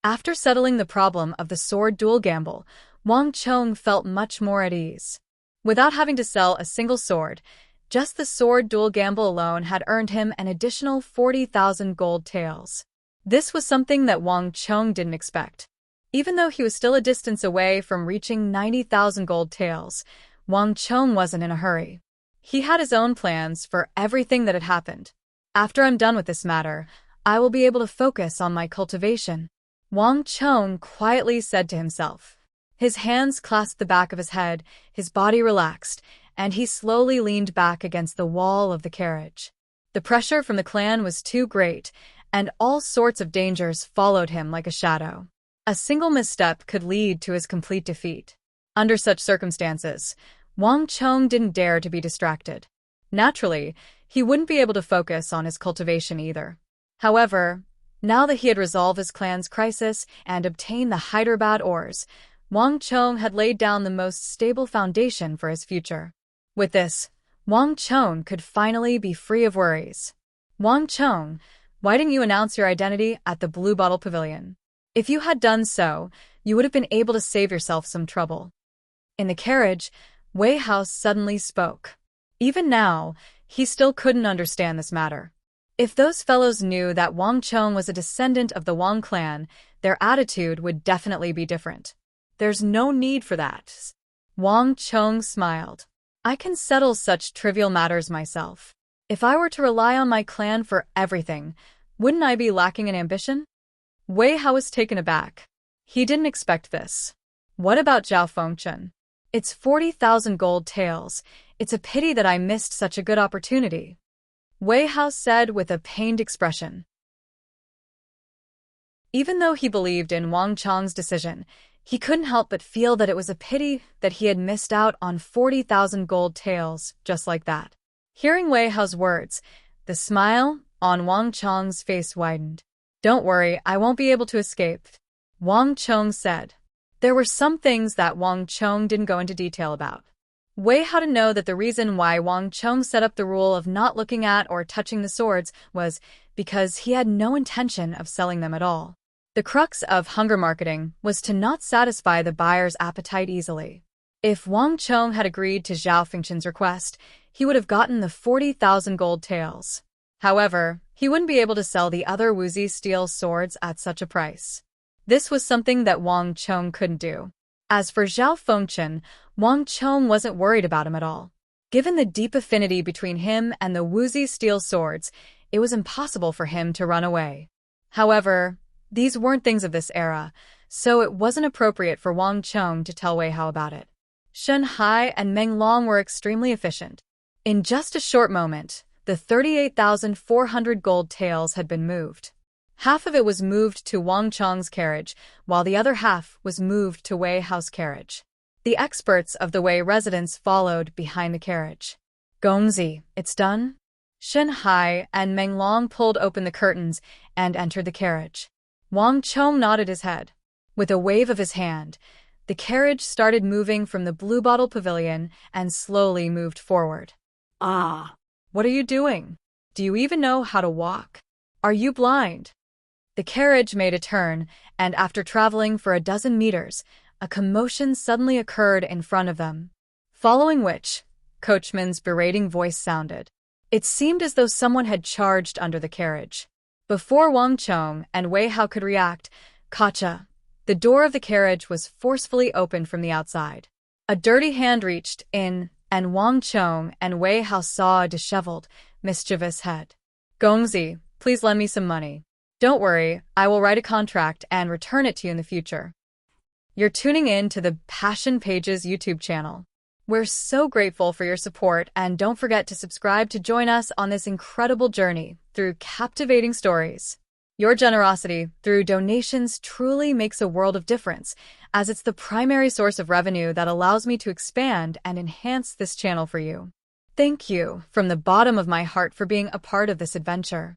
After settling the problem of the sword duel gamble, Wang Chong felt much more at ease. Without having to sell a single sword, just the sword duel gamble alone had earned him an additional 40,000 gold taels. This was something that Wang Chong didn't expect. Even though he was still a distance away from reaching 90,000 gold taels, Wang Chong wasn't in a hurry. He had his own plans for everything that had happened. After I'm done with this matter, I will be able to focus on my cultivation, Wang Chong quietly said to himself. His hands clasped the back of his head, his body relaxed, and he slowly leaned back against the wall of the carriage. The pressure from the clan was too great, and all sorts of dangers followed him like a shadow. A single misstep could lead to his complete defeat. Under such circumstances, Wang Chong didn't dare to be distracted. Naturally, he wouldn't be able to focus on his cultivation either. However, Now that he had resolved his clan's crisis and obtained the Hyderabad ores, Wang Chong had laid down the most stable foundation for his future. With this, Wang Chong could finally be free of worries. Wang Chong, why didn't you announce your identity at the Blue Bottle Pavilion? If you had done so, you would have been able to save yourself some trouble. In the carriage, Wei Hao suddenly spoke. Even now, he still couldn't understand this matter. If those fellows knew that Wang Chong was a descendant of the Wang clan, their attitude would definitely be different. There's no need for that. Wang Chong smiled. I can settle such trivial matters myself. If I were to rely on my clan for everything, wouldn't I be lacking in ambition? Wei Hao was taken aback. He didn't expect this. What about Zhao Fengchen? It's 40,000 gold taels. It's a pity that I missed such a good opportunity. Wei Hao said with a pained expression. Even though he believed in Wang Chong's decision, he couldn't help but feel that it was a pity that he had missed out on 40,000 gold taels just like that. Hearing Wei Hao's words, the smile on Wang Chong's face widened. Don't worry, I won't be able to escape, Wang Chong said. There were some things that Wang Chong didn't go into detail about. Wei Hao to know that the reason why Wang Chong set up the rule of not looking at or touching the swords was because he had no intention of selling them at all. The crux of hunger marketing was to not satisfy the buyer's appetite easily. If Wang Chong had agreed to Zhao Fengchen's request, he would have gotten the 40,000 gold taels. However, he wouldn't be able to sell the other Wuzi steel swords at such a price. This was something that Wang Chong couldn't do. As for Zhao Fengchen, Wang Chong wasn't worried about him at all. Given the deep affinity between him and the Wuzi steel swords, it was impossible for him to run away. However, these weren't things of this era, so it wasn't appropriate for Wang Chong to tell Wei Hao about it. Shen Hai and Meng Long were extremely efficient. In just a short moment, the 38,400 gold taels had been moved. Half of it was moved to Wang Chong's carriage, while the other half was moved to Wei Hao's carriage. The experts of the Wei residence followed behind the carriage. Gongzi, it's done? Shen Hai and Meng Long pulled open the curtains and entered the carriage. Wang Chong nodded his head. With a wave of his hand, the carriage started moving from the Blue Bottle Pavilion and slowly moved forward. Ah. What are you doing? Do you even know how to walk? Are you blind? The carriage made a turn, and after traveling for a dozen meters, a commotion suddenly occurred in front of them. Following which, coachman's berating voice sounded. It seemed as though someone had charged under the carriage. Before Wang Chong and Wei Hao could react, Kacha, the door of the carriage was forcefully opened from the outside. A dirty hand reached in, and Wang Chong and Wei Hao saw a disheveled, mischievous head. Gongzi, please lend me some money. Don't worry, I will write a contract and return it to you in the future. You're tuning in to the Passion Pages YouTube channel. We're so grateful for your support, and don't forget to subscribe to join us on this incredible journey through captivating stories. Your generosity through donations truly makes a world of difference, as it's the primary source of revenue that allows me to expand and enhance this channel for you. Thank you from the bottom of my heart for being a part of this adventure.